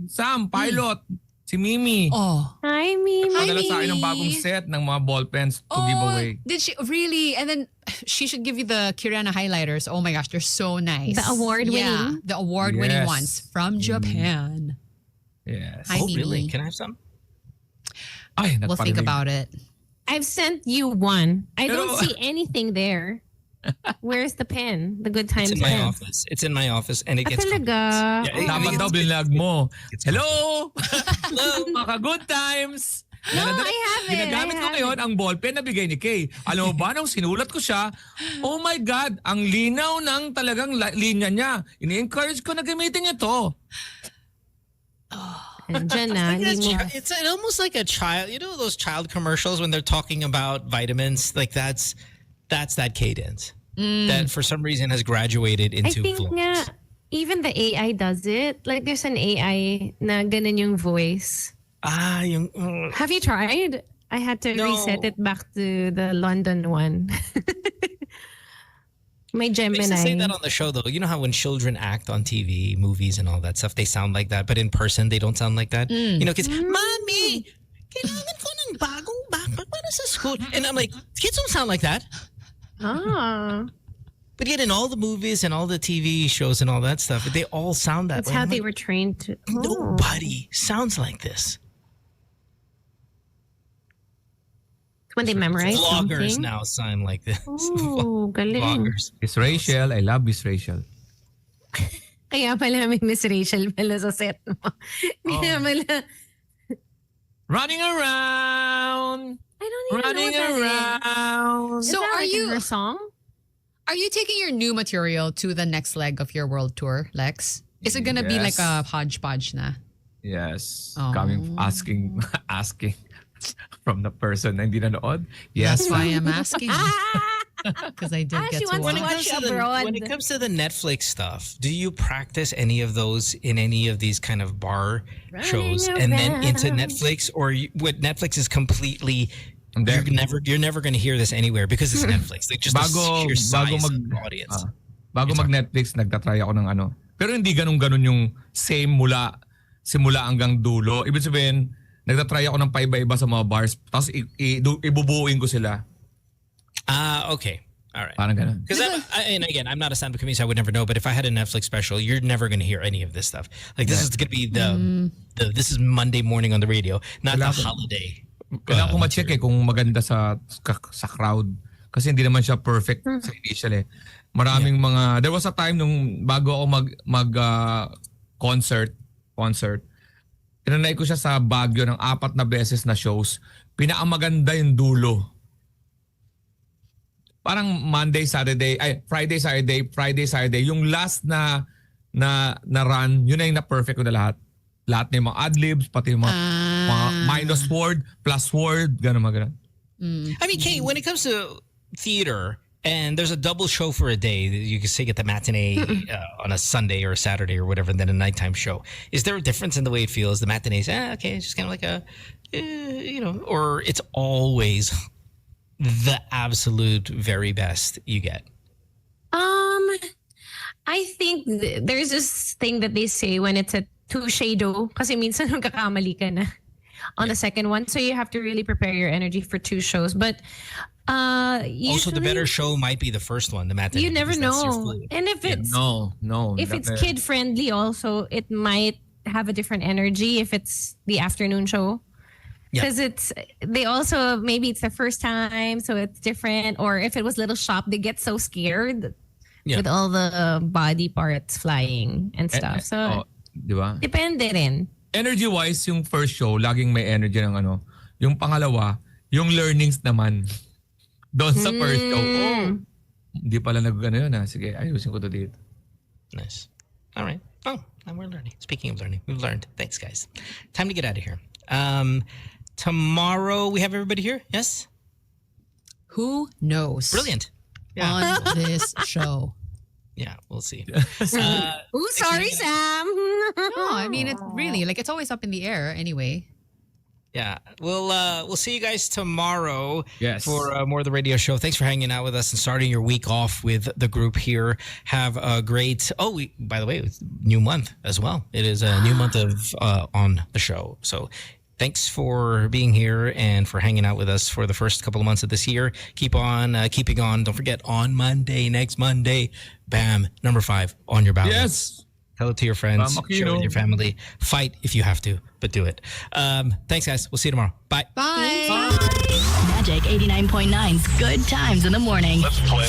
Sam, pilot, si Mimi. Hi, Mimi. Padala sa akin ng bagong set ng mga ball pens to give away. Did she really? And then she should give you the Kirana highlighters. Oh my gosh, they're so nice. The award-winning? Yeah, the award-winning Yes. ones from Japan. Yes. Hi, Mimi. Really? Can I have some? We'll think about it. I've sent you one. I don't Pero- see anything there. Where's the pen? The Good Times It's in my pen. office. It's in my office and it gets Talaga? Dapat daw binlag mo. Hello! Hello, mga good times! No, I have it. Ginagamit I ko have ngayon ang ballpen na bigay ni Kay. Alam mo ba, nung sinulat ko siya, oh my God, ang linaw ng talagang linya niya. Ini-encourage ko na gamitin niya to. Diyan na. It's almost like a child. You know those child commercials when they're talking about vitamins? Like that's that cadence that for some reason has graduated I into think fluence. nga, even the AI does it. Like there's an AI na ganun yung voice. Yung... Have you tried? I had to No. reset it back to the London one. My They Gemini. used to say that on the show, though. You know how when children act on TV, movies, and all that stuff, they sound like that, but in person, they don't sound like that. You know, kids, Mommy, kailangan ko ng bagong backpack para sa school. And I'm like, kids don't sound like that. But yet in all the movies and all the TV shows and all that stuff, they all sound that That's way. how I'm they like, were trained to. Nobody sounds like this. When they memorize Vloggers something. now sound like this. Oh, galing. Vloggers. Miss Rachel, I love Miss Rachel. Kaya pala may Miss Rachel pala sa set mo. Kaya pala. Running around. I don't even Running know what that around. is. So Is that are like you her song? Are you taking your new material to the next leg of your world tour, Lex? Is it gonna be like Yes. a hodgepodge na? Yes. Oh. Coming, asking from the person na hindi nanood. Yes. That's why I'm asking. Because I did get she to wants watch. to watch to abroad. when it comes to the Netflix stuff, do you practice any of those in any of these kind of bar shows and then into around. Netflix, or what Netflix is completely you're never going to hear this anywhere because it's Netflix. Like just the sheer size of the audience. Bago mag-Netflix, nagtatry ako ng ano. Pero hindi ganun-ganun yung same simula hanggang dulo. Ibig sabihin, nagtatry ako ng paiba-iba sa mga bars, tapos ibubuuin ko sila. Okay. All right. Parang ganun. Because and again, I'm not a stand-up comedian, so I would never know. But if I had a Netflix special, you're never going to hear any of this stuff. Like this is going to be the this is Monday morning on the radio, not the holiday. Kailangan ko ma-check kung maganda sa crowd. Kasi hindi naman siya perfect sa initial eh. Maraming mga, there was a time nung bago ako concert, tinanay ko siya sa Baguio ng 4 na beses na shows. Pinakamaganda yung dulo. Parang Friday, Saturday. Yung last na run, yun na yung na-perfect ko na lahat. Lahat na yung mga ad-libs, pati yung mga minus word, plus word, gano'n mga gano'n. I mean, Kate, when it comes to theater, and there's a double show for a day, you can say get the matinee on a Sunday or a Saturday or whatever, and then a nighttime show. Is there a difference in the way it feels? The matinees, okay, it's just kind of like a, or it's always the absolute very best you get? I think there's this thing that they say when it's a two-shade dough, kasi minsan magkakamali ka na on the second one. So you have to really prepare your energy for 2 shows. But usually, Also, the better show might be the first one, the matinee. you never because that's your know. fluid. And if it's No. if it's kid-friendly also, it might have a different energy if it's the afternoon show. Yeah. Because they also, maybe it's the first time, so it's different. Or if it was Little Shop, they get so scared with all the body parts flying and stuff. So, di ba? depende rin. Energy-wise, yung first show, laging may energy ng ano. Yung pangalawa, yung learnings naman. Doon sa first show, hindi pala nag-ano yun ha. Sige, ayusin ko to dito. Nice. All right. Oh, and we're learning. Speaking of learning, we've learned. Thanks, guys. Time to get out of here. Tomorrow, we have everybody here? Yes? Who knows? Brilliant. On this show. Yeah, we'll see. Ooh, sorry, Sam. No, I mean, it really, like, it's always up in the air anyway. Yeah, we'll see you guys tomorrow for more of the radio show. Thanks for hanging out with us and starting your week off with the group here. Have a great. By the way, it's new month as well. It is a new month of on the show. So thanks for being here and for hanging out with us for the first couple of months of this year. Keep on keeping on. Don't forget, on Monday, next Monday, bam, number 5 on your ballot. Yes. Tell it to your friends. Aquino. Share it with your family. Fight if you have to, but do it. Thanks, guys. We'll see you tomorrow. Bye. Bye. Magic 89.9's Good Times in the Morning. Let's play.